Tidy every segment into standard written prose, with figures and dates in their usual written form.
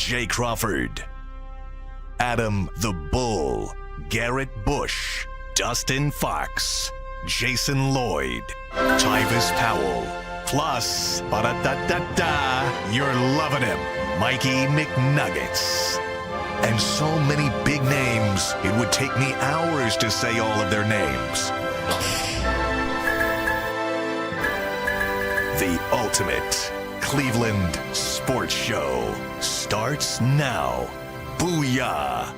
Jay Crawford, Adam the Bull, Garrett Bush, Dustin Fox, Jason Lloyd, Tyvis Powell, plus, ba-da-da-da-da, you're loving him, Mikey McNuggets. And so many big names, it would take me hours to say all of their names. The ultimate Cleveland sports show starts now. Booyah!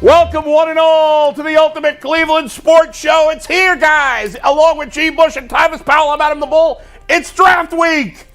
Welcome one and all to the ultimate Cleveland sports show. It's here, guys. Along with G. Bush and Tyvis Powell, I'm Adam the Bull. It's draft week.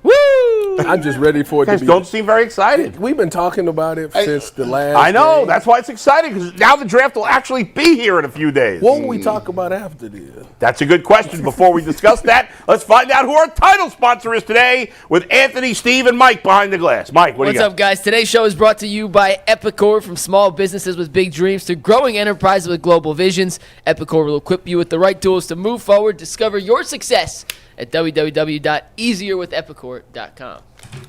Woo! I'm just ready for it You guys to be. don't seem very excited. We've been talking about it since the last. I know. day. That's why it's exciting, because now the draft will actually be here in a few days. What will we talk about after this? That's a good question. Before we discuss that, let's find out who our title sponsor is today with Anthony, Steve, and Mike behind the glass. Mike, what do you got? What's up, guys? Today's show is brought to you by Epicor. From small businesses with big dreams to growing enterprises with global visions, Epicor will equip you with the right tools to move forward. Discover your success at www.easierwithepicor.com.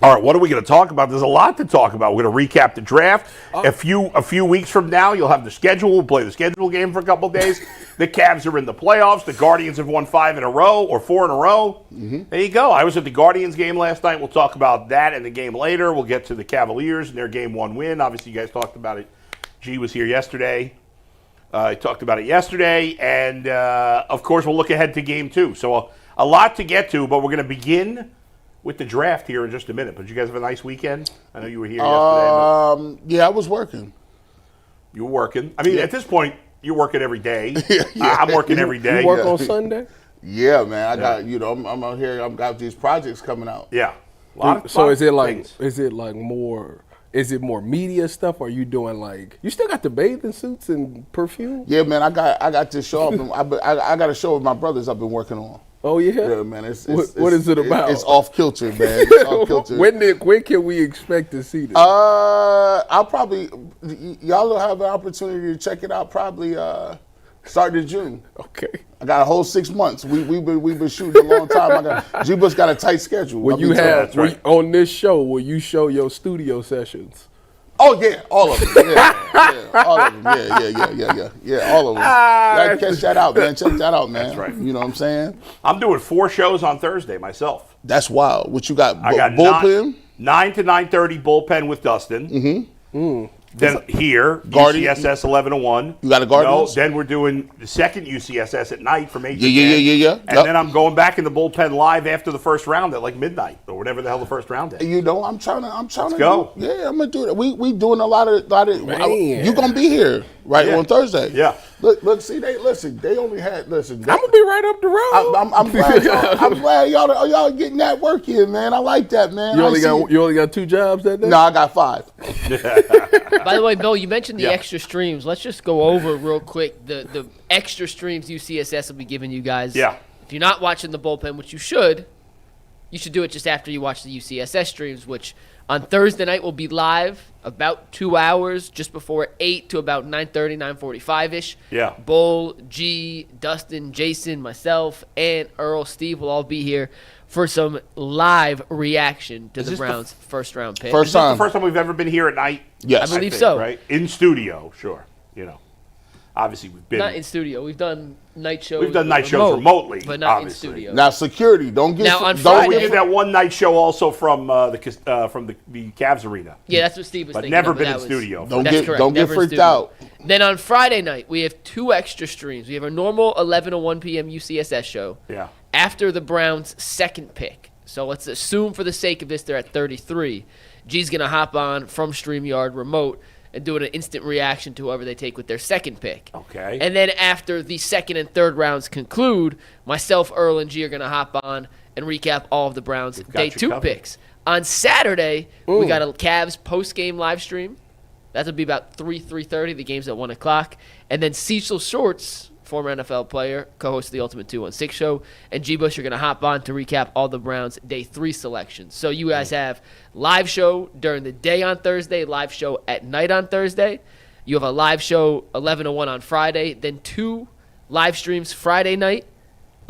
All right, what are we going to talk about? There's a lot to talk about. We're going to recap the draft. A few weeks from now, you'll have the schedule. We'll play the schedule game for a couple of days. The Cavs are in the playoffs. The Guardians have won 5 in a row or 4 in a row. Mm-hmm. There you go. I was at the Guardians game last night. We'll talk about that and the game later. We'll get to the Cavaliers and their game 1 win. Obviously, you guys talked about it. G was here yesterday. I talked about it yesterday. And, of course, we'll look ahead to game 2. So a lot to get to, but we're going to begin with the draft here in just a minute. But you guys have a nice weekend? I know you were here yesterday. Yeah, I was working. You were working. I mean, at this point, you're working every day. I'm working every day. You work on Sunday? Yeah, man. I got I'm out here. I've got these projects coming out. Yeah. So is it more media stuff, or are you doing like, you still got the bathing suits and perfume? Yeah, man. I got this show. I got a show with my brothers I've been working on. Oh yeah, yeah, man. What is it about? It's off kilter, man. It's off kilter. When can we expect to see this? I'll probably, y'all will have an opportunity to check it out probably Started in June. Okay. I got a whole 6 months. We've been shooting a long time. G-Bus got a tight schedule. Will you have on this show? Will you show your studio sessions? Oh yeah, all of them. Yeah, all of them. Yeah, all of them. Y'all catch that out, man. Check that out, man. That's right. You know what I'm saying? I'm doing 4 shows on Thursday myself. That's wild. What you got? I got bullpen. 9 to 9:30 bullpen with Dustin. Mm-hmm. Then here, Guardian- UCSS 11 to 1. You got a Guardians? No, then we're doing the second UCSS at night from 8 to 10. Yeah. And then I'm going back in the bullpen live after the first round at like midnight or whatever the hell the first round is. You know, I'm trying to go. Yeah, I'm gonna do that. We doing a lot of. Man. You gonna be here on Thursday? Yeah. Look. See, they only had. Listen, I'm gonna be right up the road. I'm glad y'all getting that work in, man. I like that, man. You only got 2 jobs that day? No, I got 5. By the way, Bill, you mentioned the extra streams. Let's just go over real quick the extra streams UCSS will be giving you guys. Yeah. If you're not watching the bullpen, which you should do it just after you watch the UCSS streams, which on Thursday night will be live about 2 hours, just before 8 to about 9:30, 9:45-ish. Yeah. Bull, G, Dustin, Jason, myself, and Earl, Steve will all be here for some live reaction to the Browns' first-round pick. Is this the first time we've ever been here at night? Yes. I believe so. Right? In studio, sure. You know, obviously we've been. Not in studio. We've done night shows. We've done night shows remotely, but not obviously. in studio. Now security, don't get. Now, on We Friday- did that one night show also from the Cavs arena. Yeah, that's what Steve was But thinking. never of, been that in was- studio. Don't That's get correct, don't get never in freaked studio. out. Then on Friday night, we have 2 extra streams. We have a normal 11 to 1 p.m. UCSS show. Yeah. After the Browns' second pick. So let's assume for the sake of this, they're at 33. G's going to hop on from StreamYard remote and do an instant reaction to whoever they take with their second pick. Okay. And then after the second and third rounds conclude, myself, Earl, and G are going to hop on and recap all of the Browns' got day you 2 covered. picks. On Saturday, we got a Cavs post-game live stream. That'll be about 3:30. The game's at 1 o'clock. And then Cecil Shorts, former NFL player, co-host of the Ultimate 216 show, and G. Bush are going to hop on to recap all the Browns' day 3 selections. So you guys have live show during the day on Thursday, live show at night on Thursday. You have a live show 11 to 1 on Friday, then 2 live streams Friday night,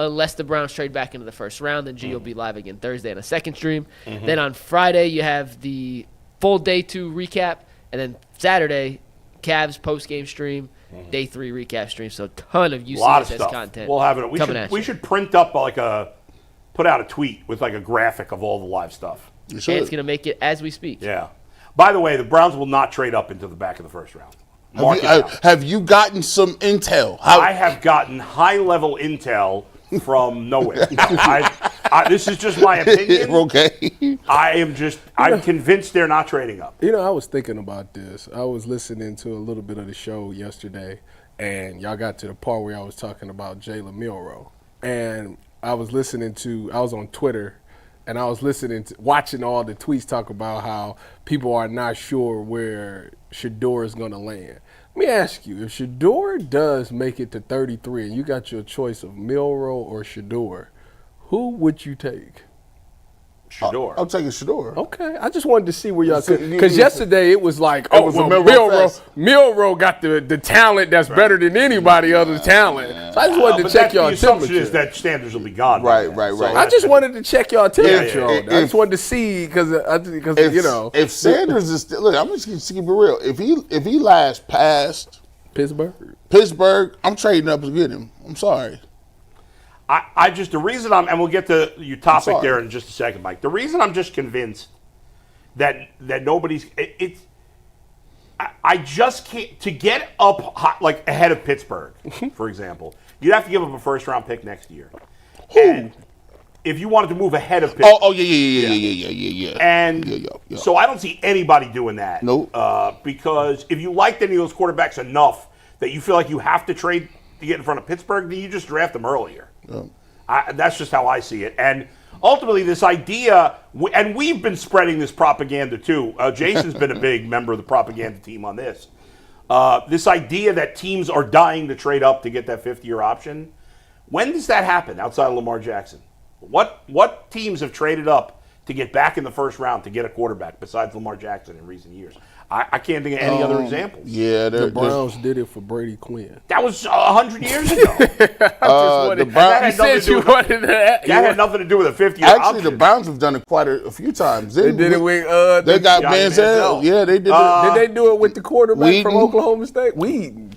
unless the Browns trade back into the first round. Then G will be live again Thursday on a second stream. Then on Friday, you have the full day 2 recap, and then Saturday, Cavs post-game stream, day 3 recap stream. So a ton of A lot of UCSS stuff. content. We'll have it. We should print up put out a tweet with like a graphic of all the live stuff. You And should. it's going to make it as we speak. Yeah. By the way, the Browns will not trade up into the back of the first round. Mark it down. Have you gotten some intel? I have gotten high-level intel from nowhere. This is just my opinion. Okay. I'm convinced they're not trading up. You know, I was thinking about this. I was listening to a little bit of the show yesterday, and y'all got to the part where I was talking about Jalen Milroe. And I was on Twitter, and I was watching all the tweets talk about how people are not sure where Shedeur is going to land. Let me ask you, if Shedeur does make it to 33 and you got your choice of Milroe or Shedeur, who would you take? Shedeur. I'm taking Shedeur. Okay, I just wanted to see where y'all So because yesterday it was like, It was a Milroe got the talent that's better than anybody other's talent. So I just wanted to check y'all The assumption temperature. is that standards will be gone. Right. I just wanted to check y'all temperature. yeah. on that. I just wanted to see because you know if Sanders is still, look, I'm just going to keep it real. If he lasts past Pittsburgh. I'm trading up to get him. I'm sorry. The reason and we'll get to your topic sorry. there in just a second, Mike. The reason I'm just convinced that nobody's I just can't to get up high, like ahead of Pittsburgh, for example. You'd have to give up a first round pick next year. And if you wanted to move ahead of Pittsburgh. Yeah. And Yeah. so I don't see anybody doing that. Nope. Because if you like any of those quarterbacks enough that you feel like you have to trade to get in front of Pittsburgh, then you just draft them earlier. That's just how I see it. And ultimately, this idea, and we've been spreading this propaganda too. Jason's been a big member of the propaganda team on this. This idea that teams are dying to trade up to get that 5th-year option. When does that happen outside of Lamar Jackson? What teams have traded up to get back in the first round to get a quarterback besides Lamar Jackson in recent years? I can't think of any other examples. Yeah, The Browns did it for Brady Quinn. That was 100 years ago. the Browns. That had nothing to do with a 50-year Actually, option. the Browns have done it quite a few times. They did it with They got Johnny Manziel. Manziel. Yeah, they did it. did they do it with the quarterback from Wheaton. Oklahoma State? Wheaton.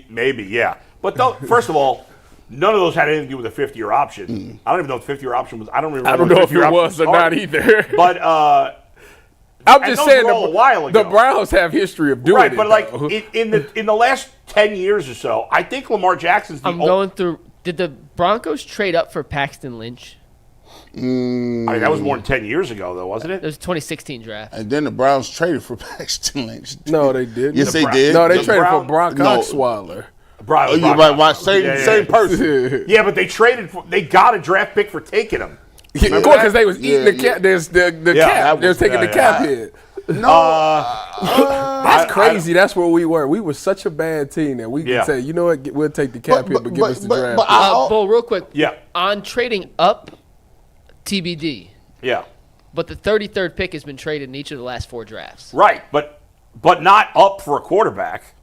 Maybe, yeah. But first of all, none of those had anything to do with a 50-year option. I don't even know what the 50-year option was. I don't remember. I don't know if it was or not either. But I'm and just those saying were all a while ago. the Browns have history of doing right, it. but like though. in the last 10 years or so, I think Lamar Jackson's the I'm going through. Did the Broncos trade up for Paxton Lynch? I mean, that was more than 10 years ago, though, wasn't It it? was 2016 draft. And then the Browns traded for Paxton Lynch. no, they didn't. Yes, they did. No, they The traded Brown- for Brock No. Osweiler. Brian, You might watch same person. Yeah, but they got a draft pick for taking him. Of course, because they was eating the cap. There's the Yeah, cap. They was taking the cap hit. That's crazy. That's where we were. We were such a bad team that we could say, you know what, we'll take the cap hit, but give us the draft. Bull, real quick. Yeah. On trading up, TBD. Yeah. But the 33rd pick has been traded in each of the last 4 drafts. Right, but not up for a quarterback.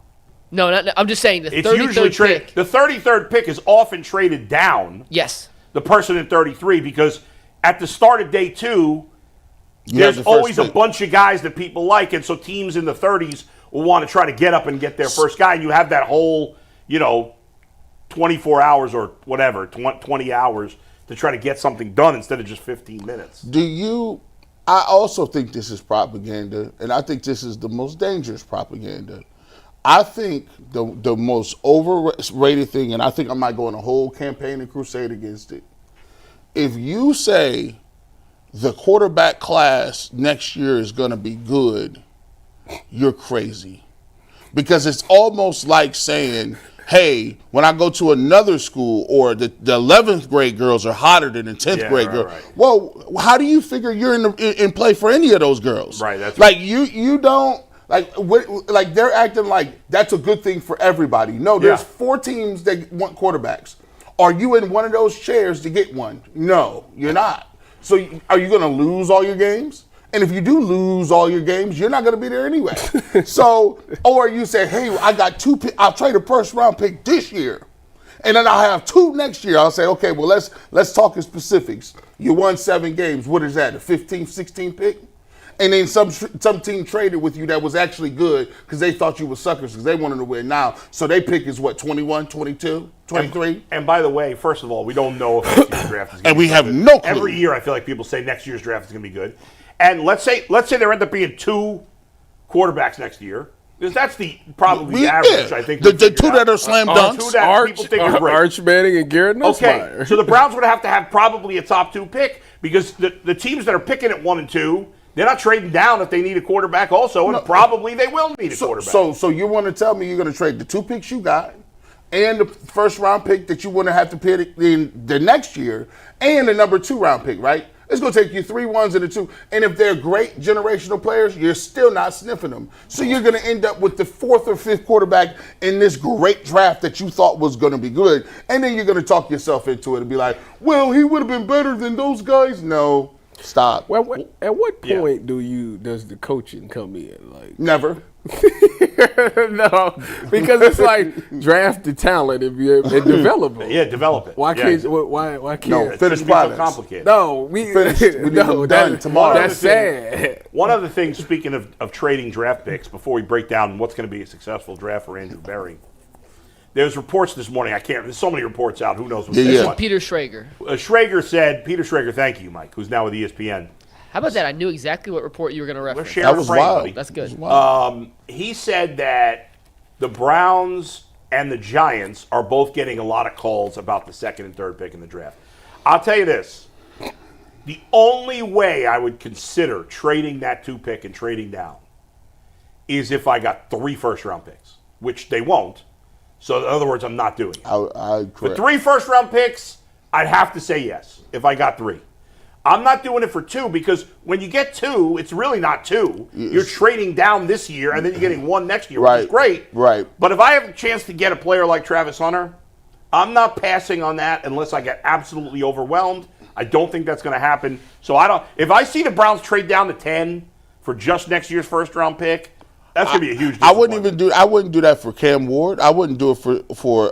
No, I'm just saying the It's 33rd usually traded. pick. The 33rd pick is often traded down. Yes. The person in 33 because at the start of day 2, there's always a bunch of guys that people like, and so teams in the 30s will want to try to get up and get their first guy, and you have that whole, 24 hours or whatever, 20 hours to try to get something done instead of just 15 minutes. I also think this is propaganda, and I think this is the most dangerous propaganda. I think the most overrated thing, and I think I might go on a whole campaign and crusade against it. If you say the quarterback class next year is going to be good, you're crazy. Because it's almost like saying, hey, when I go to another school or the 11th grade girls are hotter than the 10th grade girls. Right. Well, how do you figure you're in play for any of those girls? Right. That's like you don't. Like they're acting like that's a good thing for everybody. No, there's 4 teams that want quarterbacks. Are you in one of those chairs to get one? No, you're not. So are you going to lose all your games? And if you do lose all your games, you're not going to be there anyway. Or you say, hey, I got 2 picks. I'll trade a first round pick this year. And then I'll have 2 next year. I'll say, okay, well, let's talk in specifics. You won 7 games. What is that, a 15, 16 pick? And then some team traded with you that was actually good because they thought you were suckers because they wanted to win now. So they pick is what, 21, 22, 23? And by the way, first of all, we don't know if next year's draft is going to be good. And we have no clue. Every year I feel like people say next year's draft is going to be good. And let's say there end up being 2 quarterbacks next year. Because that's probably the average, I think. The 2 that are slam dunks. 2 that people think are great. Arch Manning and Garrett Nussmeier. Okay, so the Browns would have to have probably a top 2 pick because the teams that are picking at 1 and 2, they're not trading down if they need a quarterback also, and probably they will need a quarterback. So you want to tell me you're going to trade the 2 picks you got and the first round pick that you want to have to pick in the next year and the number 2 round pick, right? It's going to take you 3 1s and a 2. And if they're great generational players, you're still not sniffing them. So you're going to end up with the 4th or 5th quarterback in this great draft that you thought was going to be good. And then you're going to talk yourself into it and be like, well, he would have been better than those guys. No. Stop. Well, at what point does the coaching come in? Like never. No, because it's like draft the talent and develop it. Yeah, develop it. Why can't? Why can't? No, finish products. Complicated. No, we no, done tomorrow. That's sad. One other thing, speaking of trading draft picks, before we break down what's going to be a successful draft for Andrew Berry. There's reports this morning. There's so many reports out. Who knows what's going on? Peter Schrager. Peter Schrager, thank you, Mike, who's now with ESPN. How about that? I knew exactly what report you were going to reference. That was wild. That's good. He said that the Browns and the Giants are both getting a lot of calls about the 2nd and 3rd pick in the draft. I'll tell you this. The only way I would consider trading that 2 pick and trading down is if I got 3 first-round picks, which they won't. So, in other words, I'm not doing it. For 3 first-round picks, I'd have to say yes if I got 3. I'm not doing it for 2 because when you get 2, it's really not 2. You're trading down this year, and then you're getting 1 next year, which is great. Right. But if I have a chance to get a player like Travis Hunter, I'm not passing on that unless I get absolutely overwhelmed. I don't think that's going to happen. So if I see the Browns trade down to 10 for just next year's first-round pick, That's gonna be a huge. I wouldn't do that for Cam Ward. I wouldn't do it for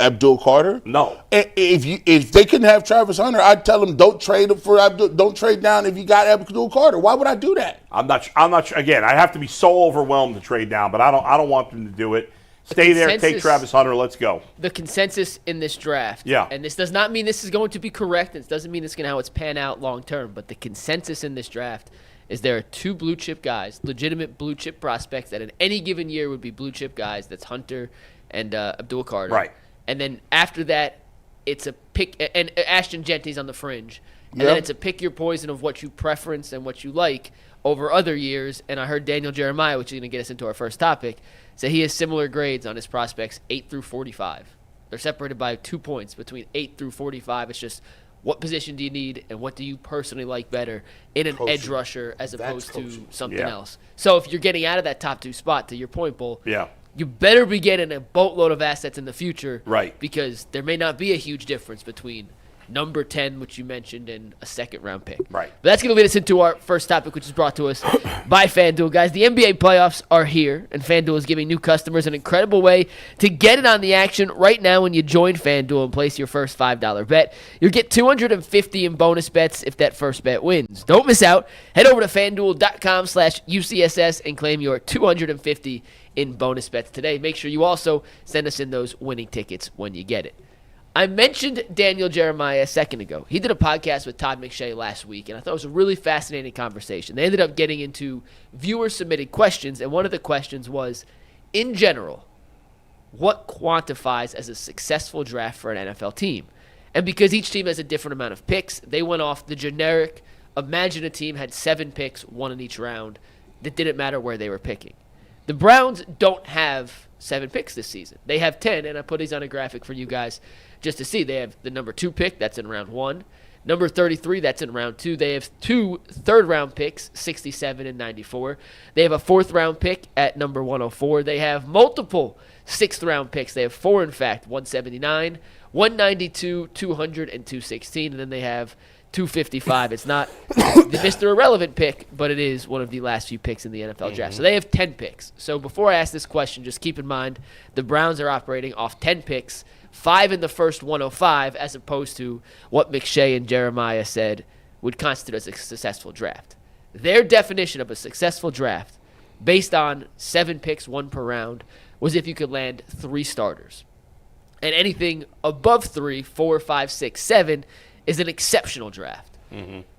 Abdul Carter. No. If they couldn't have Travis Hunter, I'd tell them don't trade him for Abdul. Don't trade down if you got Abdul Carter. Why would I do that? I'm not. Again, I have to be so overwhelmed to trade down, but I don't want them to do it. Stay there, take Travis Hunter, let's go. The consensus in this draft, and this does not mean this is going to be correct, and it doesn't mean it's going to how it's pan out long term, but the consensus in this draft is there are 2 blue chip guys, legitimate blue chip prospects that in any given year would be blue chip guys. That's Hunter and Abdul Carter. Right. And then after that, it's a pick, and Ashton Genty's on the fringe. And then it's a pick your poison of what you preference and what you like over other years. And I heard Daniel Jeremiah, which is going to get us into our first topic, say he has similar grades on his prospects 8 through 45. They're separated by 2 points between 8 through 45. It's just what position do you need and what do you personally like better in an edge rusher as opposed to something else. So if you're getting out of that top 2 spot, to your point, Bull, you better be getting a boatload of assets in the future. Right. Because there may not be a huge difference between number 10, which you mentioned, and a second-round pick. Right. But that's going to lead us into our first topic, which is brought to us by FanDuel. Guys, the NBA playoffs are here, and FanDuel is giving new customers an incredible way to get in on the action right now when you join FanDuel and place your first $5 bet. You'll get $250 in bonus bets if that first bet wins. Don't miss out. Head over to FanDuel.com/UCSS and claim your $250 in bonus bets today. Make sure you also send us in those winning tickets when you get it. I mentioned Daniel Jeremiah a second ago. He did a podcast with Todd McShay last week, and I thought it was a really fascinating conversation. They ended up getting into viewer-submitted questions, and one of the questions was, in general, what quantifies as a successful draft for an NFL team? And because each team has a different amount of picks, they went off the generic, imagine a team had 7 picks, 1 in each round. That didn't matter where they were picking. The Browns don't have 7 picks this season. They have 10, and I put these on a graphic for you guys just to see. They have the number 2 pick, that's in round 1. Number 33, that's in round 2. They have 2 third-round picks, 67 and 94. They have a 4th-round pick at number 104. They have multiple 6th-round picks. They have 4, in fact, 179, 192, 200, and 216. And then they have 255. It's not the Mr. Irrelevant pick, but it is one of the last few picks in the NFL draft. So they have 10 picks. So before I ask this question, just keep in mind the Browns are operating off 10 picks, 5 in the first 105, as opposed to what McShay and Jeremiah said would constitute as a successful draft. Their definition of a successful draft, based on 7 picks, 1 per round, was if you could land 3 starters. And anything above 3, 4, 5, 6, 7 is an exceptional draft.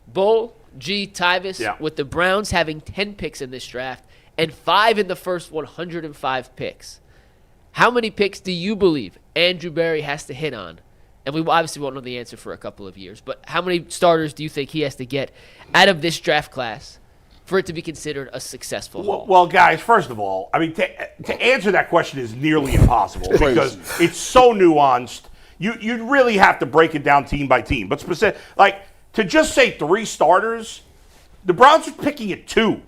Bull, G, Tyvis, with the Browns having 10 picks in this draft and 5 in the first 105 picks. How many picks do you believe Andrew Berry has to hit on? And we obviously won't know the answer for a couple of years, but how many starters do you think he has to get out of this draft class for it to be considered a successful haul? Well, guys, first of all, I mean, to answer that question is nearly impossible because it's so nuanced. You'd really have to break it down team by team. But like to just say 3 starters, the Browns are picking at 2.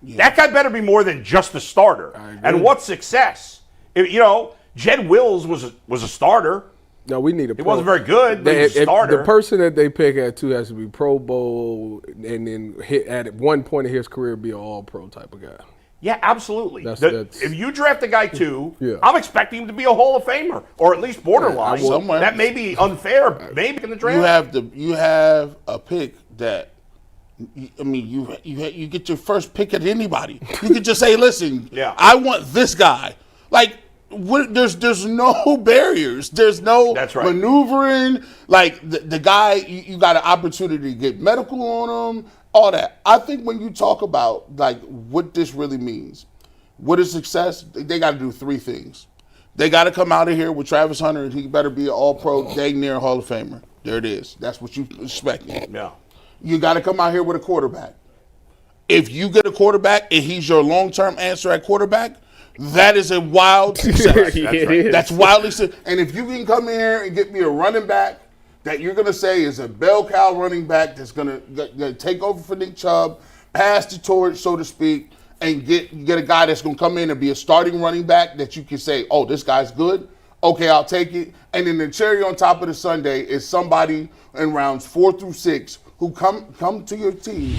Yeah. That guy better be more than just a starter. And what's success? Jed Wills was a starter. No, we need a. He wasn't very good, but he's a starter. The person that they pick at 2 has to be Pro Bowl, and then hit at one point in his career be an All-Pro type of guy. Yeah, absolutely. If you draft a guy 2, I'm expecting him to be a Hall of Famer, or at least borderline. Somewhere. That may be unfair, maybe in the draft. You have a pick that. I mean, you get your first pick at anybody. You could just say, "Listen, I want this guy." Like, there's no barriers. There's no maneuvering. Like the guy, you got an opportunity to get medical on him. All that. I think when you talk about like what this really means, what is success? They got to do 3 things. They got to come out of here with Travis Hunter, and he better be an All-Pro, dang near Hall of Famer. There it is. That's what you expect. Yeah. You got to come out here with a quarterback. If you get a quarterback and he's your long-term answer at quarterback, that is a wild success. That's wildly success. And if you can come in here and get me a running back that you're going to say is a bell cow running back that's going to take over for Nick Chubb, pass the torch, so to speak, and get a guy that's going to come in and be a starting running back that you can say, oh, this guy's good. Okay, I'll take it. And then the cherry on top of the sundae is somebody in rounds 4 through 6 who come to your team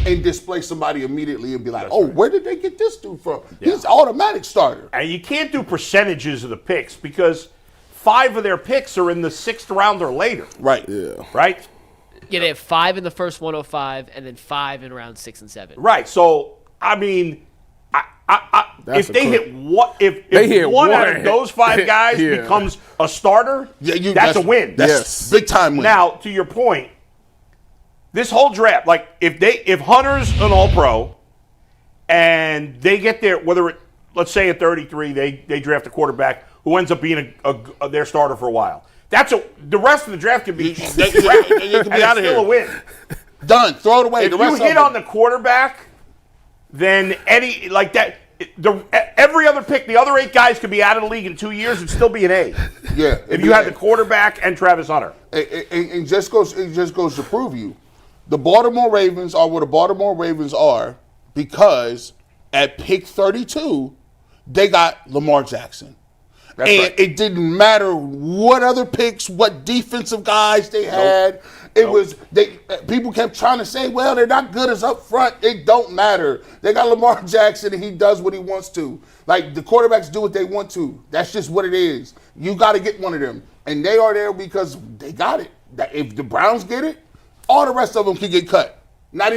and display somebody immediately and be like, where did they get this dude from? He's automatic starter. And you can't do percentages of the picks because 5 of their picks are in the 6th round or later. Right. Yeah. Right? Yeah, they have 5 in the first 105 and then 5 in round 6 and 7. Right. So, I mean, if they hit one out of those 5 guys becomes a starter, that's a win. That's big time win. Now, to your point, this whole draft, like if Hunter's an All-Pro and they get there, let's say at 33 they draft a quarterback who ends up being their starter for a while. The rest of the draft could be they can be out of here. Still a win. Done. Throw it away. If you hit on the quarterback, then every other pick, the other 8 guys could be out of the league in 2 years and still be an A. Yeah. If you had the quarterback and Travis Hunter. It just goes to prove you. The Baltimore Ravens are where the Baltimore Ravens are because at pick 32, they got Lamar Jackson. That's and right. It didn't matter what other picks, what defensive guys they had. People kept trying to say, well, they're not good as up front. It don't matter. They got Lamar Jackson and he does what he wants to. Like the quarterbacks do what they want to. That's just what it is. You got to get one of them. And they are there because they got it. If the Browns get it, all the rest of them can get cut. Don't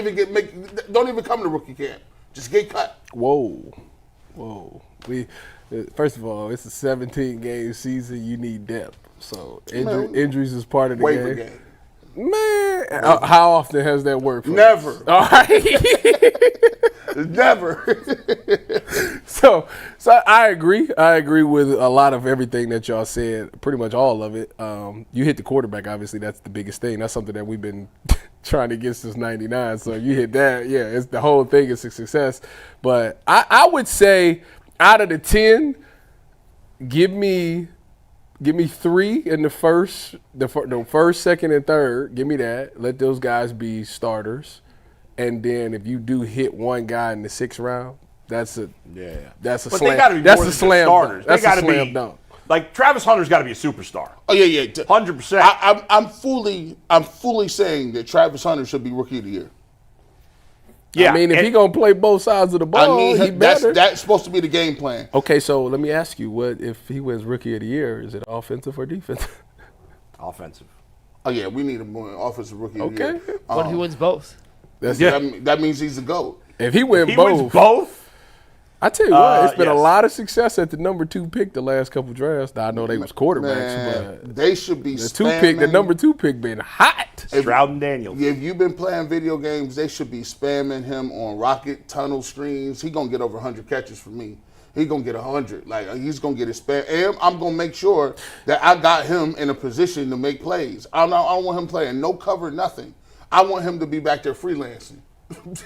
even come to rookie camp. Just get cut. Whoa. First of all, it's a 17-game season. You need depth. So injuries is part of the Waiver game. game. Man, how often has that worked for Never. us? All right. Never. So I agree. I agree with a lot of everything that y'all said, pretty much all of it. You hit the quarterback, obviously. That's the biggest thing. That's something that we've been trying to get since 99. So you hit that, it's the whole thing is a success. But I would say out of the 10, give me 3 in the first, second, and third. Give me that. Let those guys be starters. And then if you do hit one guy in the 6th round, that's a But slam. they got to be That's more a than slam starters. dunk. That's They got a to slam be dunk. like Travis Hunter's got to be a superstar. Oh yeah. 100%. I'm fully saying that Travis Hunter should be rookie of the year. Yeah, I mean, if he gonna play both sides of the ball, he better. That's supposed to be the game plan. Okay, so let me ask you: what if he wins Rookie of the Year? Is it offensive or defensive? Offensive. Oh yeah, we need a more offensive rookie of the year. What if he wins both? That means he's the GOAT. If he wins Wins both. I tell you what, it's been a yes. lot of success at the number 2 pick the last couple drafts. Now, I know they was quarterbacks, Man, but they should be the number 2 pick been hot. Stroud and Daniels. If you've been playing video games, they should be spamming him on rocket tunnel screens. He's going to get over 100 catches from me. He's going to get 100. Like, he's going to get his spam. And I'm going to make sure that I got him in a position to make plays. I don't want him playing no cover, nothing. I want him to be back there freelancing.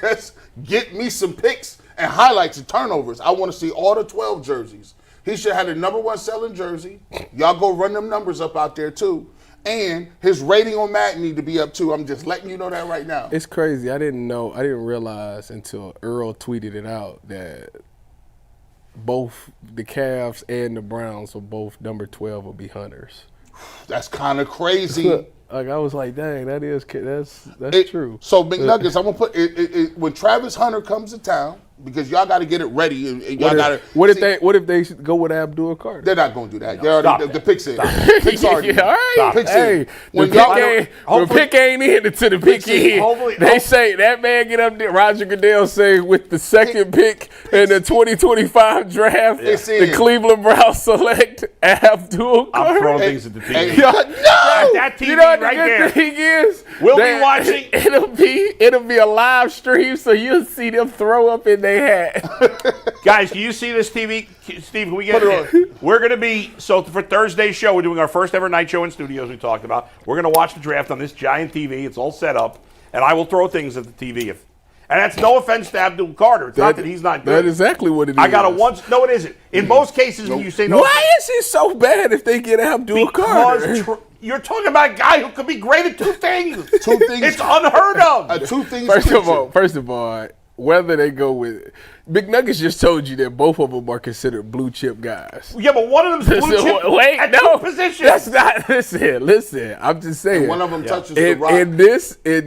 Just get me some picks and highlights and turnovers. I want to see all the 12 jerseys. He should have the number 1 selling jersey. Y'all go run them numbers up out there, too. And his rating on Madden need to be up too. I'm just letting you know that right now. It's crazy. I didn't realize until Earl tweeted it out that both the Cavs and the Browns are both number 12 will be Hunters. That's kind of crazy. Like I was like, dang, that's true. So McNuggets, I'm gonna put it when Travis Hunter comes to town, because y'all got to get it ready and y'all got to. What if they go with Abdul Carter? They're not gonna do that. No, the pick's in. Pick's already in. All right. Pick's Hey, in. the pick ain't in until the pick Hopefully- in. They say that man get up there. Roger Goodell say with the second pick in the 2025 draft, It's the in. Cleveland Browns select Abdul I'm Carter. throwing things at the TV. Hey, No! That TV You know what right the good there. thing is? We'll be That watching. It'll be a live stream, so you'll see them throw up in their hat. Guys, can you see this TV? Steve, can we get Put it? it We're going to be, so for Thursday's show, we're doing our first ever night show in studios we talked about. We're going to watch the draft on this giant TV. It's all set up, and I will throw things at the TV. And that's no offense to Abdul Carter. It's not that he's not good. That's exactly what it is. I got a once. No, it isn't. In most cases, when you say no Why is it so bad if they get Abdul Carter? because you're talking about a guy who could be great at 2 things. Two things. It's unheard of. Two things. First of all, whether they go with McNuggets just told you that both of them are considered blue chip guys. Yeah, but one of them's blue chip at two positions. That's not. Listen. I'm just saying. And one of them touches the rock. In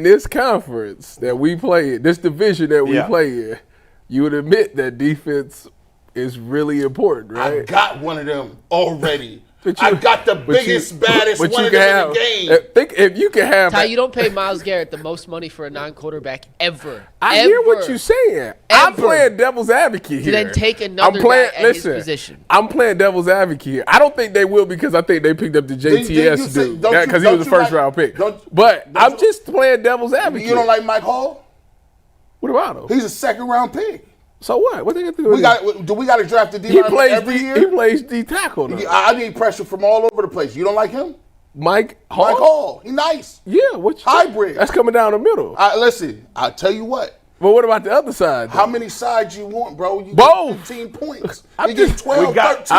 this conference that we play in, this division that we play in, you would admit that defense is really important, right? I got one of them already. I got the biggest, baddest one of them in the game. Think if you can have. Ty, you don't pay Myles Garrett the most money for a non-quarterback ever. I hear what you're saying. I'm playing devil's advocate here. Then take another guy at his position. I'm playing devil's advocate here. I don't think they will because I think they picked up the JTS dude because he was a first-round pick. But I'm just playing devil's advocate. You don't like Mike Hall? What about him? He's a second-round pick. So what? What they got to do with it? Do we got to draft the D-line every year? He plays D-tackle, though. I need pressure from all over the place. You don't like him? Mike Hall? Mike Hall. He nice. Yeah. Hybrid. That's coming down the middle. Listen, I'll tell you what. But what about the other side? Though? How many sides you want, bro? You Both. get 15 points. You get 12, 13 points.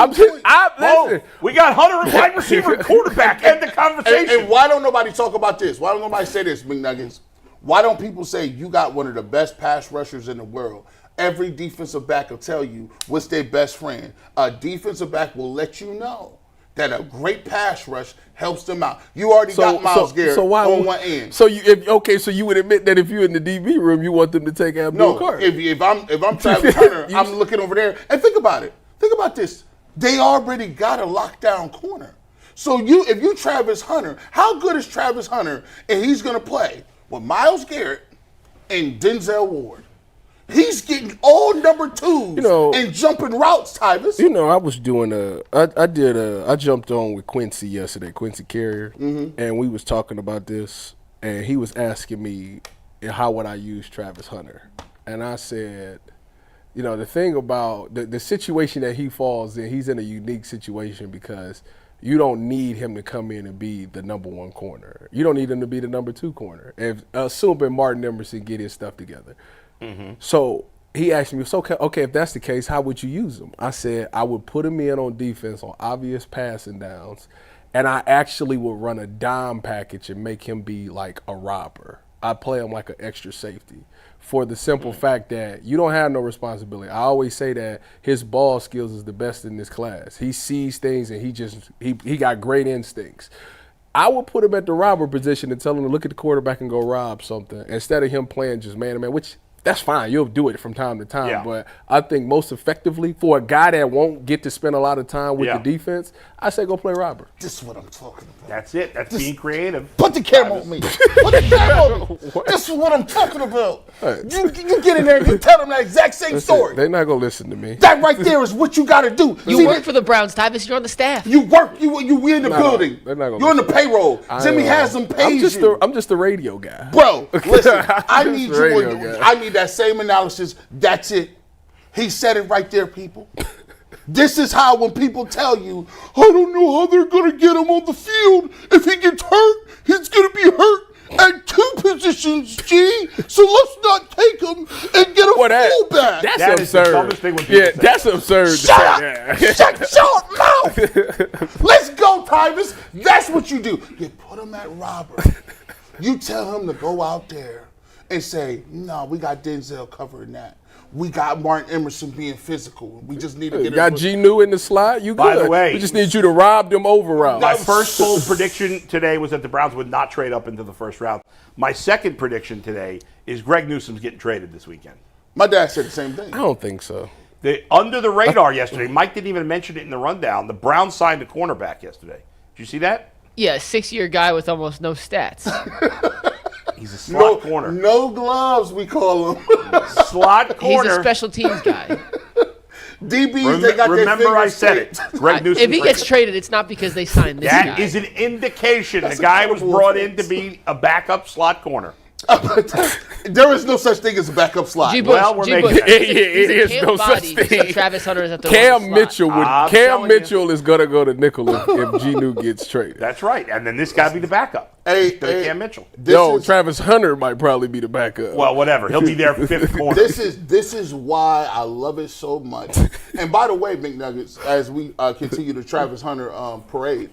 Listen. We got Hunter at wide receiver and quarterback. End the conversation. And why don't nobody talk about this? Why don't nobody say this, McNuggets? Why don't people say you got one of the best pass rushers in the world? Every defensive back will tell you what's their best friend. A defensive back will let you know that a great pass rush helps them out. You already got Myles Garrett on one end. So you would admit that if you're in the DB room, you want them to take Abdul Carter. If I'm Travis Hunter, I'm looking over there. And think about it. Think about this. They already got a lockdown corner. So if you Travis Hunter, how good is Travis Hunter? And he's going to play with Myles Garrett and Denzel Ward. He's getting all number twos and jumping routes, Tyvis. I was doing I jumped on with Quincy yesterday, Quincy Carrier, and we was talking about this, and he was asking me how would I use Travis Hunter, and I said, the thing about the situation that he falls in, he's in a unique situation because you don't need him to come in and be the number one corner. You don't need him to be the number two corner. Assuming Martin Emerson get his stuff together. So he asked me, okay, if that's the case, how would you use him? I said I would put him in on defense on obvious passing downs, and I actually would run a dime package and make him be like a robber. I'd play him like an extra safety for the simple fact that you don't have no responsibility. I always say that his ball skills is the best in this class. He sees things and he got great instincts. I would put him at the robber position and tell him to look at the quarterback and go rob something instead of him playing just man-to-man, which that's fine. You'll do it from time to time. Yeah. But I think most effectively for a guy that won't get to spend a lot of time with the defense, I say go play robber. This is what I'm talking about. That's it. That's being creative. Put the camera on me. Put the camera on me. This is what I'm talking about. You get in there and you tell them that exact same story. They're not going to listen to me. That right there is what you got to do. You work for the Browns, Tyvis. You're on the staff. You work. We in the building. You're in the payroll. Jimmy has them pays you. I'm just a radio guy. Bro, listen. I need you. I need that same analysis. That's it. He said it right there, people. This is how when people tell you, I don't know how they're going to get him on the field. If he gets hurt, he's going to be hurt at two positions, G. So let's not take him and get a fullback. That's absurd. The dumbest thing when people say. That's absurd. Shut your mouth. Let's go, Tyvis. That's what you do. You put him at robber. You tell him to go out there and say, no, we got Denzel covering that. We got Martin Emerson being physical. We just need to get got G New in the slot. You good. By the way, we just need you to rob them over routes. My first bold prediction today was that the Browns would not trade up into the first round. My second prediction today is Greg Newsom's getting traded this weekend. My dad said the same thing. I don't think so. Under the radar yesterday, Mike didn't even mention it in the rundown. The Browns signed a cornerback yesterday. Did you see that? Yeah, a 6-year guy with almost no stats. He's a slot corner. No gloves, we call him. Slot corner. He's a special teams guy. DBs, they got remember I said it. Greg Newsom. If he gets traded, it's not because they signed this guy. That is an indication the guy was brought in to be a backup slot corner. There is no such thing as a backup slot. Well, we're making that. It is no such thing. Travis Hunter is at the Cam Mitchell is gonna go to nickel if G New gets traded. That's right, and then this guy be the backup. Cam Mitchell. Travis Hunter might probably be the backup. Well, whatever. He'll be there for fifth corner. This is why I love it so much. And by the way, McNuggets, as we continue the Travis Hunter parade.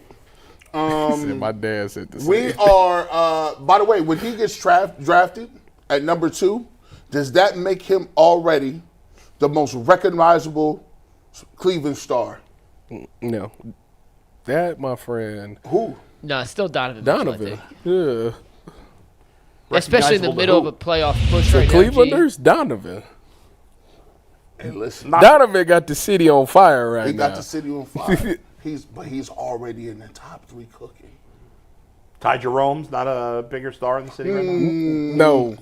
My dad said the same. We are, by the way, when he gets drafted at number 2, does that make him already the most recognizable Cleveland star? No. That, my friend. Who? No, it's still Donovan. Mitchell, I Donovan. think. Yeah. Especially in the middle of a playoff push right now. Clevelanders, Donovan. Hey, listen. Donovan got the city on fire right now. He got the city on fire. He's already in the top 3 cooking. Ty Jerome's not a bigger star in the city right now? No.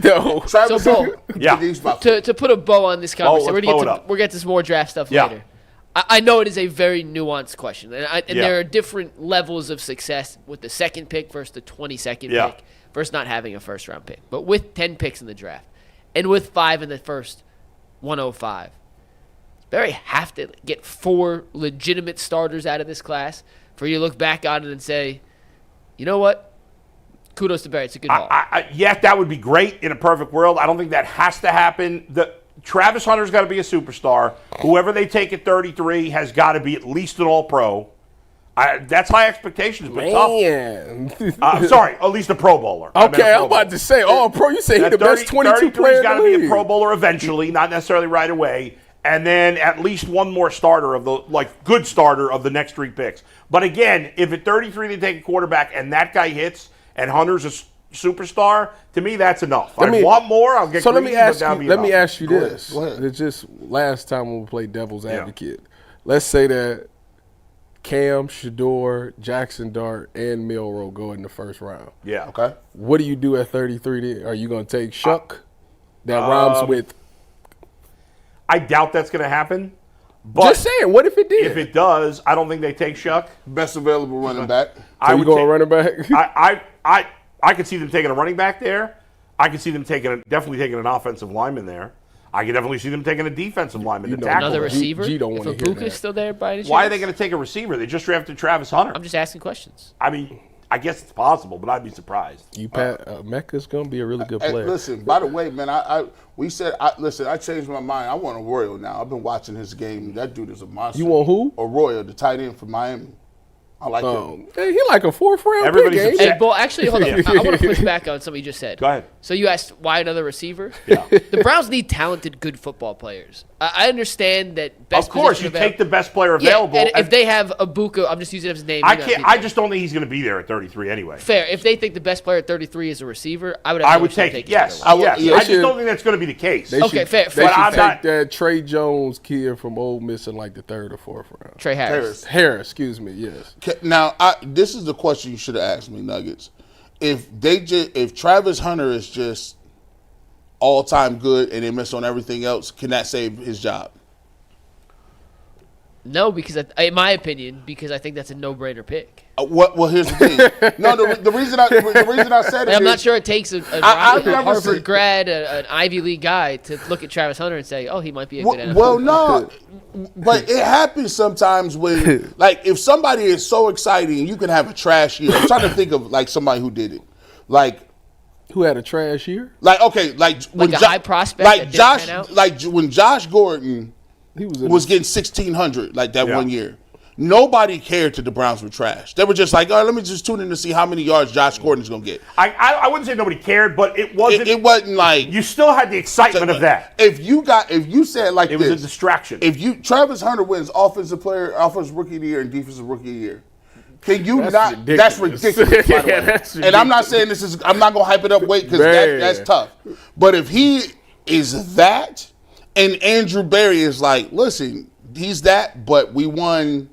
No. Travis So, Bo, Yeah. to put a bow on this conversation, let's we'll get to some more draft stuff Yeah. later. I know it is a very nuanced question, and Yeah. there are different levels of success with the second pick versus the 22nd Yeah. pick versus not having a first-round pick. But with 10 picks in the draft and with 5 in the first 105, Barry have to get 4 legitimate starters out of this class for you to look back on it and say, you know what? Kudos to Barry. It's a good haul. Yeah, that would be great in a perfect world. I don't think that has to happen. Travis Hunter's got to be a superstar. Whoever they take at 33 has got to be at least an all-pro. That's high expectations, but tough. Sorry, at least a Pro Bowler. Okay, I'm about to say all-pro. You say he's the best 22 player in the got to league. be a Pro Bowler eventually, not necessarily right away. And then at least one more starter good starter of the next 3 picks. But again, if at 33 they take a quarterback and that guy hits and Hunter's a superstar, to me that's enough. I want more. I'll get. So greedy, let me ask you Go ahead, this. go ahead. It's just last time when we played devil's advocate. Let's say that Cam, Shador, Jackson Dart, and Milroe go in the first round. Yeah. Okay. What do you do at 33 then? Are you going to take Shuck? That rhymes with. I doubt that's going to happen. But Just saying, what if it did? if it does, I don't think they take Shuck. Best available running back. So you going running back? I could see them taking a running back there. I could see them definitely taking an offensive lineman there. I could definitely see them taking a defensive lineman to tackle. Another there. receiver? G don't if wanna hear Ibuka's that. still there by any chance? Why are they going to take a receiver? They just drafted Travis Hunter. I'm just asking questions. I mean, I guess it's possible, but I'd be surprised. Mecca's going to be a really good Hey, player. listen, by the way, man, I changed my mind. I want Arroyo now. I've been watching his game. That dude is a monster. You want who? Arroyo, the tight end from Miami. I like him. Hey, he like a 4th round Everybody's pick. upset. Hey, Bo, actually, hold on. I want to push back on something you just said. Go ahead. So you asked why another receiver? Yeah. The Browns need talented, good football players. I understand that best Of course, you position take the best player Yeah, available. and if they have Ibuka, I'm just using his name. I can't. I just don't think he's going to be there at 33 anyway. Fair. If they think the best player at 33 is a receiver, I would. I would take it. Yes. I would- Yes. yeah, I they just don't think that's going to be the case. Okay, fair. They But should I'm take not- that Trey Jones kid from Ole Miss in like the 3rd or 4th round. Trey Harris. Harris, excuse me, yes. Now, this is the question you should have asked me, Nuggets. If Travis Hunter is just all-time good and they miss on everything else, can that save his job? No, because in my opinion, because I think that's a no-brainer pick. Well, here's the thing. No, the reason I said it I'm is, not sure it takes a I've never Harvard seen- grad, an Ivy League guy, to look at Travis Hunter and say, "Oh, he might be a good NFL." Well, no, but it happens sometimes when, like, if somebody is so exciting, you can have a trash year. I'm trying to think of like somebody who did it, like Who had a trash year? okay, like when a high prospect that didn't pan out? like when Josh Gordon He was, was getting 1,600 like that one year. Nobody cared that the Browns were trash. They were just like, all right, let me just tune in to see how many yards Josh Gordon's going to get. I wouldn't say nobody cared, but it wasn't. It wasn't like You still had the excitement of that. If you said like It this, was a distraction. If Travis Hunter wins offensive rookie of the year and defensive rookie of the year, can you That's not? That's ridiculous. By the way. That's And I'm not saying this is. I'm not gonna hype it up. Wait, because that's tough. But if he is that, and Andrew Berry is like, listen, he's that, but we won,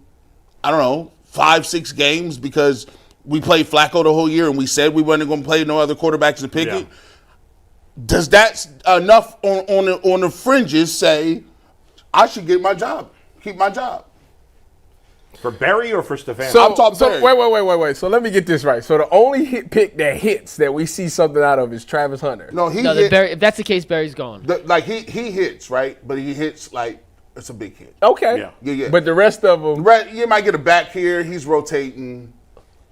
I don't know, 5-6 games because we played Flacco the whole year and we said we weren't going to play no other quarterbacks to pick it. Does that enough on the fringes say I should get my job, keep my job? For Barry or for Stefanski? I'm talking Barry. Wait. So let me get this right. So the only pick that hits that we see something out of is Travis Hunter. No, he No, hits, if that's the case, Barry's gone. like he hits, right? But he hits like it's a big hit. Okay. Yeah. But the rest of them, Right, you might get a back here. He's rotating.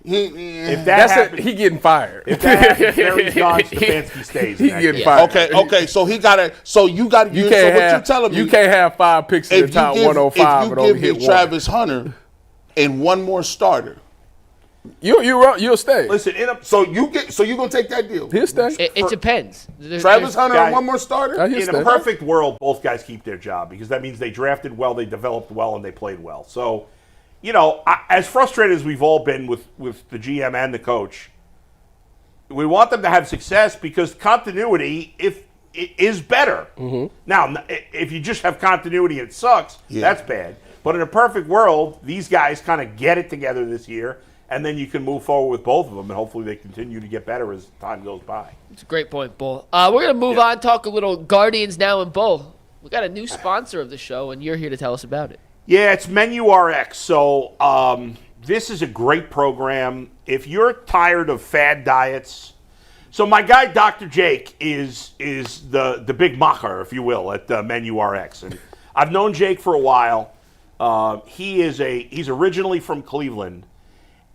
if that that's happens, he getting fired. if that happens, Barry's gone. Stefanski stays. He in that getting case. fired. Okay. So he got to. So you got to. You So can't what have. you're telling me? You can't have 5 picks in the top 105 and if only you hit give me one. Travis Hunter and one more starter, You'll stay. Listen, So you gonna take that deal? He'll stay. It depends. Travis Hunter guy- and one more starter. He'll in stay. a perfect world, both guys keep their job because that means they drafted well, they developed well, and they played well. So, as frustrated as we've all been with the GM and the coach, we want them to have success because continuity is better. Mm-hmm. Now, if you just have continuity and it sucks, that's bad. But in a perfect world, these guys kind of get it together this year, and then you can move forward with both of them, and hopefully they continue to get better as time goes by. It's a great point, Bull. We're going to move on, talk a little Guardians now and Bull. We got a new sponsor of the show, and you're here to tell us about it. Yeah, it's Menu RX. So this is a great program. If you're tired of fad diets, so my guy Dr. Jake is the big macher, if you will, at Menu RX, and I've known Jake for a while. He's originally from Cleveland,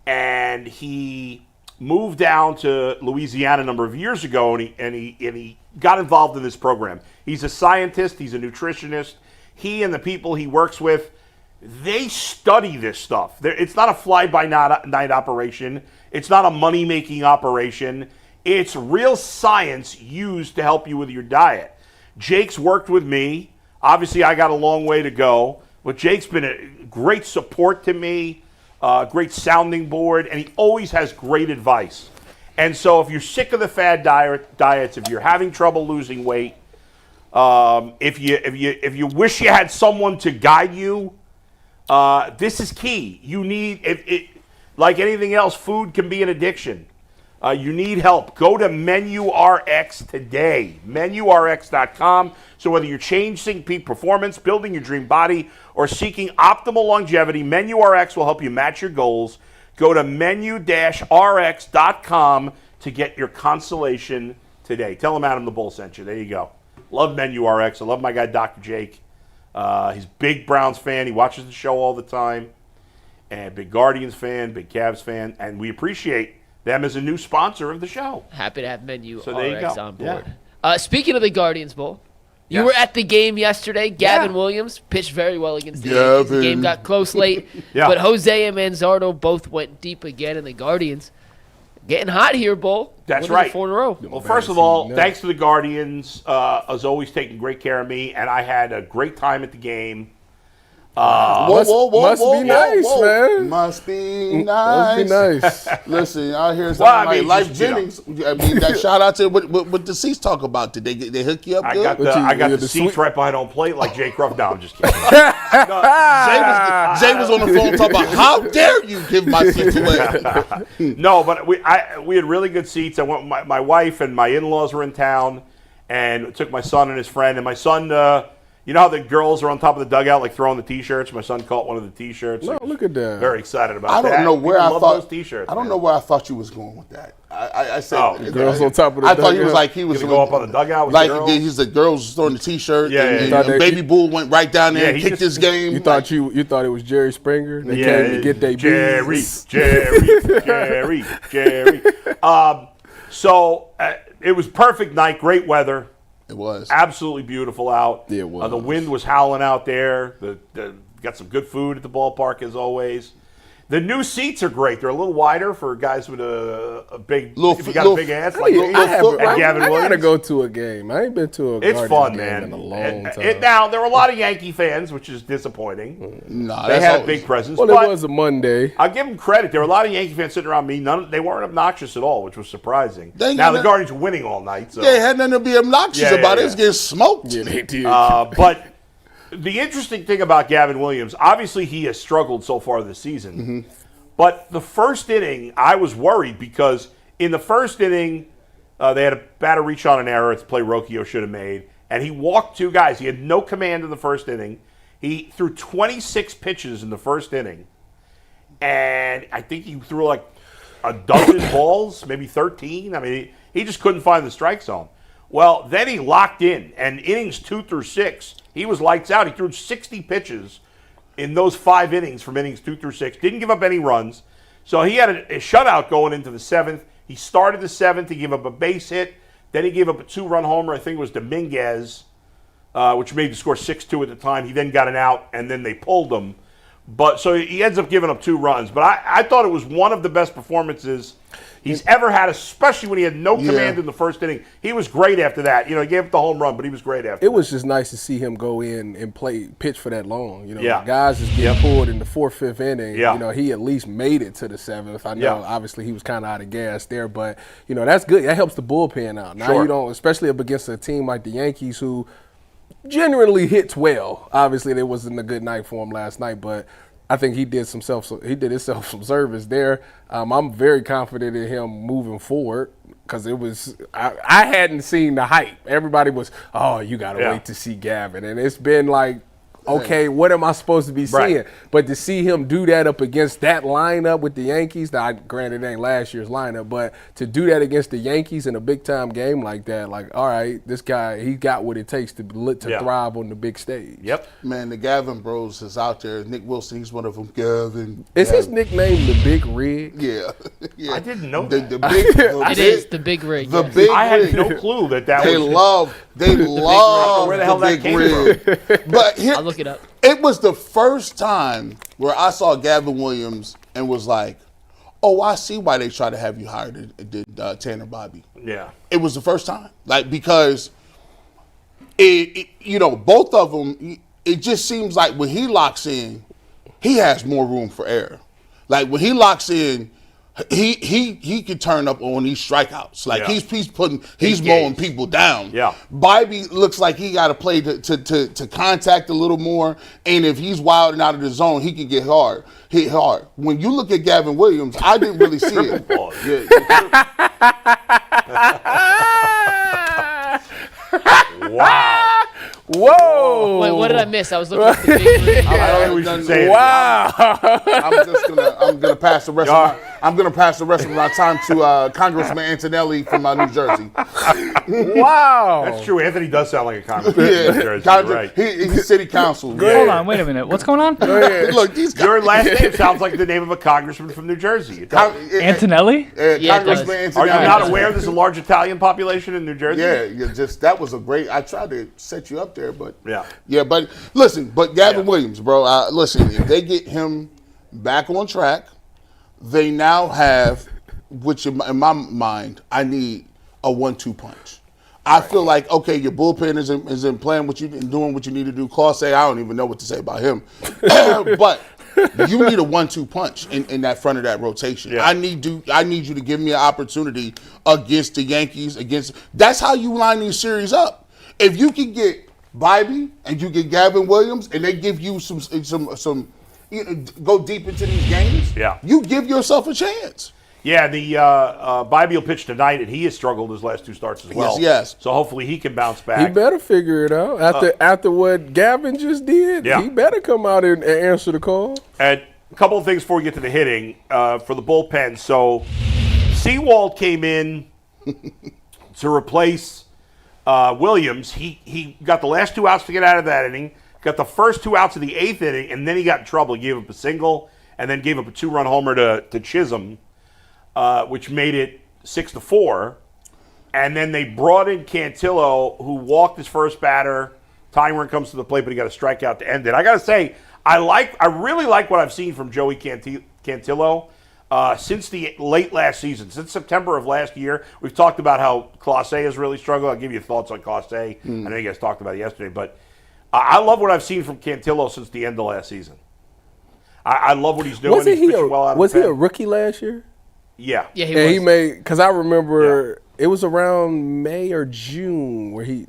and he moved down to Louisiana a number of years ago, and he got involved in this program. He's a scientist. He's a nutritionist. He and the people he works with, they study this stuff. It's not a fly-by-night operation. It's not a money-making operation. It's real science used to help you with your diet. Jake's worked with me. Obviously, I got a long way to go. But Jake's been a great support to me, great sounding board, and he always has great advice. And so if you're sick of the fad diets, if you're having trouble losing weight, if you wish you had someone to guide you, this is key. You need, like anything else, food can be an addiction. You need help. Go to Menu RX today, menurx.com. So whether you're changing peak performance, building your dream body, or seeking optimal longevity, Menu RX will help you match your goals. Go to menu-rx.com to get your consolation today. Tell them Adam the Bull sent you. There you go. Love Menu RX. I love my guy, Dr. Jake. He's a big Browns fan. He watches the show all the time. And big Guardians fan, big Cavs fan. And we appreciate them as a new sponsor of the show. Happy to have Menu So there you RX go. on board. Speaking of the Guardians, Bull, you were at the game yesterday. Gavin Williams pitched very well against the Yankees. The game got close late, but Jose and Manzardo both went deep again, and the Guardians getting hot here, Bull. That's Winning right. 4 in a row. Well, first of all, thanks to the Guardians, as always, taking great care of me, and I had a great time at the game. Must be nice, man. Must be nice. Must be nice. Listen, I hear something Well, I like mean, Life just, you know. Jennings. I mean, that shout out to what the seats talk about. Did they hook you up I good? got the the seats sweet- right behind home plate like Jay Crawford. No, I'm just kidding. Jay was on the phone talking about, how dare you give my seats away? No, but we had really good seats. I went. My wife and my in-laws were in town, and took my son and his friend. And my son, you know how the girls are on top of the dugout, like throwing the T-shirts. My son caught one of the T-shirts. No, look at that. Very excited about I that. don't know where People I love thought. those T-shirts. I don't man. know where I thought you was going with that. I said The girls on top of the I thought he was dugout. like he was Gonna go up on the dugout with like the girls? he's the girls throwing the T-shirt. Yeah, and, yeah. and Baby Bull went right down there Yeah, and he kicked just- this game. You thought you thought it was Jerry Springer? They came to get their Jerry. So it was perfect night, great weather. It was. Absolutely beautiful out. It was. The wind was howling out there. Got some good food at the ballpark as always. The new seats are great. They're a little wider for guys with a big, if you got a big ass like me and Gavin I Williams. gotta go to a game. I ain't been to a It's Guardians fun, game man. in a long time. Now, there were a lot of Yankee fans, which is disappointing. Nah, They that's had a always- big presence. Well, but it was a Monday. I'll give them credit. There were a lot of Yankee fans sitting around me. They weren't obnoxious at all, which was surprising. Now, the Guardians were winning all night. So. They had nothing to be obnoxious about it. It's getting smoked. Yeah, they did. But the interesting thing about Gavin Williams, obviously he has struggled so far this season. But the first inning, I was worried because in the first inning, they had a batter reach on an error. It's a play Rocchio should have made. And he walked 2 guys. He had no command in the first inning. He threw 26 pitches in the first inning. And I think he threw like a dozen balls, maybe 13. I mean, he just couldn't find the strike zone. Well, then he locked in. And innings 2 through 6, he was lights out. He threw 60 pitches in those 5 innings from innings 2 through 6. Didn't give up any runs. So he had a shutout going into the 7th. He started the 7th. He gave up a base hit. Then he gave up a 2-run homer. I think it was Dominguez, which made the score 6-2 at the time. He then got an out, and then they pulled him. But so he ends up giving up 2 runs. But I thought it was one of the best performances he's ever had, especially when he had no command in the first inning. He was great after that. He gave up the home run, but he was great after It was just nice to see him go in and pitch for that long. Yeah. Guys is getting pulled in the 4th, 5th inning. Yeah. He at least made it to the 7th. I know, obviously, he was kind of out of gas there, but, that's good. That helps the bullpen out. Now you don't, especially up against a team like the Yankees who generally hits well. Obviously, there wasn't a good night for him last night, but I think he did himself some service there. I'm very confident in him moving forward because I hadn't seen the hype. Everybody was, you got to wait to see Gavin. And it's been like, okay, what am I supposed to be seeing? But to see him do that up against that lineup with the Yankees, now, granted it ain't last year's lineup, but to do that against the Yankees in a big-time game like that, like, all right, this guy, he got what it takes to thrive on the big stage. Yep. Man, the Gavin bros is out there. Nick Wilson, he's one of them. Gavin. Is his nickname the Big Rig? Yeah. I didn't know the that. big, It is the Big Rig. The yes. big I had rig. no clue that They was. love where the hell the that big came rig. But here, I'll look it up. it was the first time where I saw Gavin Williams and was like, oh, I see why they try to have you hired Tanner Bobby. Yeah. It was the first time. Because both of them, it just seems like when he locks in, he has more room for error. Like when he locks in, he could turn up on these strikeouts. Like he's mowing people down. Yeah. Bobby looks like he got to play to contact a little more, and if he's wild and out of the zone, he can hit hard. When you look at Gavin Williams, I didn't really see it. Wow. Whoa! Wait, what did I miss? I was looking at the Big Rig. I don't think we should say it. Wow! I'm gonna pass the rest. I'm gonna pass the rest of my time to Congressman Antonelli from New Jersey. Wow! That's true. Anthony does sound like a congressman. Yeah, in New Jersey, you're right. He's city council. Hold on, wait a minute. What's going on? Look, these guys. Your last name sounds like the name of a congressman from New Jersey. It does. Antonelli? Yeah, it Congressman does. Antonelli. Are you not aware there's a large Italian population in New Jersey? Yeah, that was a great. I tried to set you up there, but Yeah. But listen, Gavin Williams, bro. Listen, if they get him back on track, they now have, which in my mind, I need a 1-2 punch. I feel like, okay, your bullpen isn't playing what you and doing what you need to do. Clase, I don't even know what to say about him, but you need a 1-2 punch in that front of that rotation. Yeah. I need you to give me an opportunity against the Yankees. That's how you line these series up. If you can get Bobby and you get Gavin Williams and they give you some go deep into these games, you give yourself a chance. Yeah, the Bobby will pitch tonight, and he has struggled his last 2 starts as well. Yes. So hopefully he can bounce back. He better figure it out after what Gavin just did. Yeah. He better come out and answer the call. And a couple of things before we get to the hitting for the bullpen. So Sewald came in to replace Williams. He got the last 2 outs to get out of that inning, got the first 2 outs of the 8th inning, and then he got in trouble. He gave up a single and then gave up a 2-run homer to Chisholm, which made it 6-4. And then they brought in Cantillo, who walked his first batter. Tying run comes to the plate, but he got a strikeout to end it. I got to say, I really like what I've seen from Joey Cantillo. Since the late last season, since September of last year, we've talked about how Clase has really struggled. I'll give you thoughts on Clase. I know you guys talked about it yesterday, but I love what I've seen from Cantillo since the end of last season. I love what he's doing. Was he a pen. rookie last year? Yeah. Yeah, And he made, because I remember it was around May or June where he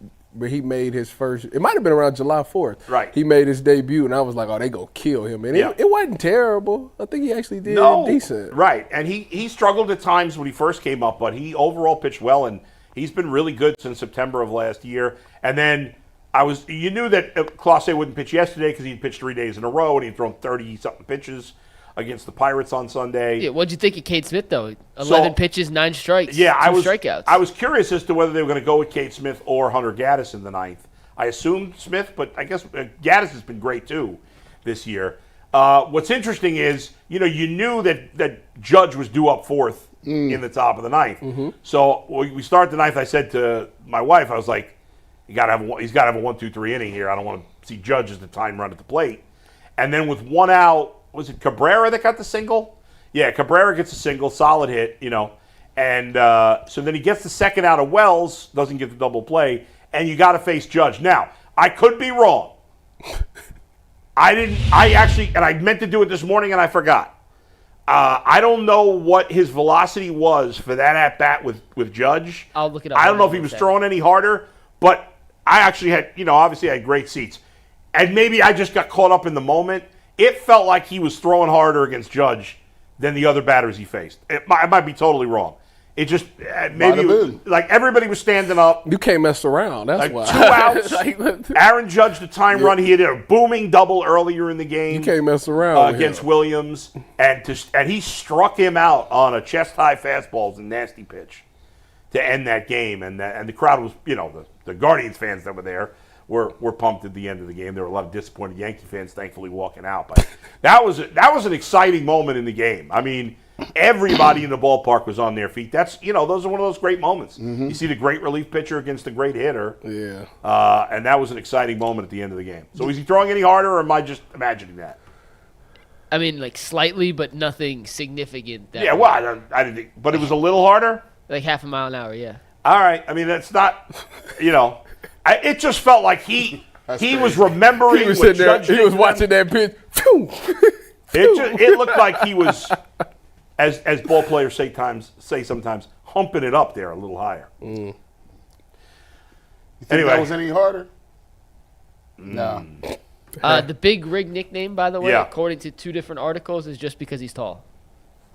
made his first. It might have been around July 4th. Right. He made his debut, and I was like, oh, they gonna kill him. And it wasn't terrible. I think he actually did decent. Right. And he struggled at times when he first came up, but he overall pitched well, and he's been really good since September of last year. And then you knew that Clase wouldn't pitch yesterday because he'd pitched 3 days in a row, and he'd thrown 30-something pitches against the Pirates on Sunday. Yeah, what'd you think of Cade Smith, though? 11 pitches, 9 strikes, 2 strikeouts. I was curious as to whether they were going to go with Cade Smith or Hunter Gaddis in the 9th. I assumed Smith, but I guess Gaddis has been great, too, this year. What's interesting is, you knew that Judge was due up 4th in the top of the 9th. Mm-hmm. So we start the 9th, I said to my wife, I was like, he's got to have a 1-2-3 inning here. I don't want to see Judge as the time run at the plate. And then with one out, was it Cabrera that got the single? Yeah, Cabrera gets a single, solid hit, And so then he gets the second out of Wells, doesn't get the double play, and you got to face Judge. Now, I could be wrong. I meant to do it this morning and I forgot. I don't know what his velocity was for that at-bat with Judge. I'll look it up. I don't know if he was throwing any harder, but I actually had, obviously I had great seats. And maybe I just got caught up in the moment. It felt like he was throwing harder against Judge than the other batters he faced. I might be totally wrong. It just, maybe, like everybody was standing up. You can't mess around. That's why. 2 outs. Aaron Judge, the time run, he hit a booming double earlier in the game. You can't mess around against Williams, and he struck him out on a chest-high fastball. It was a nasty pitch to end that game, and the crowd was, the Guardians fans that were there were pumped at the end of the game. There were a lot of disappointed Yankee fans, thankfully, walking out. But that was an exciting moment in the game. I mean, everybody in the ballpark was on their feet. That's those are one of those great moments. You see the great relief pitcher against a great hitter. Yeah. And that was an exciting moment at the end of the game. So is he throwing any harder, or am I just imagining that? I mean, like slightly, but nothing significant. Yeah, well, I didn't think, but it was a little harder. Like half a mile an hour, yeah. All right. I mean, that's not, it just felt like he was remembering. He was what sitting there. Judge He did was to watching them. that pitch. Phew. It looked like he was, as ball players say sometimes, humping it up there a little higher. You think Anyway. that was any harder? No. The Big Rig nickname, by the way, Yeah. according to 2 different articles, is just because he's tall.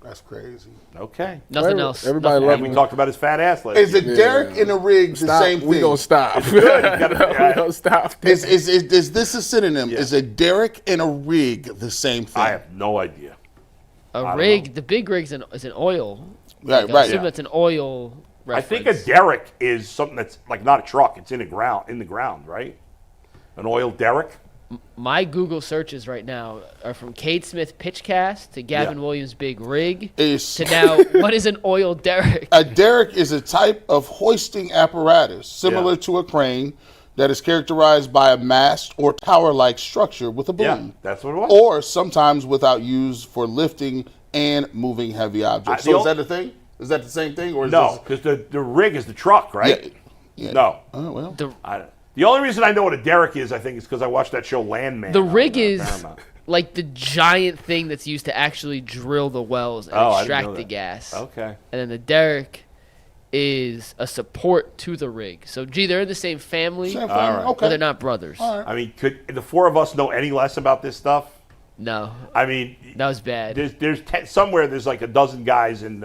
That's crazy. Okay. Nothing else. Everybody Nothing loves And we him. talked about his fat ass last Is year. it Derek and the Riggs the same thing? We gonna stop. good. You gotta- We gonna stop. Is this a synonym? Yeah. Is a Derek and a rig the same thing? I have no idea. A rig, the Big Rig's is an oil. Right, I right. assume that's an oil I think reference. a derrick is something that's like not a truck. It's in the ground, right? An oil derrick. My Google searches right now are from Cade Smith Pitchcast to Gavin Yeah. Williams Big Rig Is- to now what is an oil derrick? A derrick is a type of hoisting apparatus similar Yeah. to a crane that is characterized by a mast or tower-like structure with a Yeah, boom, that's what it was. or sometimes without use for lifting and moving heavy objects. the So is ol- that the thing? Is that the same thing? Or is No, because the rig is the truck, right? Yeah. No. Oh, well. The only reason I know what a derrick is, I think, is because I watched that show Landman. The on, rig is Paramount. like the giant thing that's used to actually drill the wells and Oh, I didn't know extract the that. gas. Okay. And then the derrick is a support to the rig. So, they're in the same family, Same thing. right. Okay. but they're not brothers. All right. I mean, could the 4 of us know any less about this stuff? No, I mean, that was bad. there's somewhere there's like a dozen guys in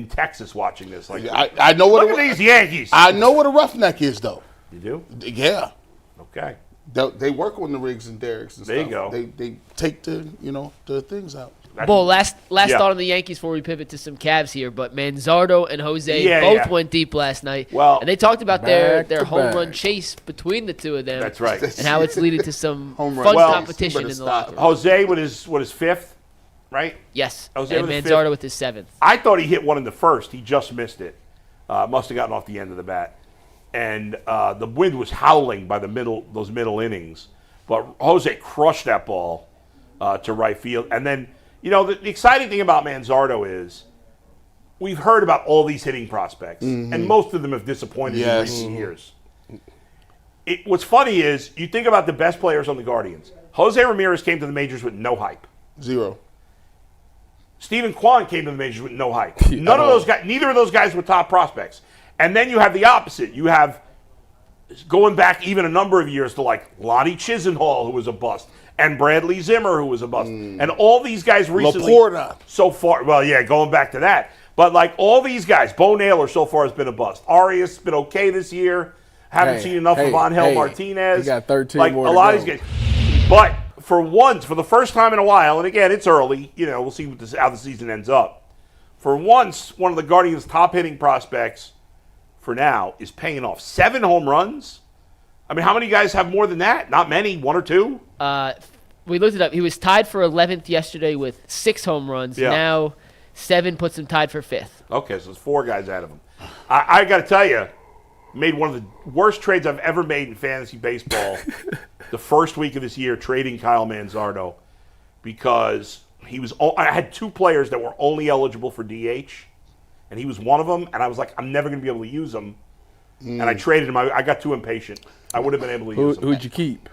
Texas watching this. Like, I know what look at these Yankees. I know what a roughneck is, though. You do? Yeah. Okay. They work on the rigs and derricks and There you stuff. go. They take the things out. Bull, last Yeah. thought on the Yankees before we pivot to some Cavs here, but Manzardo and Jose Yeah, both yeah. went deep last night. Well, and they talked about their back to home back. run chase between the 2 of them. That's right. And how it's leading to some Home run fun chase. competition Better in the stop. locker room. Jose with his 5th, right? Yes, Jose and with his Manzardo 5th. with his 7th. I thought he hit one in the first. He just missed it. Must have gotten off the end of the bat. And the wind was howling by those middle innings. But Jose crushed that ball to right field. And then, the exciting thing about Manzardo is we've heard about all these hitting prospects, and most of them have disappointed in recent years. What's funny is you think about the best players on the Guardians. Jose Ramirez came to the majors with no hype. 0. Stephen Kwan came to the majors with no hype. None of those guys, neither of those guys were top prospects. And then you have the opposite. You have, going back even a number of years, to like Lonnie Chisenhall, who was a bust, and Bradley Zimmer, who was a bust. And all these guys recently. Laporta. So far, well, yeah, going back to that. But like all these guys, Bo Naylor so far has been a bust. Arias has been okay this year. Haven't seen enough of Angel Martinez. He got 13 like more a to lot go. of these guys. But for the first time in a while, and again, it's early. We'll see how the season ends up. For once, one of the Guardians' top hitting prospects for now is paying off. 7 home runs. I mean, how many guys have more than that? Not many. 1 or 2. We looked it up. He was tied for 11th yesterday with 6 home runs. Yeah. Now 7 puts him tied for 5th. Okay, so it's 4 guys out of him. I got to tell you, made one of the worst trades I've ever made in fantasy baseball. The first week of this year, trading Kyle Manzardo. because I had 2 players that were only eligible for DH, and he was one of them, and I was like, I'm never going to be able to use him. And I traded him. I got too impatient. I would have been able to use him. Who'd you keep?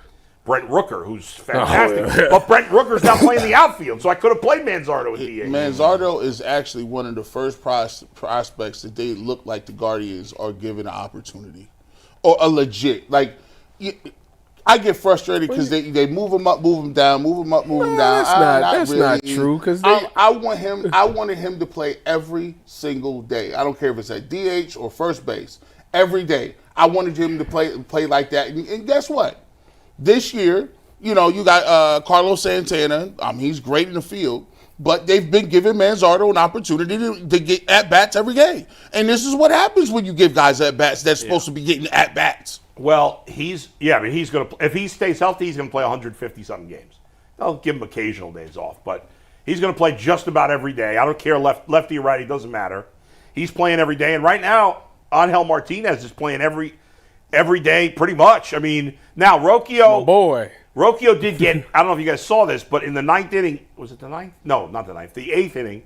Brent Rooker, who's fantastic. But Brent Rooker's not playing the outfield, so I could have played Manzardo at DH. Manzardo is actually one of the first prospects that they look like the Guardians are given an opportunity. Or a legit. Like, I get frustrated because they move him up, move him down, move him up, move him down. That's not true. Because I wanted him to play every single day. I don't care if it's at DH or first base. Every day. I wanted him to play like that. And guess what? This year, you got Carlos Santana. He's great in the field, but they've been giving Manzardo an opportunity to get at-bats every game. And this is what happens when you give guys at-bats that's supposed to be getting at-bats. Well, he's going to, if he stays healthy, he's going to play 150-something games. I'll give him occasional days off, but he's going to play just about every day. I don't care lefty or righty, doesn't matter. He's playing every day, and right now, Angel Martinez is playing every day pretty much. I mean, now Rocchio did get, I don't know if you guys saw this, but in the 9th inning, was it the 9th? No, not the 9th. The 8th inning,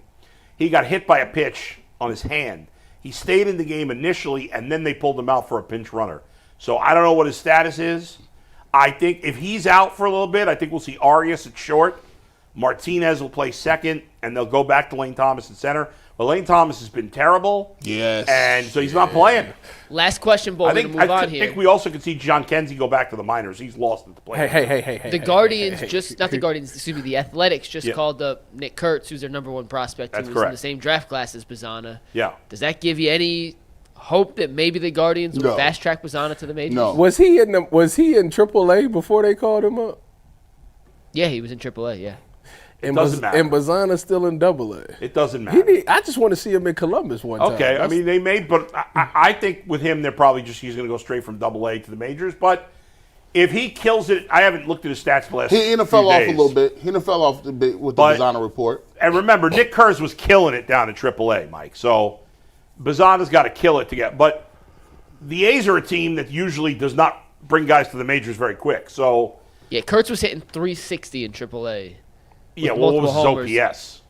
he got hit by a pitch on his hand. He stayed in the game initially, and then they pulled him out for a pinch runner. So I don't know what his status is. I think if he's out for a little bit, I think we'll see Arias at short. Martinez will play second, and they'll go back to Lane Thomas at center. But Lane Thomas has been terrible. Yes. And so he's not playing. Last question, Bull. I think we also could see John Kenzie go back to the minors. He's lost at the play. Hey. The Guardians the Athletics just called up Nick Kurtz, who's their number 1 prospect, who was in the same draft class as Bazzana. Yeah. Does that give you any hope that maybe the Guardians will fast track Bazzana to the majors? No. Was he in AAA before they called him up? Yeah, he was in AAA, yeah. It doesn't matter. And Bazzana's still in AA. It doesn't matter. I just want to see him in Columbus one time. Okay, I mean, they may, but I think with him, they're probably he's going to go straight from AA to the majors. But if he kills it, I haven't looked at his stats the last He fell off a little bit. He fell off a bit with the Bazzana report. And remember, Nick Kurz was killing it down in AAA, Mike. So Bazzana's got to kill it to get. But the A's are a team that usually does not bring guys to the majors very quick. So yeah, Kurtz was hitting 360 in AAA. Yeah, well, what was his OPS?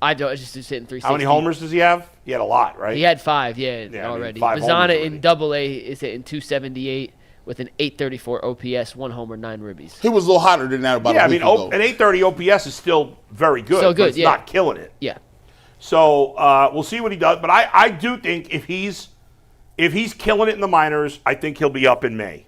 I just hitting 360. How many homers does he have? He had a lot, right? He had 5, already. Bazzana in AA is hitting 278 with an 834 OPS, 1 homer, 9 ribbies. He was a little hotter than that about a week ago. An 830 OPS is still very good. So good, but it's not killing it. Yeah. So we'll see what he does. But I do think if he's killing it in the minors, I think he'll be up in May.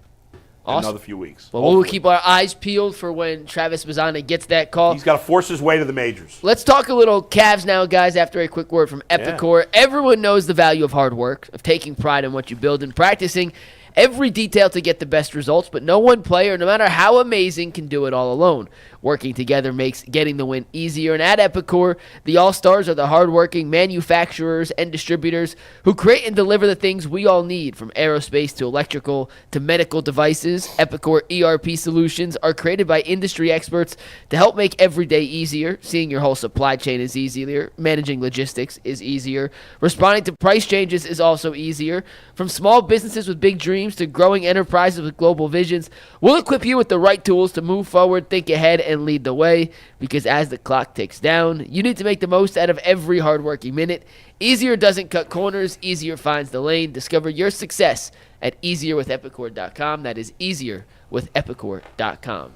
Awesome. Another few weeks. Well, we'll keep our eyes peeled for when Travis Bazzana gets that call. He's got to force his way to the majors. Let's talk a little Cavs now, guys, after a quick word from Epicor. Yeah. Everyone knows the value of hard work, of taking pride in what you build and practicing every detail to get the best results, but no one player, no matter how amazing, can do it all alone. Working together makes getting the win easier, and at Epicor, the All-Stars are the hardworking manufacturers and distributors who create and deliver the things we all need, from aerospace to electrical to medical devices. Epicor ERP solutions are created by industry experts to help make every day easier. Seeing your whole supply chain is easier. Managing logistics is easier. Responding to price changes is also easier. From small businesses with big dreams to growing enterprises with global visions, we'll equip you with the right tools to move forward, think ahead, and lead the way, because as the clock ticks down, you need to make the most out of every hardworking minute. Easier doesn't cut corners, easier finds the lane. Discover your success at easierwithepicor.com. That is easierwithepicor.com.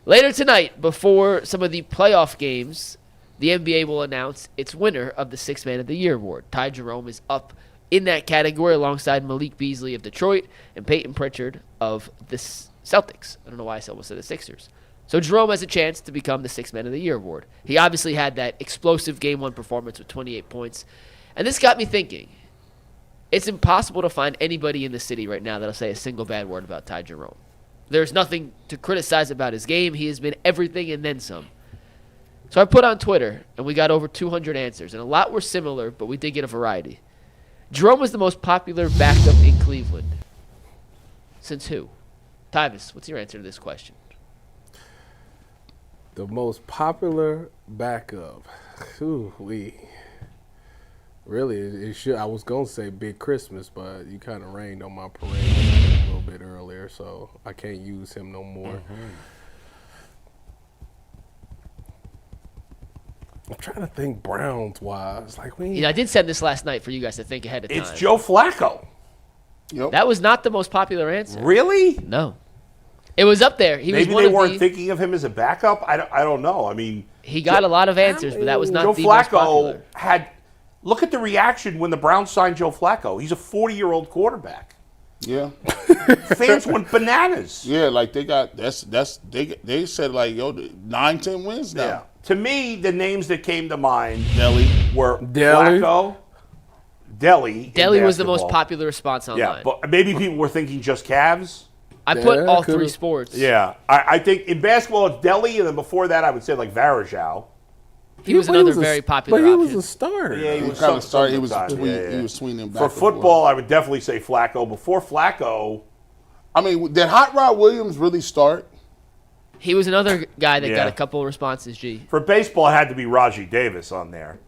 Later tonight, before some of the playoff games, the NBA will announce its winner of the Sixth Man of the Year award. Ty Jerome is up in that category alongside Malik Beasley of Detroit and Peyton Pritchard of the Celtics. I don't know why I almost said the Sixers. So Jerome has a chance to become the Sixth Man of the Year award. He obviously had that explosive Game 1 performance with 28 points. And this got me thinking. It's impossible to find anybody in the city right now that'll say a single bad word about Ty Jerome. There's nothing to criticize about his game. He has been everything and then some. So I put on Twitter, and we got over 200 answers. And a lot were similar, but we did get a variety. Jerome was the most popular backup in Cleveland. Since who? Tyvis, what's your answer to this question? The most popular backup. Really, it should. I was gonna say Big Christmas, but you kind of rained on my parade a little bit earlier, so I can't use him no more. I'm trying to think Browns-wise. Like, I did send this last night for you guys to think ahead of time. It's Joe Flacco. Yep. That was not the most popular answer. Really? No. It was up there. He Maybe was one they of weren't the, thinking of him as a backup. I don't know. I mean, He got a lot of answers, but that was not Joe the most Flacco popular. had. Look at the reaction when the Browns signed Joe Flacco. He's a 40-year-old quarterback. Yeah. Fans went bananas. Yeah, like they got they said like 9-10 wins now. Yeah. To me, the names that came to mind were Deli. Flacco, Deli. in Delhi was the most basketball. popular response online. Yeah, but maybe people were thinking just Cavs. I put Yeah, all could've- three sports. Yeah, I think in basketball it's Deli, and then before that I would say like Varejao. He was But another a- very popular But he option. was a starter. Yeah, he He was kind of started. He was sometimes, yeah. he was swinging back For and forth. football, I would definitely say Flacco. Before Flacco, I mean, did Hot Rod Williams really start? He was another guy that got Yeah. a couple of responses, G. for baseball, it had to be Raji Davis on there.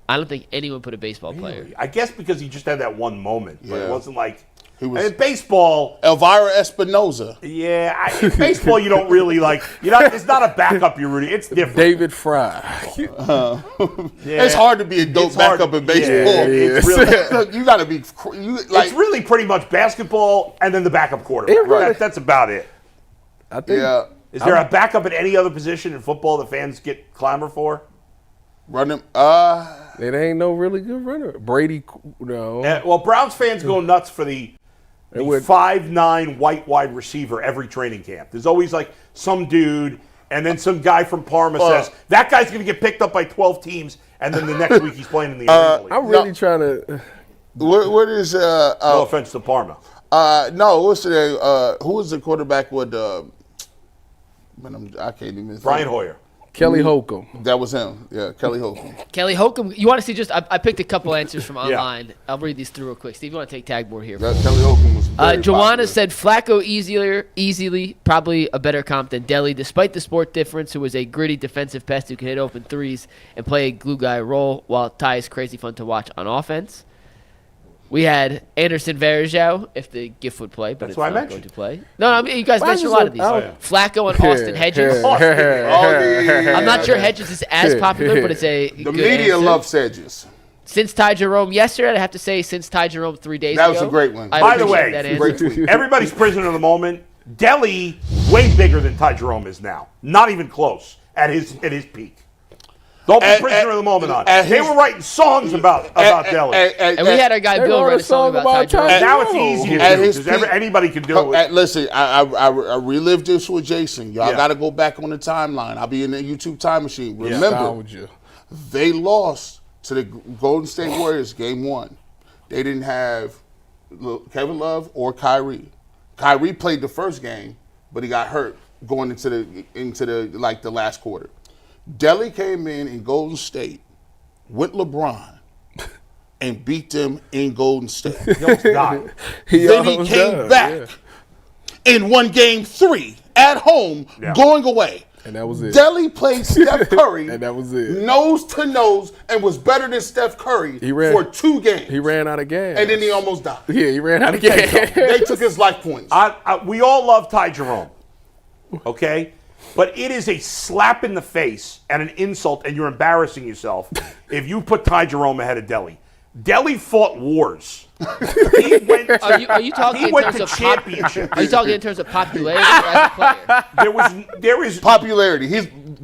I don't think anyone put a baseball player. I guess because he just had that one moment, but it Yeah. wasn't like. He was In baseball, Elvira Espinoza. yeah. In baseball, you don't really like. It's not a backup. You're rooting. It's different. David Fry. Yeah. It's hard to be a dope It's hard- backup in yeah, baseball. it's really. You got to be It's really pretty much basketball and then the backup quarterback. It really- That's about it. I think. yeah. Is there a backup at any other position in football that fans get clamor for? Running. It ain't no really good runner. Brady, no. Well, Browns fans go nuts for the would- 5'9" white wide receiver every training camp. There's always like some dude, and then some guy from Parma says, that guy's going to get picked up by 12 teams, and then the next week he's playing in the Arena League. I'm really trying to. What is No offense to Parma. no? What's the who was the quarterback with? Man, I can't even. Brian Hoyer. Kelly Holcomb. That was him. Yeah, Kelly Holcomb. Kelly Holcomb, you want to see just, I picked a couple answers from online. I'll read these through real quick. Steve, you want to take tag board here? That Kelly Holcomb was. Very Joanna popular. said Flacco easily, probably a better comp than Deli, despite the sport difference, who was a gritty defensive pest who can hit open threes and play a glue guy role, while Ty is crazy fun to watch on offense. We had Anderson Varejao, if the gift would play, but That's it's what I not mentioned. going to play. No, I mean, you guys Why mentioned a is lot it- of these. oh, yeah. Flacco and Austin Hedges. I'm not sure Hedges is as popular, but it's a The good media answer. loves Hedges. Since Ty Jerome yesterday, I'd have to say since Ty Jerome 3 days That ago. was a great one. I By the appreciate way, that answer. Great tweet. Everybody's prisoner of the moment. Deli, way bigger than Ty Jerome is now. Not even close at his peak. Don't be prisoner of the moment on. They were writing songs about Deli. And we had our guy They Bill wrote write a a song song about Ty about Ty Jerome. Now it's easy to At do his because peak- anybody can do it. Listen, I relived this with Jason. Y'all Yeah. got to go back on the timeline. I'll be in the YouTube time machine. Remember, Nostalgia. they lost to the Golden State Warriors game 1. They didn't have Kevin Love or Kyrie. Kyrie played the first game, but he got hurt going into the last quarter. Deli came in Golden State with LeBron and beat them in Golden State. He almost died. Then he almost came does, back yeah. and won game 3 at home, Yeah. going away. And that was it. Deli played Steph Curry And that was it. nose to nose and was better than Steph Curry He ran- for 2 games. He ran out of gas. and then he almost died. Yeah, he ran out of gas. They took his life points. We all love Ty Jerome, okay? But it is a slap in the face and an insult, and you're embarrassing yourself if you put Ty Jerome ahead of Deli. Deli fought wars. He went Are you talking he in went terms to of championships. Are you talking in terms of popularity or as a player? There is Popularity.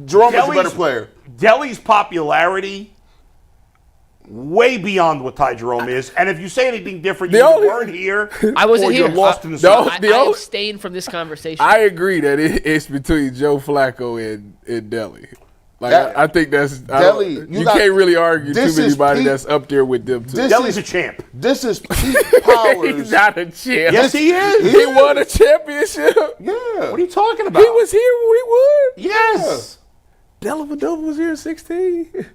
Jerome was a better player. Deli's popularity way beyond what Ty Jerome is. And if you say anything different, you only- weren't here. I wasn't or here. You're lost in the No. sauce. I abstained from this conversation. I agree that it's between Joe Flacco and Deli. Like I think that's Deli, you can't really argue too this is anybody peak- that's up there with them two. This Deli's is a champ. This is peak Powers. He's not a champ. Yes, he is. He won a championship. Yeah. What are you talking about? He was here when we won. Yes. Dellavedova was here in 16.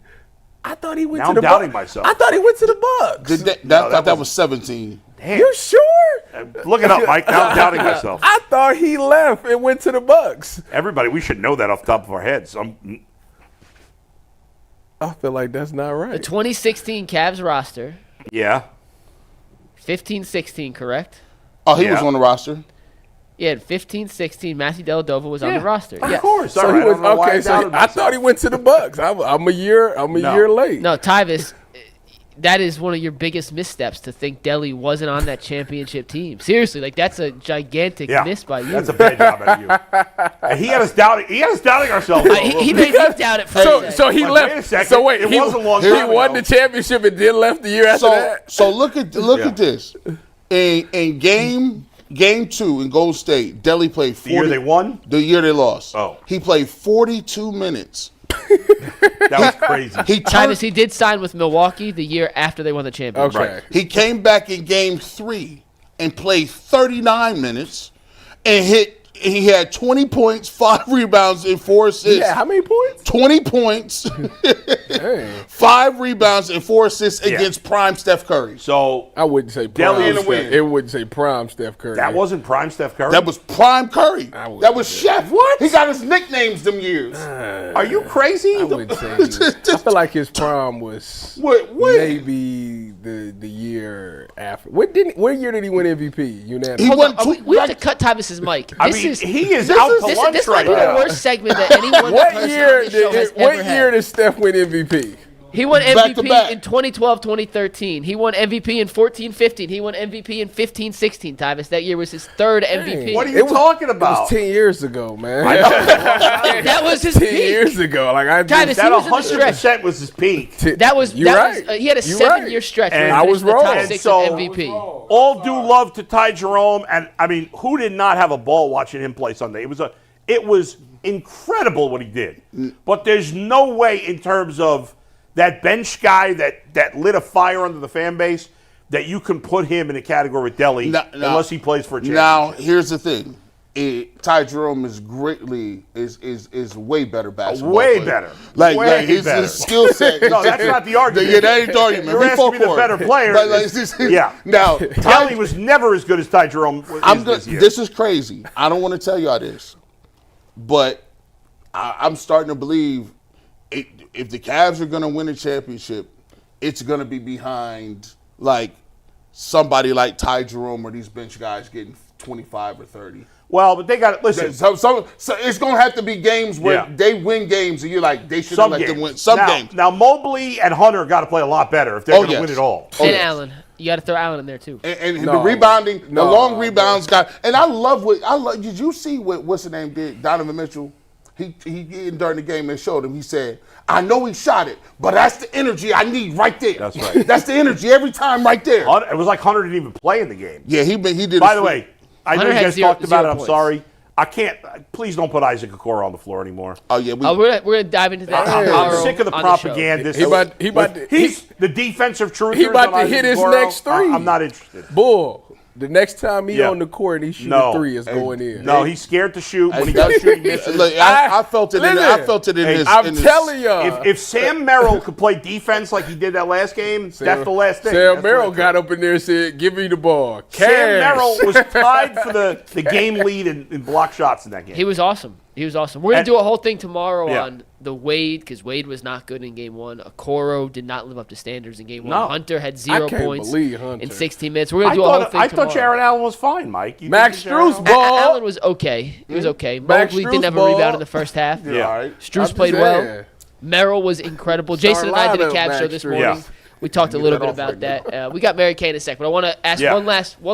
I thought he went Now to the I'm doubting Bucks. myself. I thought he went to the Bucks. I thought that was 17. Damn. You sure? Look it up, Mike. Now I'm doubting myself. I thought he left and went to the Bucks. Everybody, we should know that off the top of our heads. I feel like that's not the right. 2016 Cavs roster, Yeah. 15-16, correct? Oh, he was Yeah. on the roster. He had 15, 16. Matthew Dellavedova was on the roster. Of Yes. course. So All right, he was I don't know why okay. So doubted I myself. thought he went to the Bucks. I'm a year late. No, Tyvis, that is one of your biggest missteps to think Delly wasn't on that championship team. Seriously, like that's a gigantic miss by you. That's a bad job out of you. And he had us doubting. He had us doubting ourselves. He made me doubt it for a second. So he Wait left. a second. So wait, It he was a long he time won ago. the championship and then left the year after that. So look at this. In game 2 in Gold State, Delly played 40. The year they won? The year they lost. Oh. He played 42 minutes. That was crazy. Tyvis, he did sign with Milwaukee the year after they won the championship. Okay. Right. He came back in game 3 and played 39 minutes and he had 20 points, 5 rebounds, and 4 assists. Yeah, how many points? 20 points, Dang. 5 rebounds, and 4 assists against prime Steph Curry. So I wouldn't say Delly prime. in the win. It wouldn't say prime Steph Curry. that wasn't prime Steph Curry. That was prime Curry. wouldn't That was say Chef. What? He got his nicknames them years. Are you crazy? I wouldn't say. I feel like his prime was What? maybe the year after. What year did he win MVP? Unanimous. He Hold won on, two- we have to cut Tyvis's mic. I mean, he is out to lunch This right might be now. the worst segment that anyone What person year on this show has did ever had. did Steph win MVP? He won Back to MVP back. in 2012, 2013. He won MVP in 14, 15. He won MVP in 15, 16, Tyvis. That year was his third MVP. What are you talking It about? was 10 years ago, man. That was his 10 peak. years ago. Like I Tyvis, just, he was in the stretch. 100% was his peak. That was You're that right. was, he had a You're 7-year right. stretch And where he I finished was in the top wrong. 6 So- of MVP. All due love to Ty Jerome, and I mean, who did not have a ball watching him play Sunday? It was incredible what he did. But there's no way in terms of that bench guy that lit a fire under the fan base that you can put him in a category with Delly unless he plays for a championship. Now, here's the thing. Ty Jerome is way better basketball Way player. better. Like Way his better. skill set. No, that's not the argument. Yeah, that ain't the argument. You're We asking fought me the for it. better player. But, like, this- Yeah. Now, Delly was never as good as Ty Jerome is this year. This is crazy. I don't want to tell y'all this, but I'm starting to believe if the Cavs are going to win a championship, it's going to be behind like somebody like Ty Jerome or these bench guys getting 25 or 30. Well, but they got to listen. So it's going to have to be games where Yeah. they win games and you're like, they should have Some let games. them win. Some now, games. Now, Mobley and Hunter got to play a lot better if they're going to yes. win it all. Oh, And yes. Allen. You got to throw Allen in there, too. And No. the rebounding, the No. long rebounds got. And I love. Did you see what's the name did? Donovan Mitchell. He during the game they showed him. He said, "I know he shot it, but that's the energy I need right there. That's right. That's the energy every time right there." It was like Hunter didn't even play in the game. Yeah, he did. By the way, I know Hunter you had guys zero- talked about it. zero I'm points. sorry. I can't. Please don't put Isaac Okoro on the floor anymore. oh yeah, We're gonna dive into that I'm tomorrow sick of the on the show. propaganda. He about to- He's the defensive truth. he about to hit his next three. I'm not interested. Bull. The next time he Yeah. on the court, he shoot No. a three is going in. No, he's scared to shoot. When he Look, does shoot, he misses. I felt it. Listen, I felt it in hey, this. I'm in this- telling y'all. If Sam Merrill could play defense like he did that last game, that's the last thing. Sam That's Merrill what I got up in there and said, "Give me the ball." Sam Cash. Merrill was tied for the game lead in block shots in that game. He was awesome. We're going to And- do a whole thing tomorrow Yeah. on the Wade, because Wade was not good in Game 1. Okoro did not live up to standards in Game 1. No. Hunter had 0 can't points believe Hunter. in 16 minutes. We're going to do a whole thing I tomorrow. thought Jarrett Allen was fine, Mike. You Max think Jarrett Strus Allen- ball. Allen was okay. He was okay. Max Mobley Strus didn't have a ball. rebound in the first half. Yeah. All right. Struess played well. Merrill was incredible. Jason and I did a lineup, Cavs show Max this Strus. morning. Yeah. We talked a Get little that bit off about right that. We got Mary Kay in a second, but I want to ask Yeah. one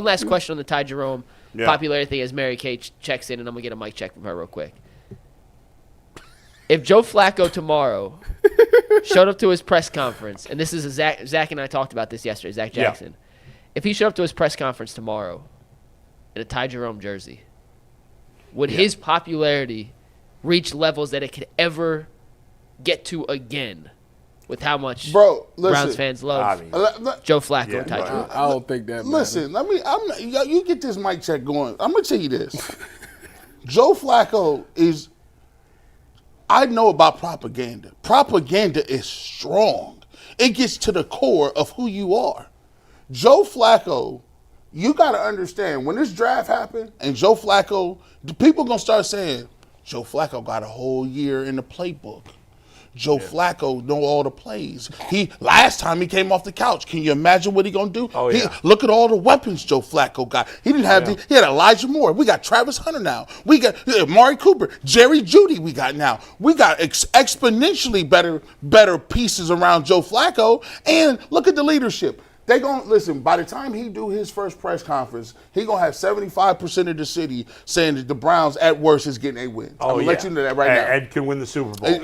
last question on the Ty Jerome Yeah. popularity thing as Mary Kay checks in, and I'm going to get a mic check from her real quick. If Joe Flacco tomorrow showed up to his press conference, and this is Zach and I talked about this yesterday, Zach Yeah. Jackson. If he showed up to his press conference tomorrow in a Ty Jerome jersey, would his popularity reach levels that it could ever get to again with how much Bro, listen. Browns fans love I mean, Joe Flacco Yeah, and Ty right. Jerome? I don't think that. Listen, you get this mic check going. I'm gonna tell you this. Joe Flacco is. I know about propaganda. Propaganda is strong. It gets to the core of who you are. Joe Flacco, you got to understand when this draft happened and Joe Flacco, the people gonna start saying, Joe Flacco got a whole year in the playbook. Joe Flacco know all the plays. Last time he came off the couch. Can you imagine what he gonna do? Oh, yeah. Look at all the weapons Joe Flacco got. He didn't have he had Elijah Moore. We got Travis Hunter now. We got Amari Cooper, Jerry Jeudy. We got now. We got exponentially better pieces around Joe Flacco. And look at the leadership. They gonna listen. By the time he do his first press conference, he gonna have 75% of the city saying that the Browns at worst is getting a win. I'm gonna let you know that right now. And can win the Super Bowl.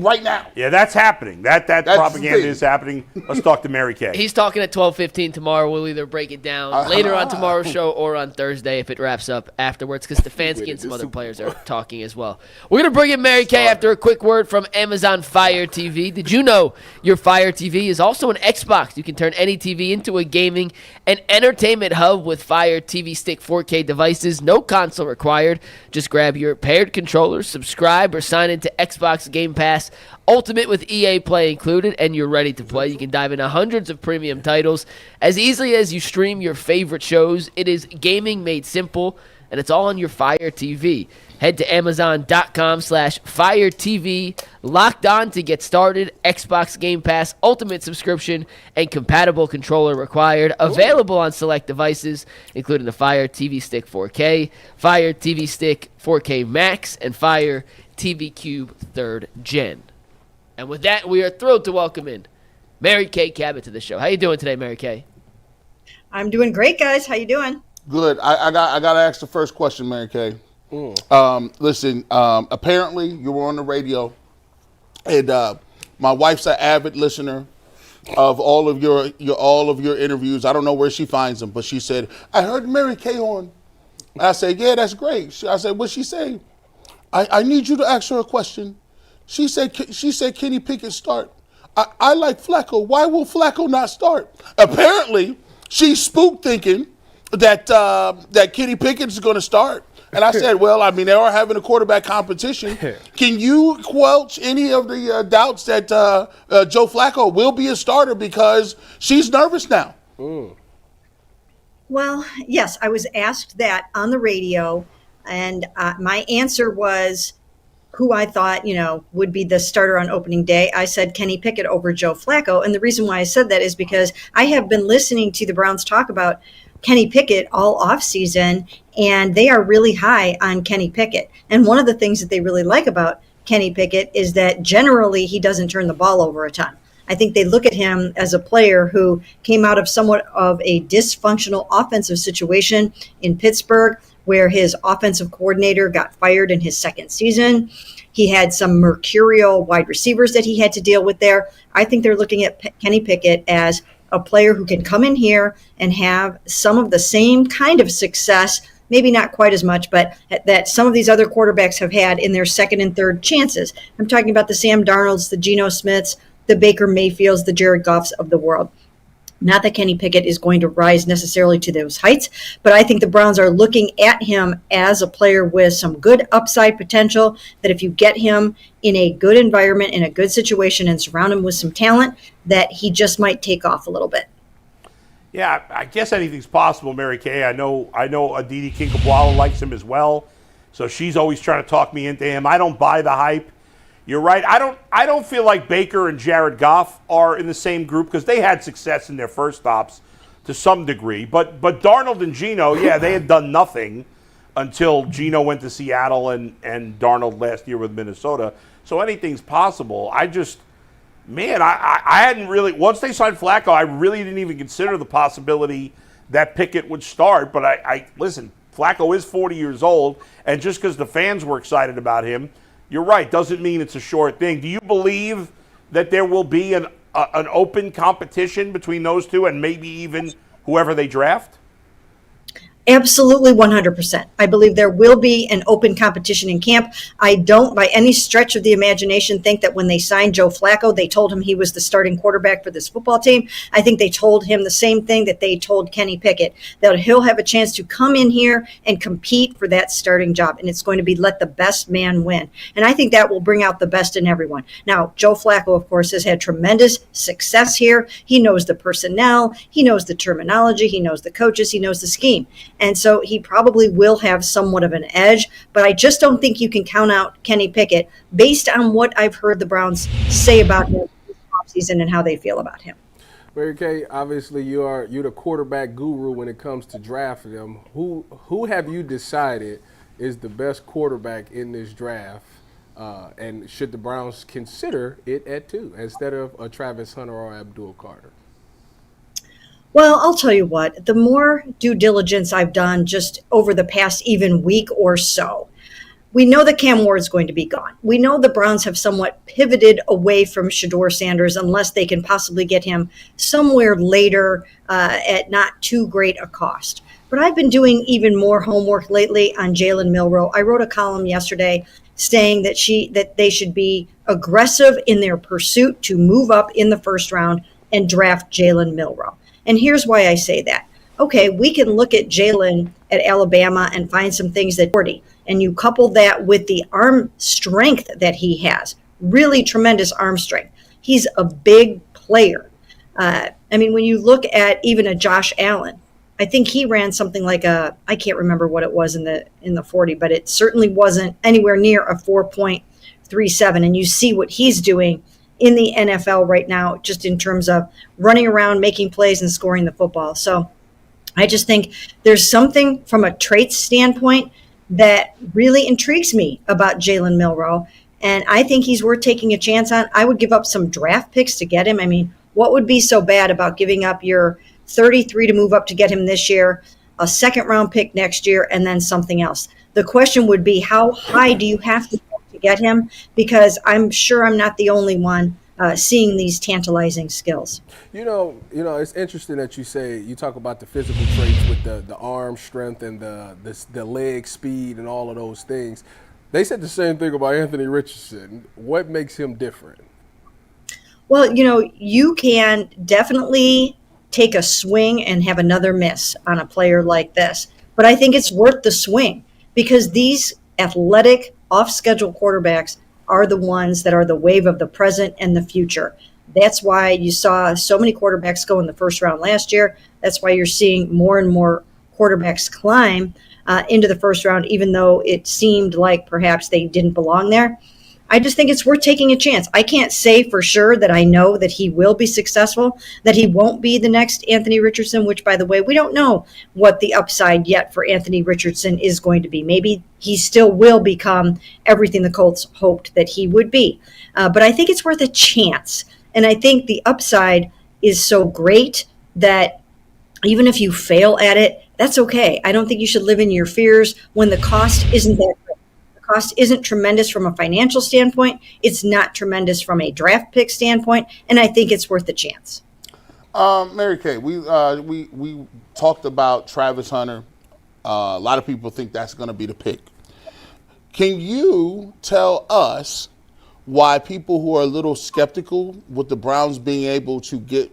Right now. Yeah, that's happening. That's propaganda is happening. Let's talk to Mary Kay. He's talking at 12:15 tomorrow. We'll either break it down later on tomorrow's show or on Thursday if it wraps up afterwards, because Stefanski and some other players are talking as well. We're gonna bring in Mary Kay after a quick word from Amazon Fire TV. Did you know your Fire TV is also an Xbox? You can turn any TV into a gaming and entertainment hub with Fire TV Stick 4K devices. No console required. Just grab your paired controller, subscribe, or sign into Xbox Game Pass Ultimate with EA Play included, and you're ready to play. You can dive into hundreds of premium titles as easily as you stream your favorite shows. It is gaming made simple, and it's all on your Fire TV. Head to Amazon.com/Fire TV. Locked on to get started. Xbox Game Pass Ultimate subscription and compatible controller required. Available on select devices, including the Fire TV Stick 4K, Fire TV Stick 4K Max, and Fire TV Cube 3rd Gen. And with that, we are thrilled to welcome in Mary Kay Cabot to the show. How you doing today, Mary Kay? I'm doing great, guys. How you doing? Good. I got to ask the first question, Mary Kay. Listen, apparently you were on the radio, and my wife's an avid listener of all of your interviews. I don't know where she finds them, but she said, I heard Mary Kay on. And I said, yeah, that's great. I said, what'd she say? I need you to ask her a question. She said, Kenny Pickett start. I like Flacco. Why will Flacco not start? Apparently, she's spooked thinking that Kenny Pickett is going to start. And I said, well, I mean, they are having a quarterback competition. Can you quelch any of the doubts that Joe Flacco will be a starter, because she's nervous now? Well, yes, I was asked that on the radio, and my answer was who I thought, would be the starter on opening day. I said Kenny Pickett over Joe Flacco. And the reason why I said that is because I have been listening to the Browns talk about Kenny Pickett all offseason, and they are really high on Kenny Pickett. And one of the things that they really like about Kenny Pickett is that generally he doesn't turn the ball over a ton. I think they look at him as a player who came out of somewhat of a dysfunctional offensive situation in Pittsburgh, where his offensive coordinator got fired in his second season. He had some mercurial wide receivers that he had to deal with there. I think they're looking at Kenny Pickett as a player who can come in here and have some of the same kind of success, maybe not quite as much, but that some of these other quarterbacks have had in their second and third chances. I'm talking about the Sam Darnolds, the Geno Smiths, the Baker Mayfields, the Jared Goffs of the world. Not that Kenny Pickett is going to rise necessarily to those heights, but I think the Browns are looking at him as a player with some good upside potential, that if you get him in a good environment, in a good situation, and surround him with some talent, that he just might take off a little bit. Yeah, I guess anything's possible, Mary Kay. I know Aditi Kinkabwala likes him as well, so she's always trying to talk me into him. I don't buy the hype. You're right. I don't feel like Baker and Jared Goff are in the same group, because they had success in their first stops to some degree. But Darnold and Geno, yeah, they had done nothing until Geno went to Seattle and Darnold last year with Minnesota. So anything's possible. I hadn't really, once they signed Flacco, I really didn't even consider the possibility that Pickett would start. But I listen, Flacco is 40 years old, and just because the fans were excited about him, you're right, doesn't mean it's a short thing. Do you believe that there will be an open competition between those two and maybe even whoever they draft? Absolutely, 100%. I believe there will be an open competition in camp. I don't, by any stretch of the imagination, think that when they signed Joe Flacco, they told him he was the starting quarterback for this football team. I think they told him the same thing that they told Kenny Pickett, that he'll have a chance to come in here and compete for that starting job, and it's going to be let the best man win. And I think that will bring out the best in everyone. Now, Joe Flacco, of course, has had tremendous success here. He knows the personnel, he knows the terminology, he knows the coaches, he knows the scheme. And so he probably will have somewhat of an edge, but I just don't think you can count out Kenny Pickett based on what I've heard the Browns say about him this offseason and how they feel about him. Mary Kay, obviously you're the quarterback guru when it comes to drafting them. Who have you decided is the best quarterback in this draft? And should the Browns consider it at 2 instead of a Travis Hunter or Abdul Carter? Well, I'll tell you what, the more due diligence I've done just over the past even week or so, we know that Cam Ward's going to be gone. We know the Browns have somewhat pivoted away from Shedeur Sanders unless they can possibly get him somewhere later at not too great a cost. But I've been doing even more homework lately on Jalen Milroe. I wrote a column yesterday saying that they should be aggressive in their pursuit to move up in the first round and draft Jalen Milroe. And here's why I say that. Okay, we can look at Jalen at Alabama and find some things that 40, and you couple that with the arm strength that he has, really tremendous arm strength. He's a big player. When you look at even a Josh Allen, I think he ran something like I can't remember what it was in the 40, but it certainly wasn't anywhere near a 4.37. And you see what he's doing in the NFL right now, just in terms of running around, making plays, and scoring the football. So I just think there's something from a traits standpoint that really intrigues me about Jalen Milroe, and I think he's worth taking a chance on. I would give up some draft picks to get him. I mean, what would be so bad about giving up your 33 to move up to get him this year, a second-round pick next year, and then something else? The question would be, how high do you have to get him? Because I'm sure I'm not the only one seeing these tantalizing skills. You know, it's interesting that you talk about the physical traits with the arm strength and the leg speed and all of those things. They said the same thing about Anthony Richardson. What makes him different? Well, you can definitely take a swing and have another miss on a player like this, but I think it's worth the swing because these athletic, off-schedule quarterbacks are the ones that are the wave of the present and the future. That's why you saw so many quarterbacks go in the first round last year. That's why you're seeing more and more quarterbacks climb into the first round, even though it seemed like perhaps they didn't belong there. I just think it's worth taking a chance. I can't say for sure that I know that he will be successful, that he won't be the next Anthony Richardson, which, by the way, we don't know what the upside yet for Anthony Richardson is going to be. Maybe he still will become everything the Colts hoped that he would be. But I think it's worth a chance. And I think the upside is so great that even if you fail at it, that's okay. I don't think you should live in your fears when the cost isn't that great. Cost isn't tremendous from a financial standpoint. It's not tremendous from a draft pick standpoint, and I think it's worth the chance. Mary Kay, we talked about Travis Hunter. A lot of people think that's going to be the pick. Can you tell us why people who are a little skeptical with the Browns being able to get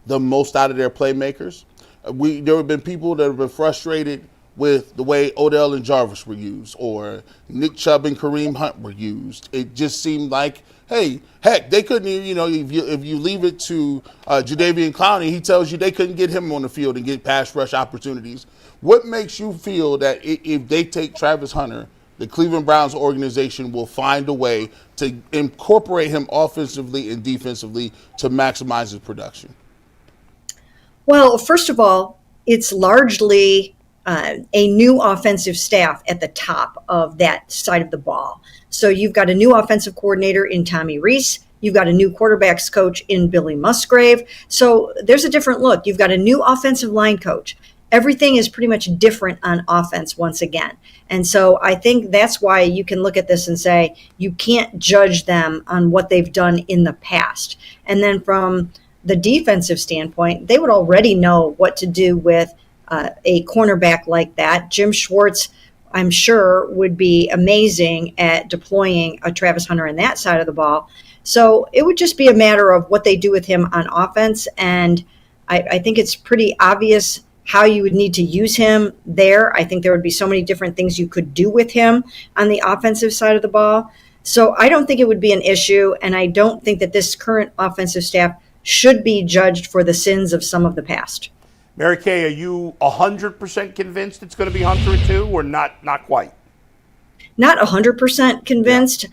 the most out of their playmakers? There have been people that have been frustrated with the way Odell and Jarvis were used, or Nick Chubb and Kareem Hunt were used. It just seemed like, hey, heck, they couldn't, if you leave it to Jadeveon Clowney, he tells you they couldn't get him on the field and get pass rush opportunities. What makes you feel that if they take Travis Hunter, the Cleveland Browns organization will find a way to incorporate him offensively and defensively to maximize his production? Well, first of all, it's largely a new offensive staff at the top of that side of the ball. So you've got a new offensive coordinator in Tommy Rees. You've got a new quarterbacks coach in Billy Musgrave. So there's a different look. You've got a new offensive line coach. Everything is pretty much different on offense once again. And so I think that's why you can look at this and say you can't judge them on what they've done in the past. And then from the defensive standpoint, they would already know what to do with a cornerback like that. Jim Schwartz, I'm sure, would be amazing at deploying a Travis Hunter on that side of the ball. So it would just be a matter of what they do with him on offense. And I think it's pretty obvious how you would need to use him there. I think there would be so many different things you could do with him on the offensive side of the ball. So I don't think it would be an issue. And I don't think that this current offensive staff should be judged for the sins of some of the past. Mary Kay, are you 100% convinced it's going to be Hunter at 2 or not quite? Not 100% convinced.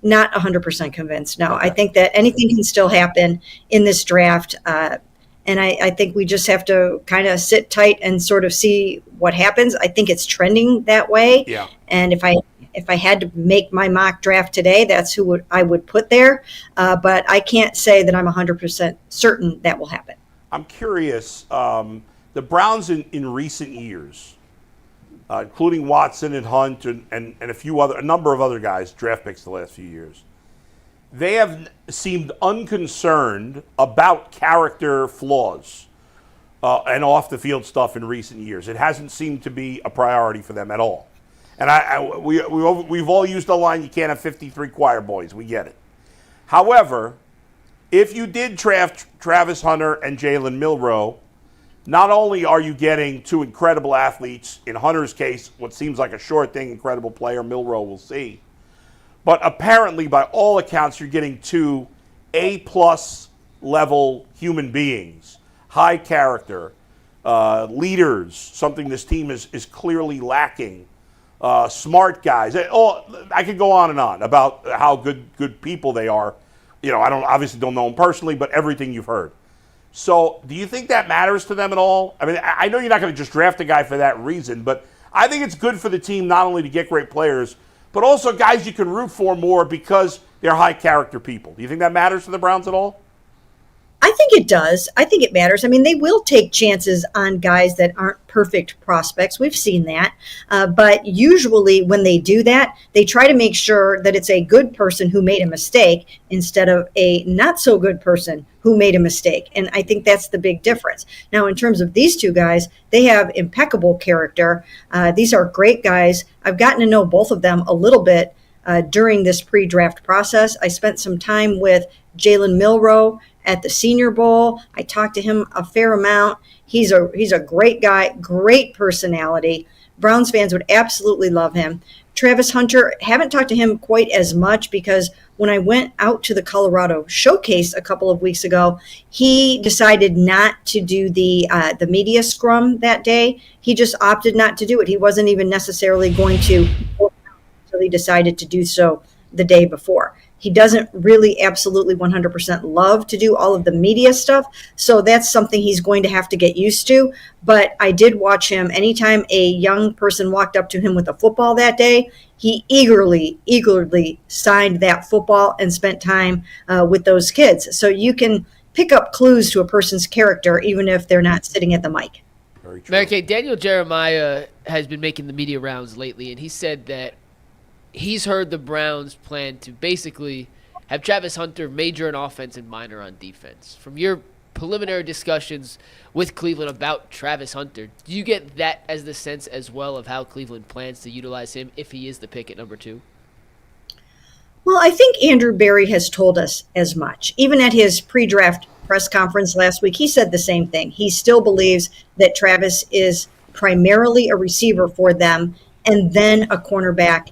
Not 100% convinced. No, Okay. I think that anything can still happen in this draft. And I think we just have to kind of sit tight and sort of see what happens. I think it's trending that way. Yeah. And if I had to make my mock draft today, that's who I would put there. But I can't say that I'm 100% certain that will happen. I'm curious, the Browns in recent years, including Watson and Hunt and a number of other guys, draft picks the last few years, they have seemed unconcerned about character flaws and off the field stuff in recent years. It hasn't seemed to be a priority for them at all. And we've all used the line, you can't have 53 choir boys. We get it. However, if you did draft Travis Hunter and Jalen Milroe, not only are you getting two incredible athletes, in Hunter's case, what seems like a sure thing, incredible player, Milroe will see, but apparently, by all accounts, you're getting two A-plus level human beings, high character, leaders, something this team is clearly lacking, smart guys. I could go on and on about how good people they are. You know, I obviously don't know them personally, but everything you've heard. So do you think that matters to them at all? I mean, I know you're not going to just draft a guy for that reason, but I think it's good for the team not only to get great players, but also guys you can root for more because they're high character people. Do you think that matters to the Browns at all? I think it does. I think it matters. I mean, they will take chances on guys that aren't perfect prospects. We've seen that. But usually when they do that, they try to make sure that it's a good person who made a mistake instead of a not so good person who made a mistake. And I think that's the big difference. Now, in terms of these two guys, they have impeccable character. These are great guys. I've gotten to know both of them a little bit during this pre-draft process. I spent some time with Jalen Milroe at the Senior Bowl. I talked to him a fair amount. He's a great guy, great personality. Browns fans would absolutely love him. Travis Hunter, haven't talked to him quite as much because when I went out to the Colorado Showcase a couple of weeks ago, he decided not to do the media scrum that day. He just opted not to do it. He wasn't even necessarily going to until he decided to do so the day before. He doesn't really absolutely 100% love to do all of the media stuff, so that's something he's going to have to get used to. But I did watch him. Anytime a young person walked up to him with a football that day, he eagerly signed that football and spent time with those kids. So you can pick up clues to a person's character even if they're not sitting at the mic. Very true. Mary Kay, Daniel Jeremiah has been making the media rounds lately, and he said that he's heard the Browns plan to basically have Travis Hunter major on offense and minor on defense. From your preliminary discussions with Cleveland about Travis Hunter, do you get that as the sense as well of how Cleveland plans to utilize him if he is the pick at number 2? Well, I think Andrew Berry has told us as much. Even at his pre-draft press conference last week, he said the same thing. He still believes that Travis is primarily a receiver for them and then a cornerback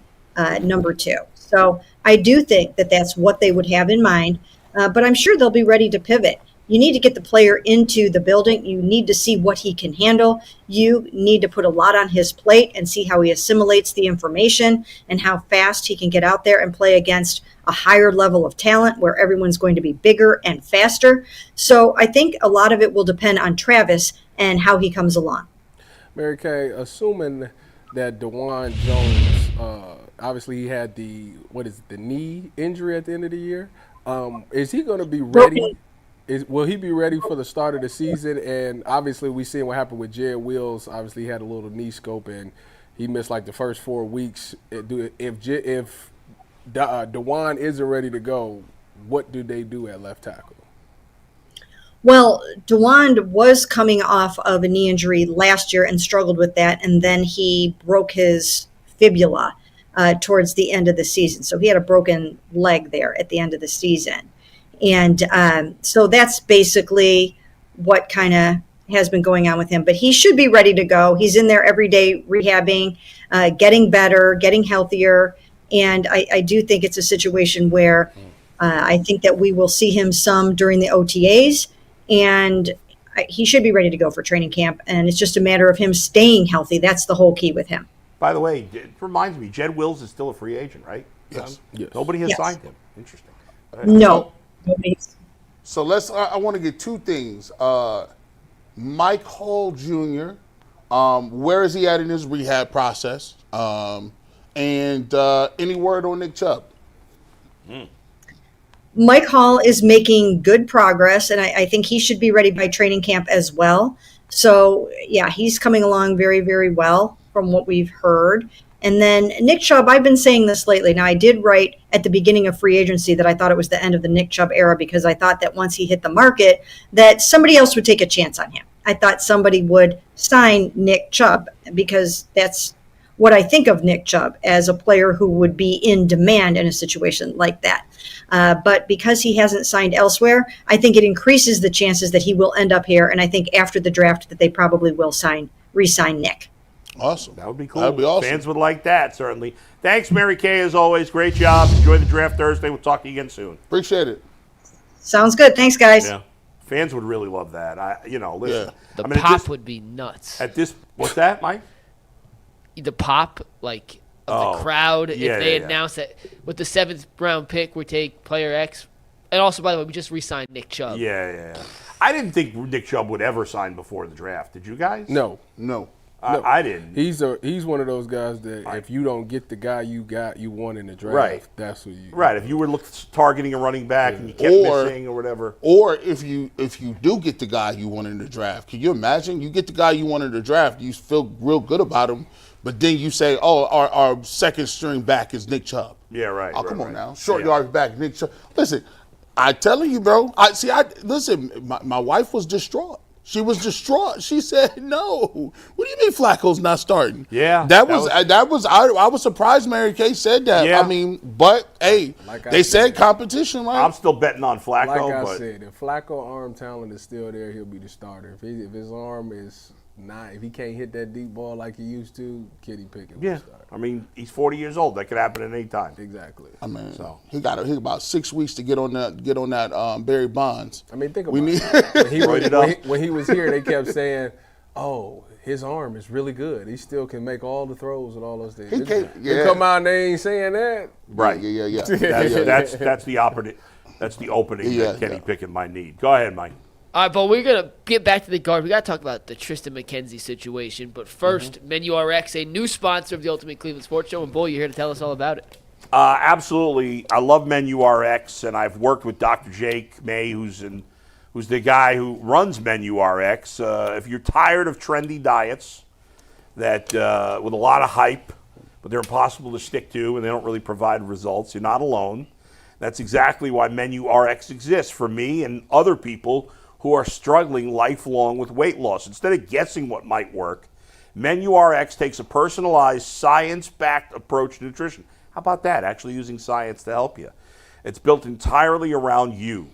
number 2. So I do think that that's what they would have in mind, but I'm sure they'll be ready to pivot. You need to get the player into the building. You need to see what he can handle. You need to put a lot on his plate and see how he assimilates the information and how fast he can get out there and play against a higher level of talent where everyone's going to be bigger and faster. So I think a lot of it will depend on Travis and how he comes along. Mary Kay, assuming that DeJuan Jones, obviously he had the knee injury at the end of the year. Is he going to be ready? Will he be ready for the start of the season? And obviously we seen what happened with Jared Wills. Obviously he had a little knee scope and he missed like the first 4 weeks. If DeJuan isn't ready to go, what do they do at left tackle? Well, DeJuan was coming off of a knee injury last year and struggled with that, and then he broke his fibula towards the end of the season. So he had a broken leg there at the end of the season. And so that's basically what kind of has been going on with him. But he should be ready to go. He's in there every day rehabbing, getting better, getting healthier. And I do think it's a situation where I think that we will see him some during the OTAs. And he should be ready to go for training camp, and it's just a matter of him staying healthy. That's the whole key with him. By the way, it reminds me, Jed Wills is still a free agent, right? Yes. Nobody has Yes. signed him. Interesting. No. Nobody's- So I want to get two things. Mike Hall Jr., where is he at in his rehab process? And any word on Nick Chubb? Mike Hall is making good progress, and I think he should be ready by training camp as well. So, yeah, he's coming along very, very well from what we've heard. And then Nick Chubb, I've been saying this lately. Now, I did write at the beginning of free agency that I thought it was the end of the Nick Chubb era because I thought that once he hit the market, that somebody else would take a chance on him. I thought somebody would sign Nick Chubb because that's what I think of Nick Chubb, as a player who would be in demand in a situation like that. But because he hasn't signed elsewhere, I think it increases the chances that he will end up here. And I think after the draft that they probably will re-sign Nick. Awesome. That would be cool. That would be awesome. Fans would like that, certainly. Thanks, Mary Kay, as always. Great job. Enjoy the draft Thursday. We'll talk to you again soon. Appreciate it. Sounds good. Thanks, guys. Yeah. Fans would really love that. Listen. Yeah. The pop would be nuts. What's that, Mike? The pop, like, of the crowd, yeah, if they yeah. announce that with the 7th round pick, we take player X. And also, by the way, we just re-signed Nick Chubb. Yeah. I didn't think Nick Chubb would ever sign before the draft. Did you guys? No. I didn't. He's one of those guys that if you don't get the guy you want in the draft, Right. that's who you Right. If you were targeting a running back and you kept missing or whatever. Or if you do get the guy you want in the draft, can you imagine? You get the guy you want in the draft, you feel real good about him, but then you say, "Oh, our second string back is Nick Chubb." Yeah, right. Oh, right, come on right. now, short Yeah. yard back, Nick Chubb. Listen, I'm telling you, bro. Listen. My wife was distraught. She was distraught. She said, "No, what do you mean Flacco's not starting?" Yeah, I was surprised Mary Kay said that. Yeah. I mean, but hey, Like I they said said, competition, right? I'm still betting on Flacco, Like I but said, if Flacco arm talent is still there, he'll be the starter. If his arm is not, if he can't hit that deep ball like he used to, Kenny Pickett will start. I mean, he's 40 years old. That could happen at any time. Exactly. I mean, he got about 6 weeks to get on that Barry Bonds. I mean, think We about need- it. When he was here, they kept saying, "Oh, his arm is really good. He still can make all the throws and all those things." They come out and they ain't saying that. Right. Yeah. That's the operative. That's the opening that Kenny Pickett might need. Go ahead, Mike. All right, but we're going to get back to the guard. We got to talk about the Triston McKenzie situation. But first, Menu RX, a new sponsor of the Ultimate Cleveland Sports Show. And, Bull, you're here to tell us all about it. Absolutely. I love Menu RX, and I've worked with Dr. Jake May, who's the guy who runs Menu RX. If you're tired of trendy diets that with a lot of hype, but they're impossible to stick to and they don't really provide results, you're not alone. That's exactly why Menu RX exists for me and other people who are struggling lifelong with weight loss. Instead of guessing what might work, Menu RX takes a personalized, science-backed approach to nutrition. How about that? Actually using science to help you. It's built entirely around you.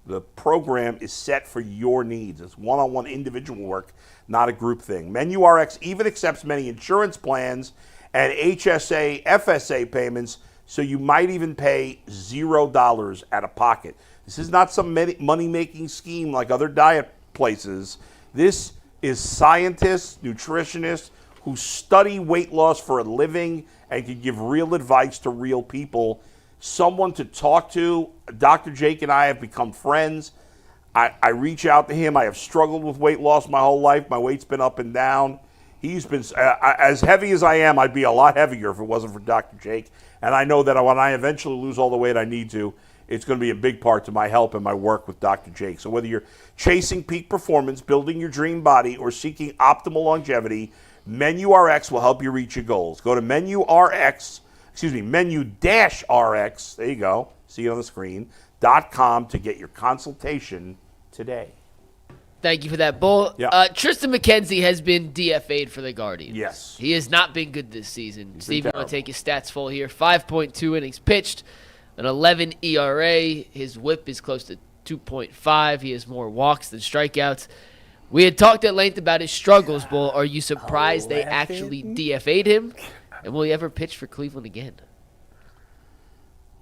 The program is set for your needs. It's one-on-one individual work, not a group thing. Menu RX even accepts many insurance plans and HSA, FSA payments, so you might even pay $0 out of pocket. This is not some money-making scheme like other diet places. This is scientists, nutritionists who study weight loss for a living and can give real advice to real people. Someone to talk to. Dr. Jake and I have become friends. I reach out to him. I have struggled with weight loss my whole life. My weight's been up and down. He's been, as heavy as I am, I'd be a lot heavier if it wasn't for Dr. Jake. And I know that when I eventually lose all the weight I need to, it's going to be a big part to my help and my work with Dr. Jake. So whether you're chasing peak performance, building your dream body, or seeking optimal longevity, Menu RX will help you reach your goals. Go to Menu-RX, there you go, see it on the screen, .com to get your consultation today. Thank you for that, Bull. Yeah. Triston McKenzie has been DFA'd for the Guardians. Yes. He has not been good this season. Steve, you want terrible. to take his stats full here? 5.2 innings pitched, an 11 ERA. His whip is close to 2.5. He has more walks than strikeouts. We had talked at length about his struggles, Bull. Are you surprised they actually DFA'd him? And will he ever pitch for Cleveland again?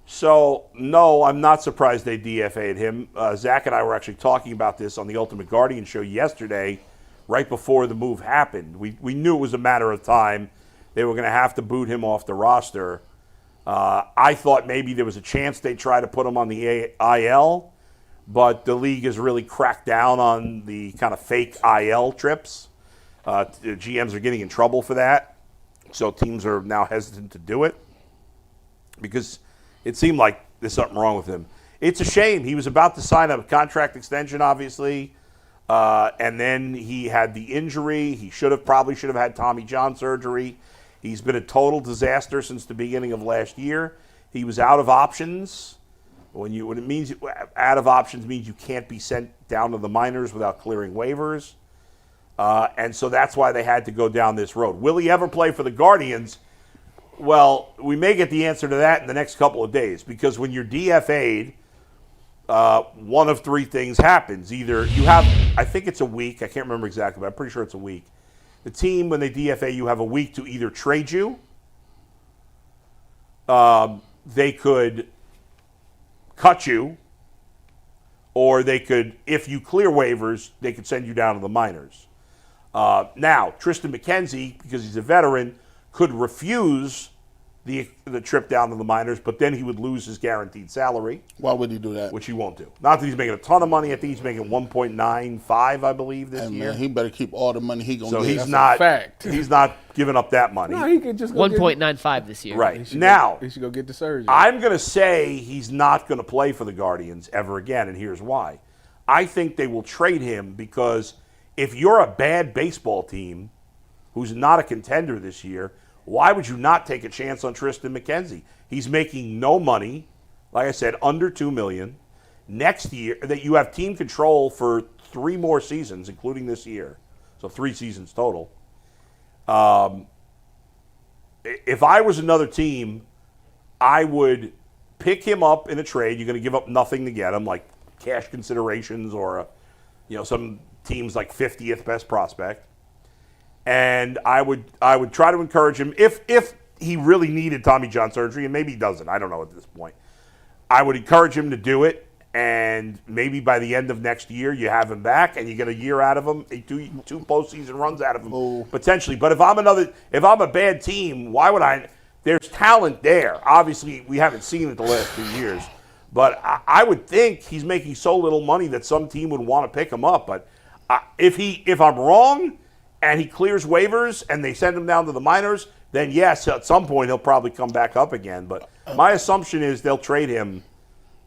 So, no, I'm not surprised they DFA'd him. Zach and I were actually talking about this on the Ultimate Guardian show yesterday, right before the move happened. We knew it was a matter of time. They were going to have to boot him off the roster. I thought maybe there was a chance they'd try to put him on the IL, but the league has really cracked down on the kind of fake IL trips. The GMs are getting in trouble for that, so teams are now hesitant to do it because it seemed like there's something wrong with him. It's a shame. He was about to sign a contract extension, obviously, and then he had the injury. He probably should have had Tommy John surgery. He's been a total disaster since the beginning of last year. He was out of options. When it means out of options means you can't be sent down to the minors without clearing waivers. And so that's why they had to go down this road. Will he ever play for the Guardians? Well, we may get the answer to that in the next couple of days, because when you're DFA'd, one of three things happens. Either you have, I think it's a week, I can't remember exactly, but I'm pretty sure it's a week. The team, when they DFA you, have a week to either trade you, they could cut you, or they could, if you clear waivers, they could send you down to the minors. Now, Triston McKenzie, because he's a veteran, could refuse the trip down to the minors, but then he would lose his guaranteed salary. Why would he do that? Which he won't do. Not that he's making a ton of money. I think he's making 1.95, I believe, this year. Man, he better keep all the money he gonna so get. he's That's not. a fact. He's not giving up that money. No, he could just go 1.95 this year. Right he now, should go get the surgery. I'm going to say he's not going to play for the Guardians ever again, and here's why. I think they will trade him because if you're a bad baseball team who's not a contender this year, why would you not take a chance on Triston McKenzie? He's making no money, like I said, under $2 million. Next year, that you have team control for 3 more seasons, including this year, so 3 seasons total. If I was another team, I would pick him up in a trade. You're going to give up nothing to get him, like cash considerations or some teams like 50th best prospect. And I would try to encourage him if he really needed Tommy John surgery, and maybe he doesn't. I don't know at this point. I would encourage him to do it, and maybe by the end of next year you have him back, and you get a year out of him, two postseason runs out of him potentially. But if I'm a bad team, why would I? There's talent there. Obviously, we haven't seen it the last 2 years, but I would think he's making so little money that some team would want to pick him up. But if I'm wrong, and he clears waivers and they send him down to the minors, then yes, at some point he'll probably come back up again. But my assumption is they'll trade him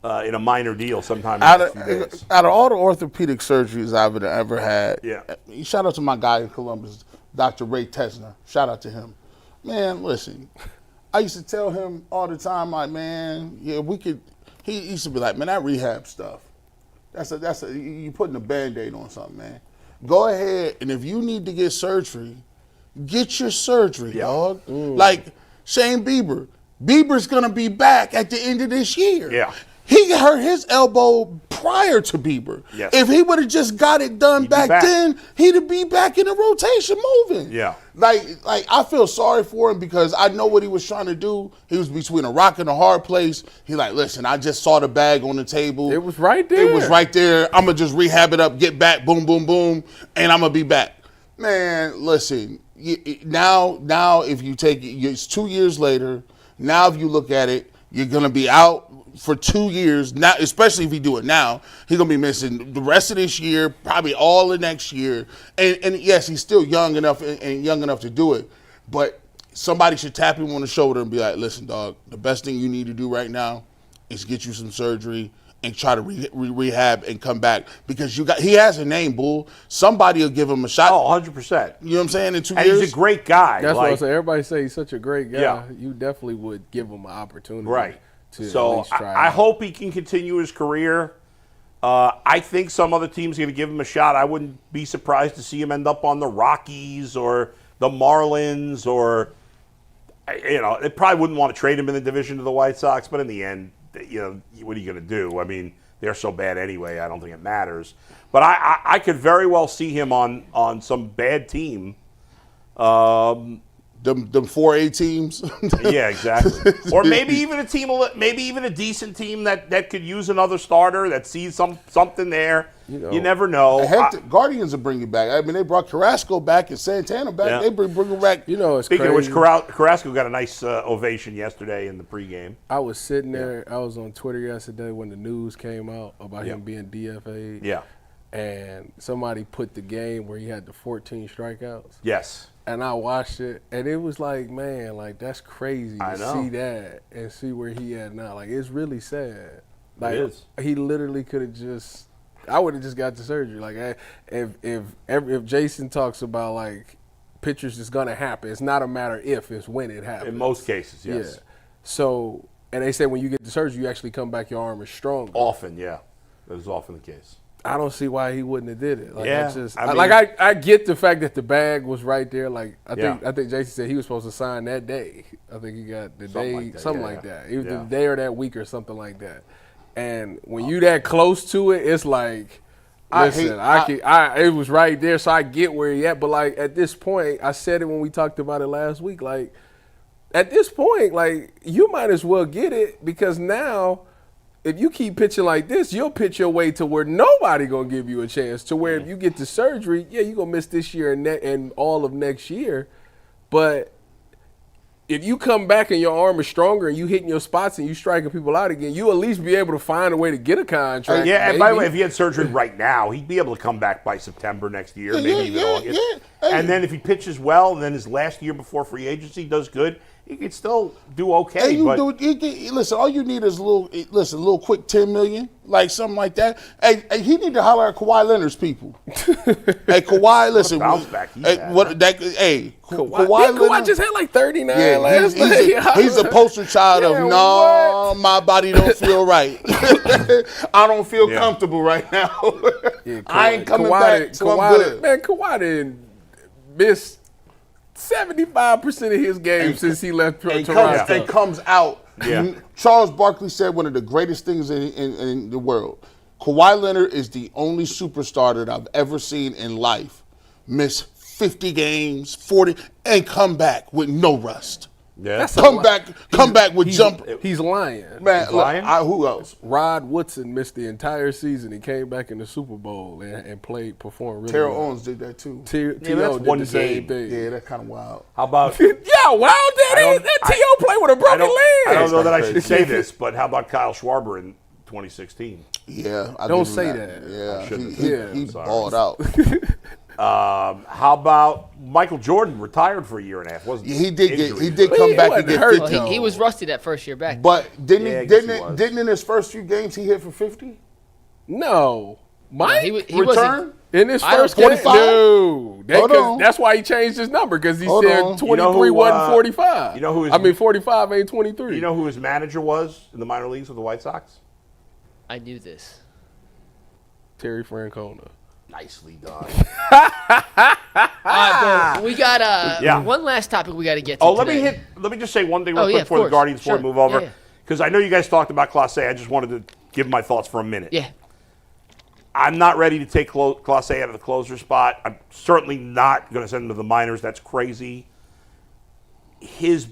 in a minor deal sometime in the next few days. Out of all the orthopedic surgeries I've ever had, yeah. Shout out to my guy in Columbus, Dr. Ray Tesner. Shout out to him. Man, listen, I used to tell him all the time, like, man, yeah, we could. He used to be like, man, that rehab stuff, you putting a Band-Aid on something, man. Go ahead, and if you need to get surgery, get your surgery, dog. Like Shane Bieber. Bieber's going to be back at the end of this year. Yeah. He hurt his elbow prior to Bieber. Yes. If he would have just got it done back then, he'd be back in the rotation moving. Yeah. Like I feel sorry for him because I know what he was trying to do. He was between a rock and a hard place. He like, listen, I just saw the bag on the table. It was right there. It was right there. I'm going to just rehab it up, get back, boom, boom, boom, and I'm going to be back. Man, listen, now if you take it, it's 2 years later. Now if you look at it, you're going to be out for 2 years, now, especially if you do it now. He's going to be missing the rest of this year, probably all of next year. And yes, he's still young enough and young enough to do it. But somebody should tap him on the shoulder and be like, listen, dog, the best thing you need to do right now is get you some surgery and try to rehab and come back. Because he has a name, Bull. Somebody will give him a shot. Oh, 100%. You know what I'm saying? In 2 and years. He's a great guy. That's what I say. Everybody say he's such a great guy. Yeah. You definitely would give him an opportunity. Right. So I hope he can continue his career. I think some other team's going to give him a shot. I wouldn't be surprised to see him end up on the Rockies or the Marlins or, they probably wouldn't want to trade him in the division to the White Sox. But in the end, what are you going to do? I mean, they're so bad anyway. I don't think it matters. But I could very well see him on some bad team them 4A teams. Yeah, exactly. Or maybe even a decent team that could use another starter that sees something there. You never know. Heck, the Guardians will bring you back. I mean, they brought Carrasco back and Santana back. Yeah. They bring him back. It's Speaking crazy. of which, Carrasco got a nice ovation yesterday in the pregame. I was sitting there. I was on Twitter yesterday when the news came out about him being DFA'd. Yeah. And somebody put the game where he had the 14 strikeouts. Yes. And I watched it, and it was like, man, like that's crazy to see that and see where he at now. Like it's really sad. Like it is. He literally could have just. I would have just got the surgery. Like if Jason talks about like pitchers is gonna happen, it's not a matter if, it's when it happens. In most cases, yes. Yeah. So, and they say when you get the surgery, you actually come back, your arm is stronger. Often, yeah. That is often the case. I don't see why he wouldn't have did it. Like, Yeah, I get the fact that the bag was right there. Like I think Jason said he was supposed to sign that day. I think he got the something like that. Either the day or that week or something like that. And when you that close to it, it's like, listen, it was right there, so I get where he at. But like at this point, I said it when we talked about it last week. Like at this point, like you might as well get it because now, if you keep pitching like this, you'll pitch your way to where nobody gonna give you a chance. To where if you get the surgery, you gonna miss this year and all of next year, but if you come back and your arm is stronger and you hitting your spots and you striking people out again, you at least be able to find a way to get a contract. And by the way, if he had surgery right now, he'd be able to come back by September next year, maybe even August. And then if he pitches well, and then his last year before free agency does good, he could still do okay. Listen, all you need is a little quick $10 million, like something like that. Hey, he need to holler at Kawhi Leonard's people. Hey, Kawhi, listen. Bounce back. Kawhi just had like 39 last night. He's a poster child of my body don't feel right. I don't feel comfortable right now. I ain't coming back, so I'm good. Man, Kawhi didn't miss 75% of his games since he left Toronto. And comes out. Yeah. Charles Barkley said one of the greatest things in the world. Kawhi Leonard is the only superstar that I've ever seen in life miss 50 games, 40, and come back with no rust. Yeah. Come back with jump. He's lying. Man, he's lying? Who else? Rod Woodson missed the entire season. He came back in the Super Bowl and performed really Terrell well. Owens did that too. T.O. that's did one the same game. thing. Yeah, that's kind of wild. How about? Wild that T.O. played with a broken leg. I don't know that I should say this, but how about Kyle Schwarber in 2016? Yeah, don't say that. Yeah, he balled out. How about Michael Jordan retired for a year and a half? Wasn't he did come back and get 50. Well, he was rusty that first year back. But didn't in his first few games he hit for 50? No. Mike he return in his first 45? No. That's why he changed his number, because he said 23 wasn't 45. You know who 45 ain't 23. You know who his manager was in the minor leagues with the White Sox? I knew this. Terry Francona. Nicely done. We got one last topic we got to get to. Let me just say one thing real quick before the Guardians before we move over, because I know you guys talked about Clase. I just wanted to give my thoughts for a minute. Yeah. I'm not ready to take Clase out of the closer spot. I'm certainly not going to send him to the minors. That's crazy. His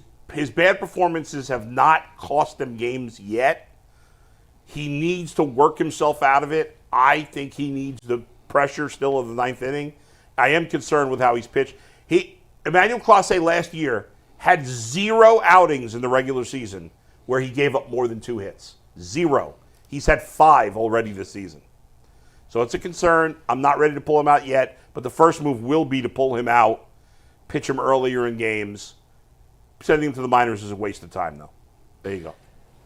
bad performances have not cost them games yet. He needs to work himself out of it. I think he needs the pressure still of the ninth inning. I am concerned with how he's pitched. Emmanuel Clase last year had 0 outings in the regular season where he gave up more than 2 hits. 0. He's had 5 already this season. So it's a concern. I'm not ready to pull him out yet, but the first move will be to pull him out, pitch him earlier in games. Sending him to the minors is a waste of time, though. There you go.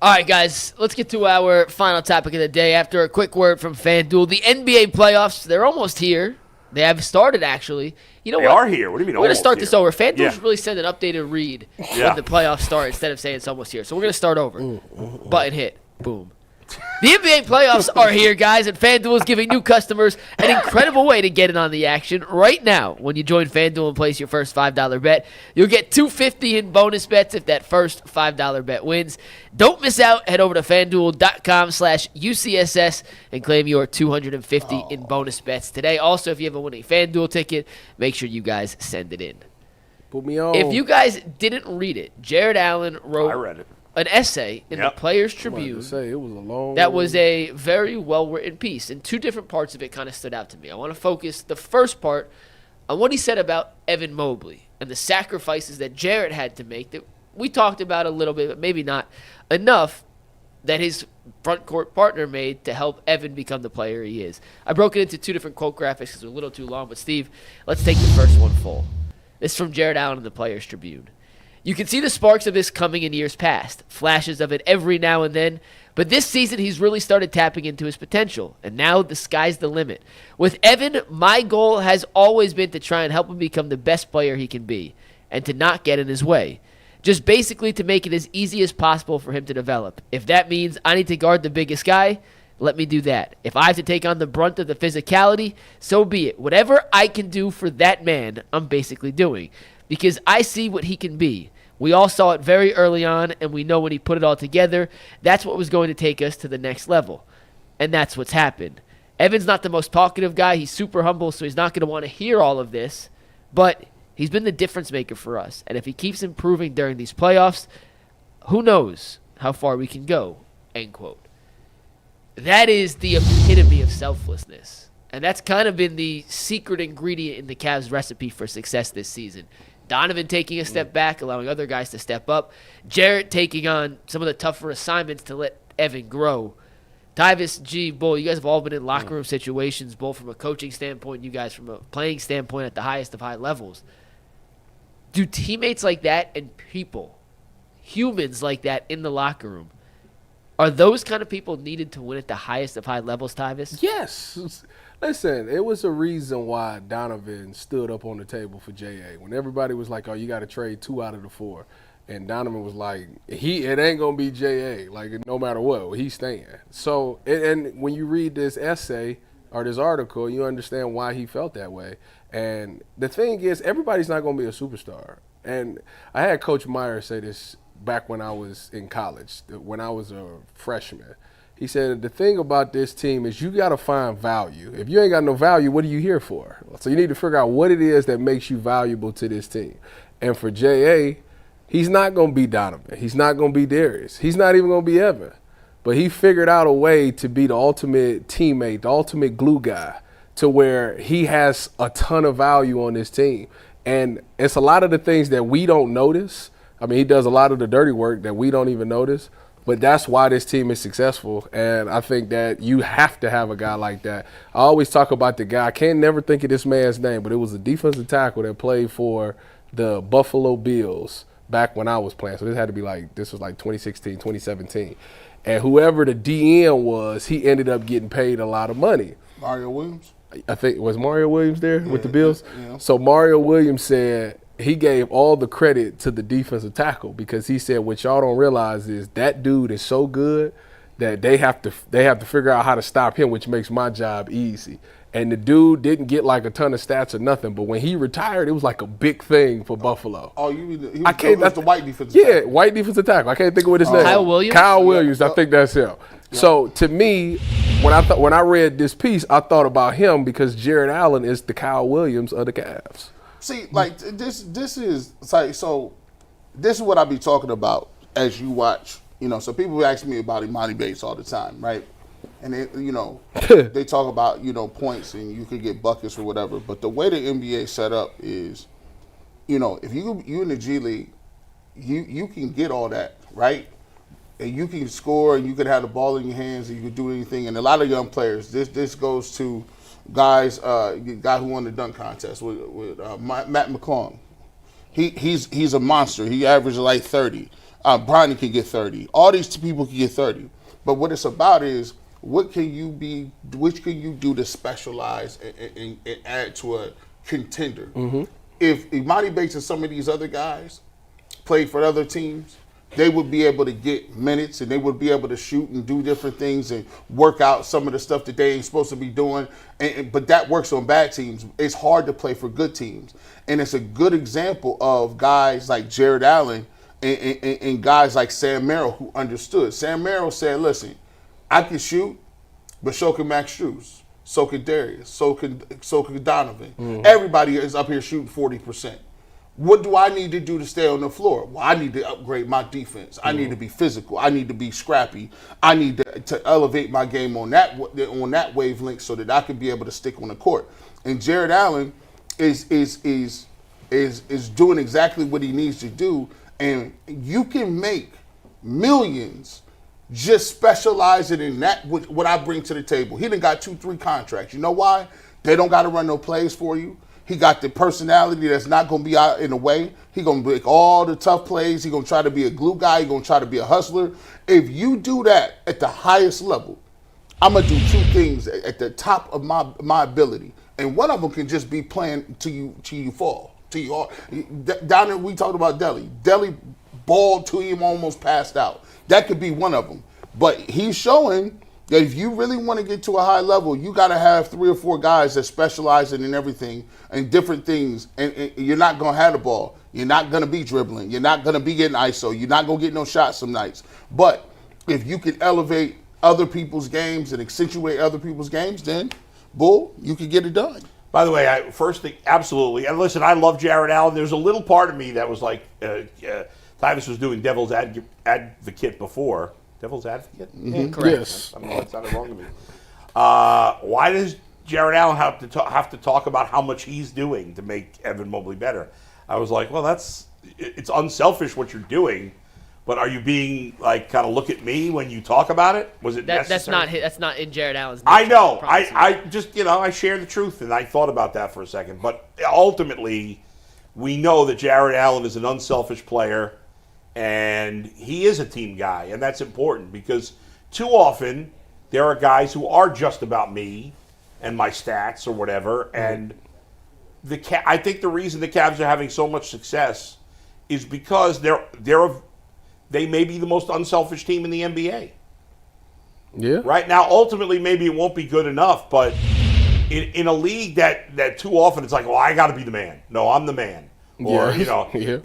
All right, guys, let's get to our final topic of the day. After a quick word from FanDuel, the NBA playoffs, they're almost here. They have started, actually. You know what? They are here. What do you mean We're going to start this over. FanDuel Yeah. really send an updated read when the playoffs start instead of saying it's almost here. So we're going to start over. Button hit. Boom. The NBA playoffs are here, guys, and FanDuel is giving new customers an incredible way to get in on the action right now. When you join FanDuel and place your first $5 bet, you'll get $250 in bonus bets if that first $5 bet wins. Don't miss out. Head over to FanDuel.com/UCSS and claim your $250 in bonus bets today. Also, if you have a winning FanDuel ticket, make sure you guys send it in. Put me on. If you guys didn't read it, Jarrett Allen wrote I read it. an essay in the Yep. Players I'm about Tribune. to say, it was a long. That was a very well-written piece, and two different parts of it kind of stood out to me. I want to focus the first part on what he said about Evan Mobley and the sacrifices that Jarrett had to make that we talked about a little bit, but maybe not enough, that his front court partner made to help Evan become the player he is. I broke it into two different quote graphics because they're a little too long, but Steve, let's take the first one full. This is from Jarrett Allen in the Players Tribune. You can see the sparks of this coming in years past, flashes of it every now and then, but this season he's really started tapping into his potential, and now the sky's the limit. With Evan, my goal has always been to try and help him become the best player he can be, and to not get in his way. Just basically to make it as easy as possible for him to develop. If that means I need to guard the biggest guy, let me do that. If I have to take on the brunt of the physicality, so be it. Whatever I can do for that man, I'm basically doing. Because I see what he can be. We all saw it very early on, and we know when he put it all together, that's what was going to take us to the next level. And that's what's happened. Evan's not the most talkative guy. He's super humble, so he's not going to want to hear all of this. But he's been the difference maker for us. And if he keeps improving during these playoffs, who knows how far we can go, end quote. That is the epitome of selflessness. And that's kind of been the secret ingredient in the Cavs' recipe for success this season. Donovan taking a step back, allowing other guys to step up. Jarrett taking on some of the tougher assignments to let Evan grow. Tyvis, G, Bull, you guys have all been in locker room situations, both from a coaching standpoint, you guys from a playing standpoint at the highest of high levels. Do teammates like that and people, humans like that in the locker room, are those kind of people needed to win at the highest of high levels, Tyvis? Yes. Listen, it was a reason why Donovan stood up on the table for J.A. When everybody was like, oh, you got to trade 2 out of the 4. And Donovan was like, it ain't going to be J.A. Like, no matter what, he's staying. So, and when you read this essay or this article, you understand why he felt that way. And the thing is, everybody's not going to be a superstar. And I had Coach Meyer say this back when I was in college, when I was a freshman. He said, the thing about this team is you got to find value. If you ain't got no value, what are you here for? So you need to figure out what it is that makes you valuable to this team. And for J.A., he's not going to be Donovan. He's not going to be Darius. He's not even going to be Evan. But he figured out a way to be the ultimate teammate, the ultimate glue guy, to where he has a ton of value on this team. And it's a lot of the things that we don't notice. I mean, he does a lot of the dirty work that we don't even notice. But that's why this team is successful, and I think that you have to have a guy like that. I always talk about the guy. I can't never think of this man's name, but it was a defensive tackle that played for the Buffalo Bills back when I was playing. So this was like 2016, 2017. And whoever the DN was, he ended up getting paid a lot of money. Mario Williams? I think, was Mario Williams there with the Bills? Yeah. So Mario Williams said he gave all the credit to the defensive tackle because he said what y'all don't realize is that dude is so good that they have to figure out how to stop him, which makes my job easy. And the dude didn't get like a ton of stats or nothing, but when he retired, it was like a big thing for Buffalo. Oh, you mean that's the white defensive tackle? Yeah, white defensive tackle. I can't think of what his name. Kyle Williams? Kyle Williams. I think that's him. Yeah. So to me, when I read this piece, I thought about him because Jarrett Allen is the Kyle Williams of the Cavs. See, like this is like, so this is what I be talking about as you watch. So people ask me about Imani Bates all the time, right? And they talk about points and you could get buckets or whatever. But the way the NBA set up is, if you in the G League, you can get all that, right? And you can score and you can have the ball in your hands and you can do anything. And a lot of young players, this goes to guys, the guy who won the dunk contest with Matt McClung. He's a monster. He averages like 30. Bronny can get 30. All these people can get 30. But what it's about is what can you do to specialize and add to a contender? Mm-hmm. If Imani Bates and some of these other guys played for other teams, they would be able to get minutes and they would be able to shoot and do different things and work out some of the stuff that they ain't supposed to be doing. But that works on bad teams. It's hard to play for good teams. And it's a good example of guys like Jarrett Allen and guys like Sam Merrill who understood. Sam Merrill said, listen, I can shoot, but so can Max Strus, so can Darius, so can Donovan. Mm-hmm. Everybody is up here shooting 40%. What do I need to do to stay on the floor? Well, I need to upgrade my defense. I need to be physical. I need to be scrappy. I need to elevate my game on that wavelength so that I can be able to stick on the court. And Jarrett Allen is doing exactly what he needs to do. And you can make millions just specializing in that, what I bring to the table. He done got 2-3 contracts. You know why? They don't got to run no plays for you. He got the personality that's not going to be out in the way. He going to make all the tough plays. He going to try to be a glue guy. He going to try to be a hustler. If you do that at the highest level, I'm going to do 2 things at the top of my ability. And one of them can just be playing till you fall. Till you all. Down there, we talked about Delly. Delly balled till him almost passed out. That could be one of them. But he's showing that if you really want to get to a high level, you got to have 3 or 4 guys that specialize in everything and different things. And you're not going to have the ball. You're not going to be dribbling. You're not going to be getting ISO. You're not going to get no shots some nights. But if you can elevate other people's games and accentuate other people's games, then, bull, you can get it done. By the way, first thing, absolutely. And listen, I love Jarrett Allen. There's a little part of me that was like, Tyvis was doing devil's advocate before. Devil's advocate? Mm-hmm. Correct. Yes. I don't know, it sounded wrong to me. Why does Jarrett Allen have to talk about how much he's doing to make Evan Mobley better? I was like, well, it's unselfish what you're doing, but are you being like kind of look at me when you talk about it? Was it necessary? That's not in Jarrett Allen's nature, I know. I I just I share the truth, and I thought about that for a second. But ultimately, we know that Jarrett Allen is an unselfish player. And he is a team guy, and that's important because too often there are guys who are just about me and my stats or whatever. And I think the reason the Cavs are having so much success is because they may be the most unselfish team in the NBA. Yeah. Right now, ultimately, maybe it won't be good enough, but in a league that too often it's like, well, I got to be the man. No, I'm the man. Or Yeah.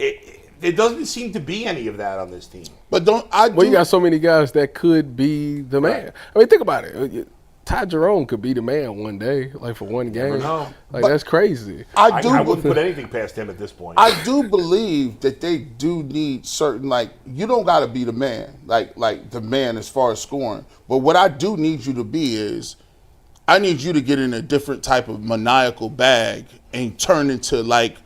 It doesn't seem to be any of that on this team. But you got so many guys that could be the man. Right. I mean, think about it. Ty Jerome could be the man one day, like for one game. Never know. Like, that's crazy. I wouldn't put anything past him at this point. I do believe that they do need certain, like, you don't got to be the man, like the man as far as scoring. But what I do need you to be is, I need you to get in a different type of maniacal bag and turn into like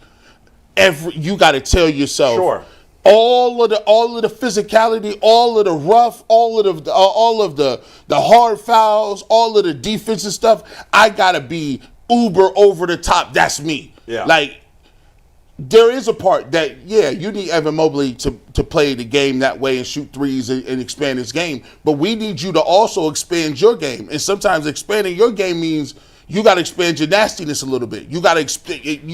you got to tell yourself. Sure. All of the physicality, all of the rough, all of the hard fouls, all of the defensive stuff, I gotta be uber over the top. That's me. Yeah. Like, there is a part that, you need Evan Mobley to play the game that way and shoot threes and expand his game. But we need you to also expand your game. And sometimes expanding your game means you got to expand your nastiness a little bit. You got to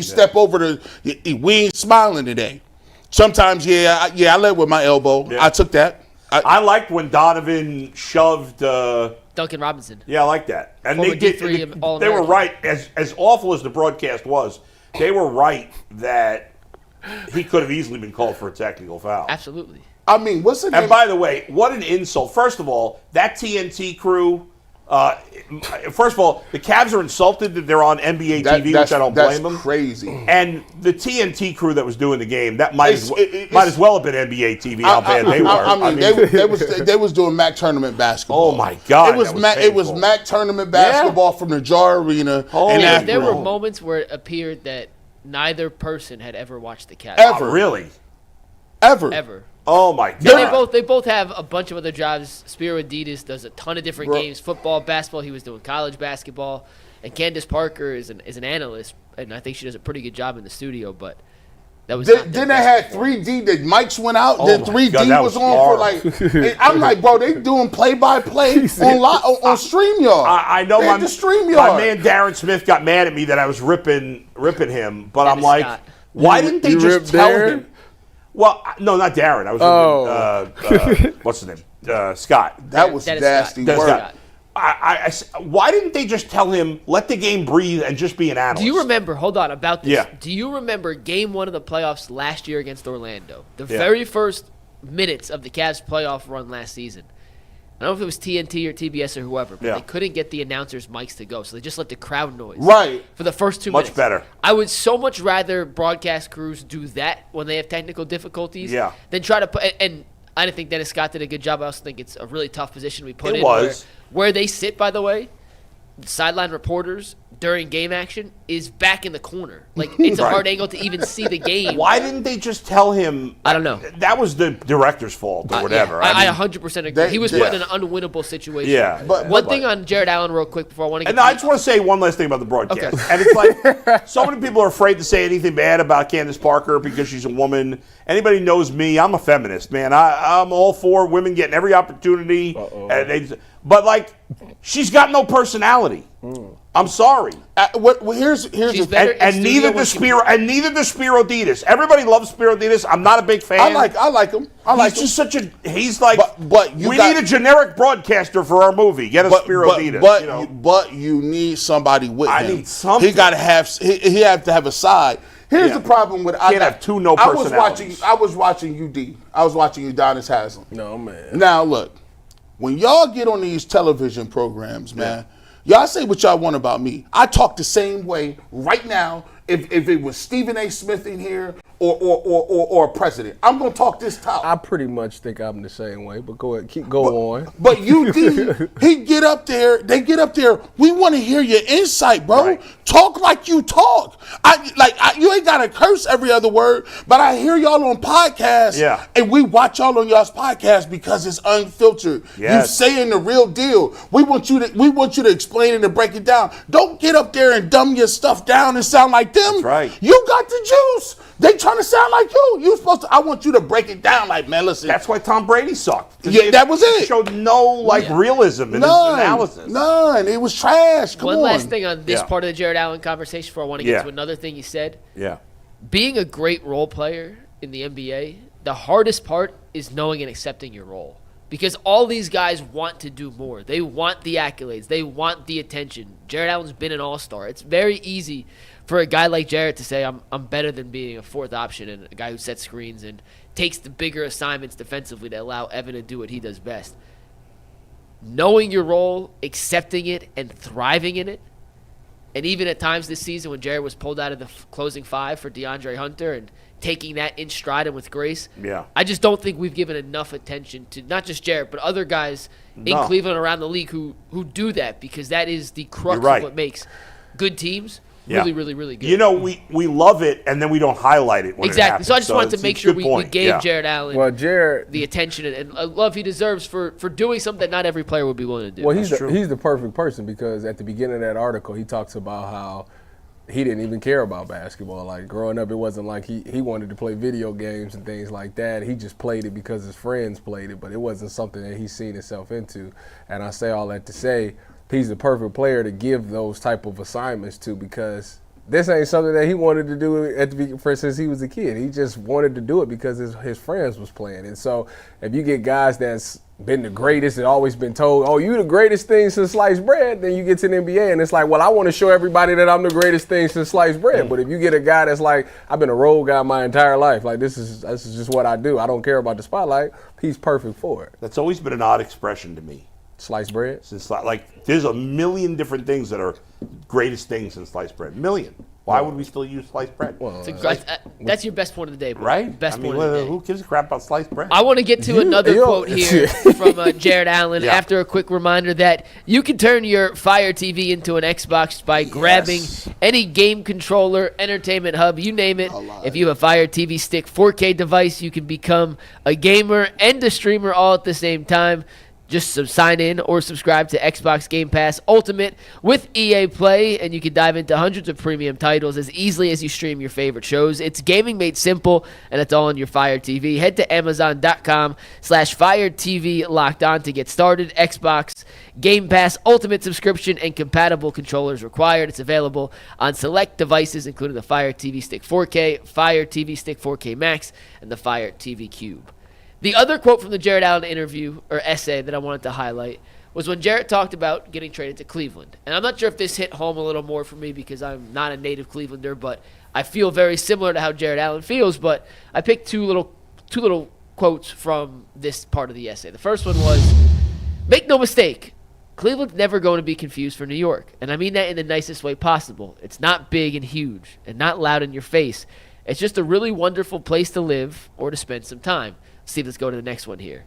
step over we ain't smiling today. Sometimes, I led with my elbow. Yeah. I took that. I liked when Donovan shoved Duncan Robinson. Yeah, I like that. And Former they D3 they were right. As awful as the broadcast was, they were right that he could have easily been called for a technical foul. Absolutely. I mean, what's the name? And by the way, what an insult. First of all, that TNT crew, first of all, the Cavs are insulted that they're on NBA TV, which I don't blame them. That's crazy. And the TNT crew that was doing the game, that might as well have been NBA TV. How bad they were. I mean, they was doing MAC tournament basketball. Oh my God! It was MAC tournament basketball from the Jar Arena. And there were moments where it appeared that neither person had ever watched the Cavs. Ever. Really? Ever. Oh my God! They both have a bunch of other jobs. Spiro Adidas does a ton of different games: football, basketball. He was doing college basketball, and Candace Parker is an analyst, and I think she does a pretty good job in the studio. But that was then they had 3D. The mics went out. Oh then 3D was on for like. I'm like, bro, they doing play-by-play on StreamYard. I know my man Darren Smith got mad at me that I was ripping him, but I'm like, Scott. why didn't they just tell him? Well, no, not Darren. I was what's his name? Scott. That was nasty work. Why didn't they just tell him, let the game breathe and just be an analyst? Do you remember, hold on, about this. Yeah. Do you remember game 1 of the playoffs last year against Orlando? The very first minutes of the Cavs playoff run last season. I don't know if it was TNT or TBS or whoever, but Yeah. they couldn't get the announcers' mics to go, so they just let the crowd noise. Right. For the first 2 minutes. Much better. I would so much rather broadcast crews do that when they have technical difficulties Yeah. than try to put – and I didn't think Dennis Scott did a good job. I also think it's a really tough position we put It in. was. Where they sit, by the way, the sideline reporters during game action is back in the corner. Like, it's a Right. hard angle to even see the game. Why didn't they just tell him? I don't know. That was the director's fault or whatever. Yeah, I mean, 100% agree. He was put in an unwinnable situation. Yeah. But- One thing on Jarrett Allen real quick before I want to get And I just want to say one last thing about the broadcast. Okay. And it's like, so many people are afraid to say anything bad about Candace Parker because she's a woman. Anybody knows me, I'm a feminist, man. I'm all for women getting every opportunity. But, like, she's got no personality. I'm sorry. Here's She's the better in And studio neither the Spiro Ditas. Everybody loves Spiro Ditas. I'm not a big fan. I like him. He's just such a. He's like. But you we got- need a generic broadcaster for our movie. Get a Spiro Ditas. But you need somebody with I him. need something. He got to have. He have to have a side. Here's Yeah. the problem with. Can't have two no personalities. I was watching UD. I was watching Udonis Haslam. No, man. Now look, when y'all get on these television programs, man, y'all say what y'all want about me. I talk the same way right now. If it was Stephen A. Smith in here or a president, I'm gonna talk this talk. I pretty much think I'm the same way, but go ahead, go on. But he get up there. They get up there. We want to hear your insight, bro. Right. Talk like you talk. You ain't got to curse every other word. But I hear y'all on podcasts. Yeah. And we watch y'all on y'all's podcast because it's unfiltered. Yes. You saying the real deal. We want you to explain it and break it down. Don't get up there and dumb your stuff down and sound like them. That's right. You got the juice. They trying to sound like you. You supposed to. I want you to break it down. Like, man, listen. That's why Tom Brady sucked. Yeah, that was it. He showed no realism in his analysis. None. It was trash. Come One on. last thing on this Yeah. part of the Jarrett Allen conversation before I want to get to another thing you said. Yeah. Being a great role player in the NBA, the hardest part is knowing and accepting your role. Because all these guys want to do more. They want the accolades. They want the attention. Jarrett Allen's been an all-star. It's very easy for a guy like Jarrett to say, I'm better than being a fourth option and a guy who sets screens and takes the bigger assignments defensively to allow Evan to do what he does best. Knowing your role, accepting it, and thriving in it, and even at times this season when Jarrett was pulled out of the closing five for DeAndre Hunter and taking that in stride and with grace, I just don't think we've given enough attention to not just Jarrett, but other guys in Cleveland around the league who do that, because that is the crux of what makes good teams really, really, really good. You know, we love it, and then we don't highlight it when it happens. So I just wanted to make sure we gave Jarrett Allen Jarrett, the attention and love he deserves for doing something that not every player would be willing to do. Well, he's the perfect person, because at the beginning of that article, he talks about how he didn't even care about basketball. Like, growing up, it wasn't like he wanted to play video games and things like that. He just played it because his friends played it, but it wasn't something that he's seen himself into. And I say all that to say, he's the perfect player to give those type of assignments to, because this ain't something that he wanted to do since he was a kid. He just wanted to do it because his friends was playing. And so if you get guys that's been the greatest and always been told, oh, you the greatest thing since sliced bread, then you get to the NBA and it's like, well, I want to show everybody that I'm the greatest thing since sliced bread. But if you get a guy that's like, I've been a role guy my entire life, like this is just what I do, I don't care about the spotlight, he's perfect for it. That's always been an odd expression to me. Sliced bread? Since, like, there's a million different things that are greatest things in sliced bread. Million. Why would we still use sliced bread? Well, that's your best point of the day, bro. Right? Best point of the day. Who gives a crap about sliced bread? I want to get to another quote here from Jarrett Allen after a quick reminder that you can turn your Fire TV into an Xbox by grabbing any game controller, entertainment hub, you name it. If you have a Fire TV Stick 4K device, you can become a gamer and a streamer all at the same time. Just sign in or subscribe to Xbox Game Pass Ultimate with EA Play, and you can dive into hundreds of premium titles as easily as you stream your favorite shows. It's gaming made simple, and it's all on your Fire TV. Head to Amazon.com/Fire TV Locked On to get started. Xbox Game Pass Ultimate subscription and compatible controllers required. It's available on select devices, including the Fire TV Stick 4K, Fire TV Stick 4K Max, and the Fire TV Cube. The other quote from the Jarrett Allen interview, or essay, that I wanted to highlight was when Jarrett talked about getting traded to Cleveland. And I'm not sure if this hit home a little more for me because I'm not a native Clevelander, but I feel very similar to how Jarrett Allen feels. But I picked two little quotes from this part of the essay. The first one was, Make no mistake, Cleveland's never going to be confused for New York. And I mean that in the nicest way possible. It's not big and huge and not loud in your face. It's just a really wonderful place to live or to spend some time. Steve, let's go to the next one here.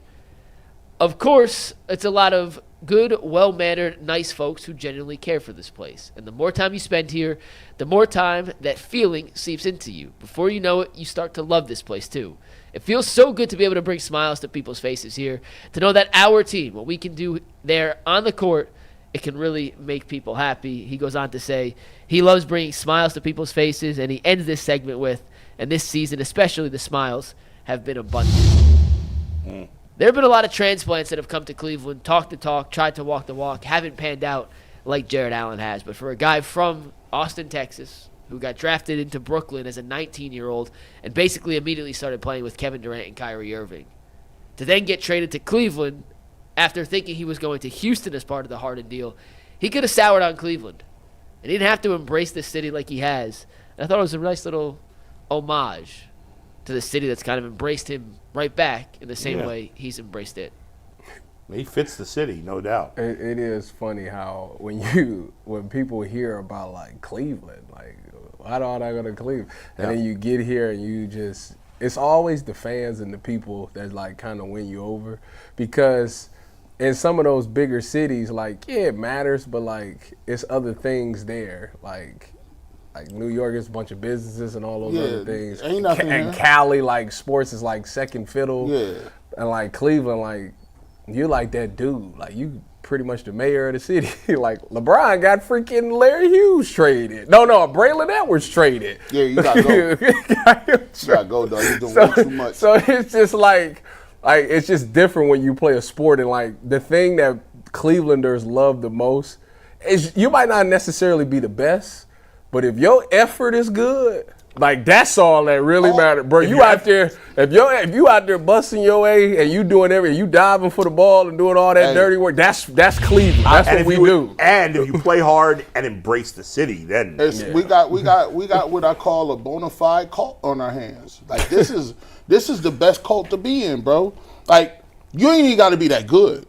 Of course, it's a lot of good, well-mannered, nice folks who genuinely care for this place. And the more time you spend here, the more time that feeling seeps into you. Before you know it, you start to love this place too. It feels so good to be able to bring smiles to people's faces here, to know that our team, what we can do there on the court, it can really make people happy. He goes on to say he loves bringing smiles to people's faces, and he ends this segment with, and this season, especially the smiles, have been abundant. There have been a lot of transplants that have come to Cleveland, talked the talk, tried to walk the walk, haven't panned out like Jarrett Allen has. But for a guy from Austin, Texas, who got drafted into Brooklyn as a 19-year-old and basically immediately started playing with Kevin Durant and Kyrie Irving, to then get traded to Cleveland after thinking he was going to Houston as part of the Harden deal, he could have soured on Cleveland. And he didn't have to embrace this city like he has. And I thought it was a nice little homage to the city that's kind of embraced him right back in the same way he's embraced it. He fits the city, no doubt. It is funny how when people hear about like Cleveland, like why don't I go to Cleveland? And then you get here and it's always the fans and the people that like kind of win you over, because in some of those bigger cities, like it matters, but like it's other things there, like New York is a bunch of businesses and all those other things. Ain't nothing and Cali, like sports is like second fiddle. Yeah. And like Cleveland, like you're like that dude. Like you pretty much the mayor of the city. Like LeBron got freaking Larry Hughes traded. No, Braylon Edwards traded. Yeah, you gotta go. You gotta go, dog. You're doing way too much. So it's just like it's just different when you play a sport, and like the thing that Clevelanders love the most is you might not necessarily be the best, but if your effort is good, like that's all that really matters, bro. You out there, if you out there busting your A and you doing you diving for the ball and doing all that dirty work, that's Cleveland. That's what we do. And if you play hard and embrace the city, then we got what I call a bona fide cult on our hands. Like this is the best cult to be in, bro. Like you ain't even got to be that good.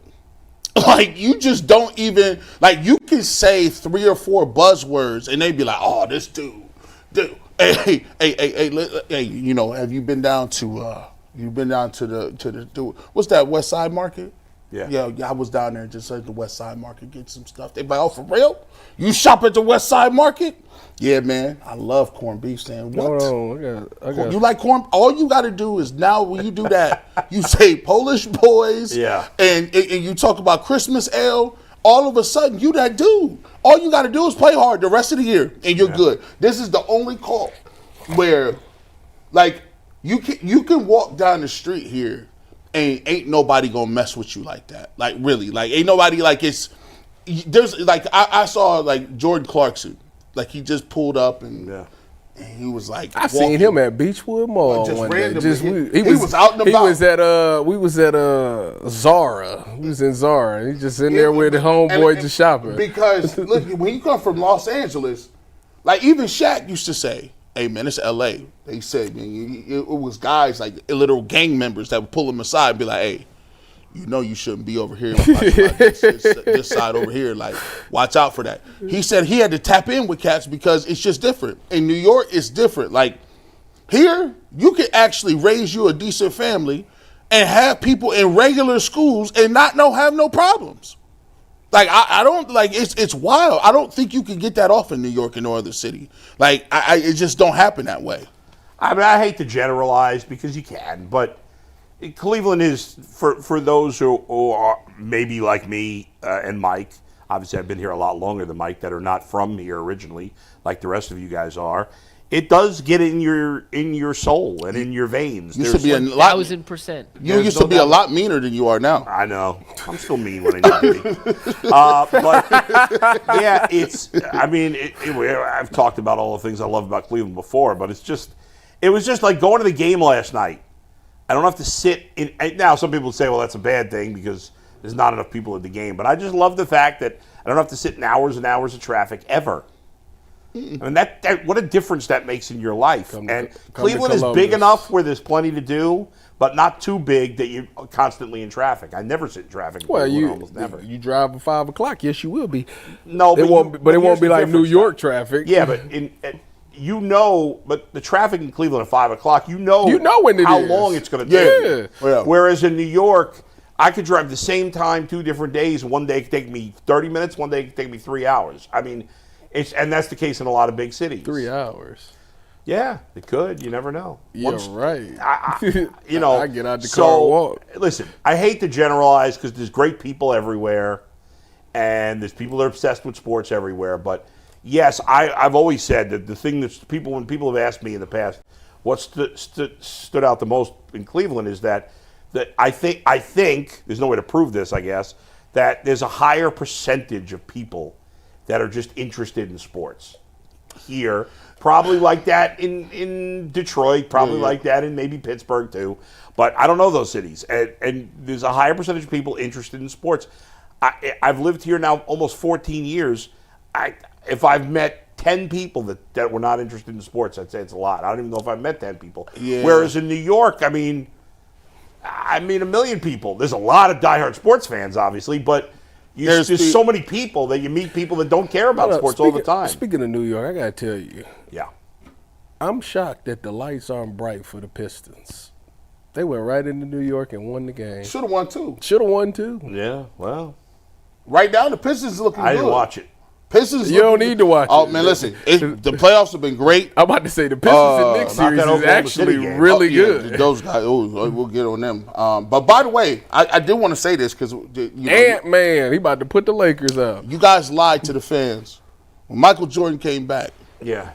Like you just don't even like you can say 3 or 4 buzzwords and they be like, oh, this dude. Hey, you know, have you been down to the what's that, West Side Market? Yeah, I was down there just at the West Side Market, get some stuff. They be like, oh, for real? You shop at the West Side Market? Yeah, man, I love corned beef sandwich. What? I got. You like corn? All you got to do is now when you do that, you say Polish boys, and you talk about Christmas ale. All of a sudden, you that dude. All you got to do is play hard the rest of the year, and you're good. This is the only call where, like, you can walk down the street here, and ain't nobody gonna mess with you like that. Like, really, like, ain't nobody like there's like I saw like Jordan Clarkson, like he just pulled up and he was like, I seen him at Beechwood Mall one day. He was out and about. We was at Zara. We was in Zara. He just in there with the homeboy just shopping. Because look, when you come from Los Angeles, like even Shaq used to say, hey man, it's LA. They said, man, it was guys like literal gang members that would pull him aside and be like, hey, you know you shouldn't be over here. This side over here, like, watch out for that. He said he had to tap in with cats because it's just different. In New York, it's different. Like, here, you can actually raise you a decent family and have people in regular schools and not have no problems. Like, I don't, like, it's wild. I don't think you can get that off in New York and no other city. Like, it just don't happen that way. I mean, I hate to generalize because you can, but Cleveland is, for those who are maybe like me and Mike, obviously I've been here a lot longer than Mike, that are not from here originally, like the rest of you guys are, it does get in your soul and in your veins. You should be 1,000%. You used to be a lot meaner than you are now. I know. I'm still mean when I need to be. But, yeah, I've talked about all the things I love about Cleveland before, but it was just like going to the game last night. I don't have to sit in. Now, some people say, well, that's a bad thing because there's not enough people at the game. But I just love the fact that I don't have to sit in hours and hours of traffic ever. I mean, what a difference that makes in your life. Come And to Cleveland is big Columbus. enough where there's plenty to do, but not too big that you're constantly in traffic. I never sit in traffic. Well, almost never. you drive at 5 o'clock. Yes, you will be. No, it won't. But it here's won't be the like New difference, York though. traffic. Yeah, but but the traffic in Cleveland at 5 o'clock, you know when it how is. long it's going to take. Yeah. Whereas in New York, I could drive the same time 2 different days. One day it could take me 30 minutes. One day it could take me 3 hours. I mean, and that's the case in a lot of big cities. 3 hours. Yeah, it could. You never know. Yeah, right. I get out the car and walk. Listen, I hate to generalize because there's great people everywhere, and there's people that are obsessed with sports everywhere. But yes, I've always said that the thing that when people have asked me in the past, what stood out the most in Cleveland is that I think there's no way to prove this, I guess, that there's a higher percentage of people that are just interested in sports here. Probably like that in Detroit, probably like that in maybe Pittsburgh too. But I don't know those cities. And there's a higher percentage of people interested in sports. I've lived here now almost 14 years. If I've met 10 people that were not interested in sports, I'd say it's a lot. I don't even know if I've met 10 people. Yeah. Whereas in New York, I mean a million people. There's a lot of diehard sports fans, obviously, but there's so many people that you meet people that don't care about sports all the time. Speaking of New York, I got to tell you. Yeah. I'm shocked that the lights aren't bright for the Pistons. They went right into New York and won the game. Should have won too. Should have won too. Yeah, well. Right now, the Pistons looking good. I didn't watch it. Pistons. You don't need to watch Oh it. man, listen, the playoffs have been great. I'm about to say the Pistons and Knicks not series that is Oklahoma actually City game. really Yeah, good. those guys, we'll get on them. But by the way, I did want to say this because Ant-Man, he about to put the Lakers up. you guys lied to the fans. When Michael Jordan came back, Yeah.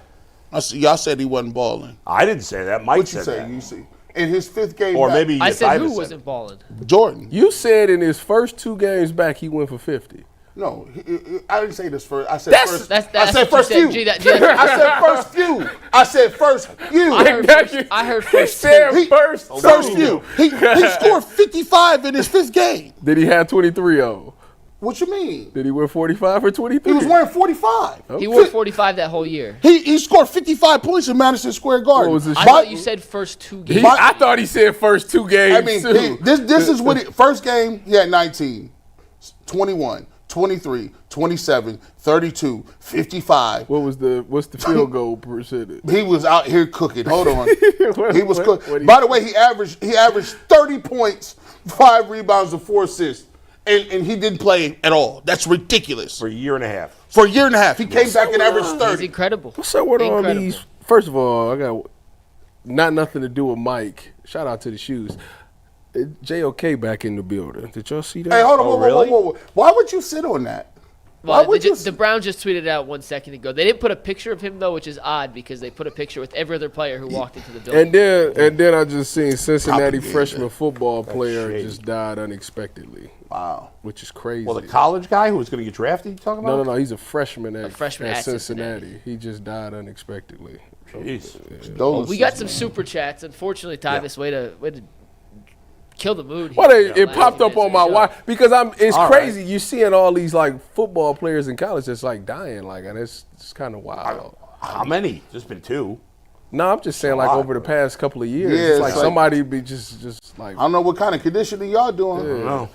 y'all said he wasn't balling. I didn't say that. Mike What you said say? that. You see, in his 5th game Or back, maybe I said Tyvis who said wasn't it. balling. Jordan. You said in his first 2 games back, he went for 50. No, I didn't say this first. I said first. That's I said what first you few. said. Gee, I said first few. I said first few. I heard first said two. first First two. few. He scored 55 in his 5th game. Did he have 23 on? What you mean? Did he win 45 or 23? He was wearing 45. He won 45 that whole year. He scored 55 points in Madison Square Garden. What was his I shot? thought you said first 2 games. I thought he said first 2 games I mean, too. this is what first game he had 19, 21, 23, 27, 32, 55. What's the field goal percentage? He was out here cooking. Hold on. He was What cooking. By the way, he averaged 30 points, 5 rebounds, and 4 assists. And he didn't play at all. That's ridiculous. For a year and a half. For a year and a half. He came back and averaged He's 30. incredible. What's up with all Incredible. these? First of all, I got nothing to do with Mike. Shout out to the shoes. JOK back in the building. Did y'all see that? Hey, hold on. Oh, whoa. really? Why would you sit on that? Why Well, would you? the Browns just tweeted it out 1 second ago. They didn't put a picture of him though, which is odd because they put a picture with every other player who walked into the building. And then I just seen Cincinnati Propaganda. freshman football player shady. just died unexpectedly, Wow. which is crazy. Well, the college guy who was going to get drafted, you talking about? no, he's a freshman at freshman at Cincinnati. He just died unexpectedly. Jeez. Those We got some super chats. Unfortunately, Tyvis, way to kill the mood. Well, here. it popped up on my watch because it's All crazy. You seeing all these like football players in college that's like dying, like, and it's kind of wild. How many? Just been 2. No, I'm just saying like lot, over the past couple of years, Yeah, it's like it's like- somebody be just like I don't know what kind of conditioning y'all doing. I don't know.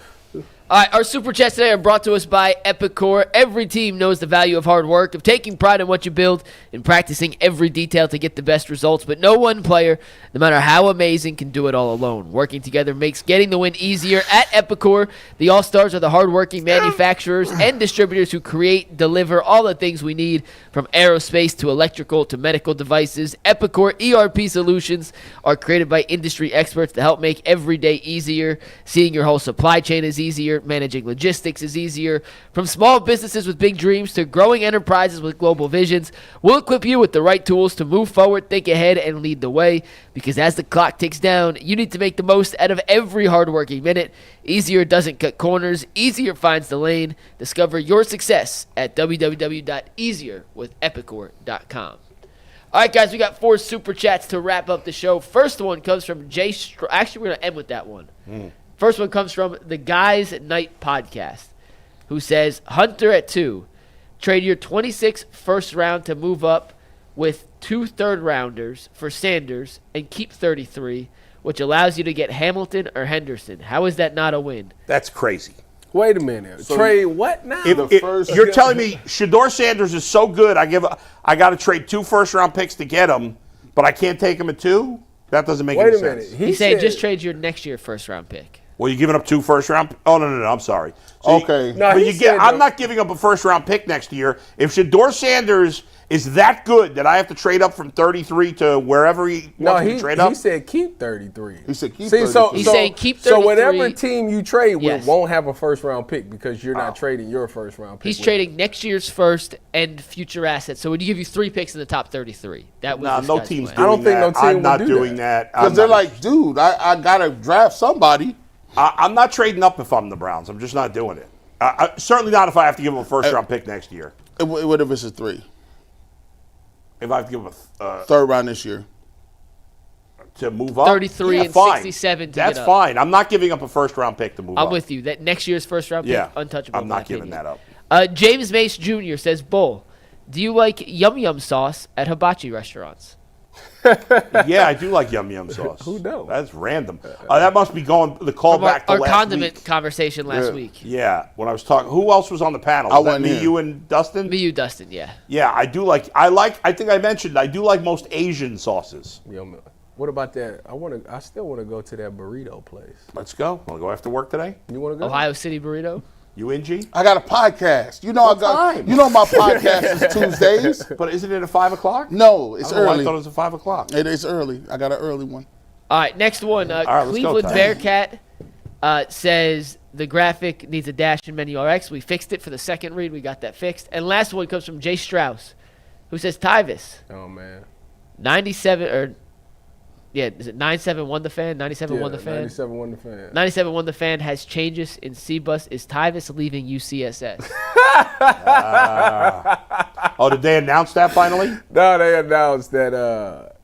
All right, our super chats today are brought to us by Epicor. Every team knows the value of hard work, of taking pride in what you build, and practicing every detail to get the best results. But no one player, no matter how amazing, can do it all alone. Working together makes getting the win easier. At Epicor, the All-Stars are the hardworking manufacturers and distributors who create, deliver all the things we need, from aerospace to electrical to medical devices. Epicor ERP solutions are created by industry experts to help make every day easier. Seeing your whole supply chain is easier. Managing logistics is easier. From small businesses with big dreams to growing enterprises with global visions, we'll equip you with the right tools to move forward, think ahead, and lead the way. Because as the clock ticks down, you need to make the most out of every hardworking minute. Easier doesn't cut corners. Easier finds the lane. Discover your success at www.easierwithepicor.com. All right, guys, we got 4 super chats to wrap up the show. First one comes from Jay. Actually, we're going to end with that one. First one comes from the Guys at Night podcast, who says, Hunter at 2. Trade your 26th first round to move up with 2 third-rounders for Sanders and keep 33, which allows you to get Hamilton or Henderson. How is that not a win? That's crazy. Wait a minute. Trade what now? You're telling me Shedeur Sanders is so good, I got to trade 2 first-round picks to get him, but I can't take him at 2? That doesn't make any sense. Wait a minute. He said just trade your next year first-round pick. Well, you're giving up 2 first-round. Oh no, I'm sorry. Okay. I'm not giving up a first-round pick next year. If Shedeur Sanders is that good that I have to trade up from 33 to wherever he wants me to trade up. He said keep 33. He said keep 33. He's saying keep 33. So whatever team you trade with Yes. won't have a first-round pick because you're not trading your first-round pick. He's trading next year's first and future assets. So would you give you 3 picks in the top 33? That was No team's plan. doing that. I don't think no team I'm would not do doing that. that. Because they're like, dude, I got to draft somebody. I'm not trading up if I'm the Browns. I'm just not doing it. Certainly not if I have to give them a first-round pick next year. What if it's a 3? If I have to give them a Third round this year. to move up, 33 and fine. 67 to That's get up. fine. I'm not giving up a first-round pick to move up. I'm with you. That next year's first-round pick, Yeah, untouchable. I'm in my not giving opinion. that up. James Mace Jr. says, Bull, do you like Yum Yum sauce at hibachi restaurants? Yeah, I do like yum yum sauce. Who knows? That's random. That must be going the call From back to our last condiment week. conversation last week. Yeah, when I was talking, who else was on the panel? I Was that wasn't me, here. you, and Dustin? Me, you, Dustin, yeah. Yeah, I do like. I think I mentioned I do like most Asian sauces. What about that? I still want to go to that burrito place. Let's go. Want to go after work today? You want to go? Ohio City burrito? You in, G? I got a podcast. You know What time? You know my podcast is Tuesdays. But isn't it at 5 o'clock? No, it's I early. thought it was at 5 o'clock. It is early. I got an early one. All right, next one. right, let's go, Cleveland Ty. Bearcat says the graphic needs a dash in menu RX. We fixed it for the second read. We got that fixed. And last one comes from Jay Strauss, who says, Tyvis, Oh man. 97 or is it 97 won the fan? 97 won the fan. 97 won the fan. 97 won the fan has changes in C-Bus. Is Tyvis leaving UCSS? Oh, did they announce that finally? No, they announced that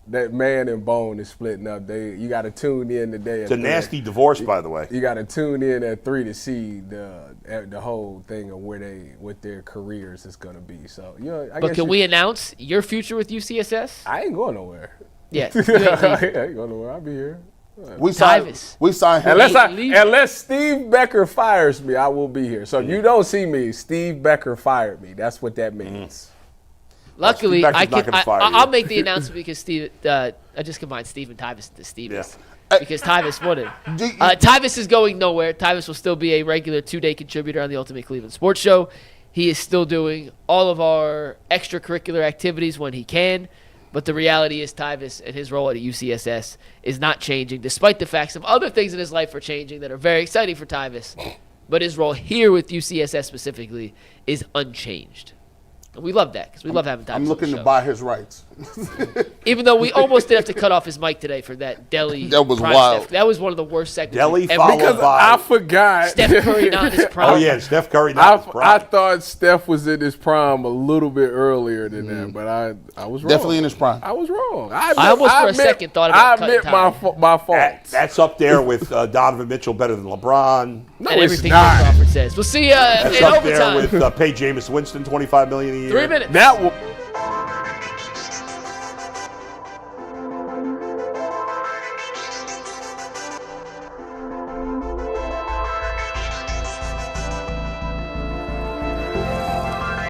that Man and Bone is splitting up. You got to tune in today. It's a nasty divorce, by the way. You got to tune in at 3 to see the whole thing of what their careers is gonna be. So But can we announce your future with UCSS? I ain't going nowhere. Yeah. I ain't going nowhere. I'll be here. We signed him. Unless Steve Becker fires me, I will be here. So if you don't see me, Steve Becker fired me. That's what that means. Luckily, Steve Becker's not gonna fire you. I'll make the announcement because Steve. I just combined Steve and Tyvis to Stevens because Tyvis wouldn't. Tyvis is going nowhere. Tyvis will still be a regular 2-day contributor on the Ultimate Cleveland Sports Show. He is still doing all of our extracurricular activities when he can. But the reality is Tyvis and his role at UCSS is not changing, despite the fact some other things in his life are changing that are very exciting for Tyvis. But his role here with UCSS specifically is unchanged. And we love that because we love having Tyvis I'm on looking the to show. buy his rights. Even though we almost did have to cut off his mic today for that Deli. That was prime wild. Steph. That was one of the worst segments. Deli we've ever followed done. by- I forgot. Steph Curry not in his prime. Oh, yeah, Steph Curry not his I prime. thought Steph was in his prime a little bit earlier than that, but I was wrong. Definitely in his prime. I was wrong. I almost for a second thought about I admit cutting my faults. That's up there with Donovan Mitchell better than LeBron. No, and it's everything not. Jay Crawford says. We'll see you That's in up there overtime. with pay Jameis Winston $25 million a year. 3 minutes. That was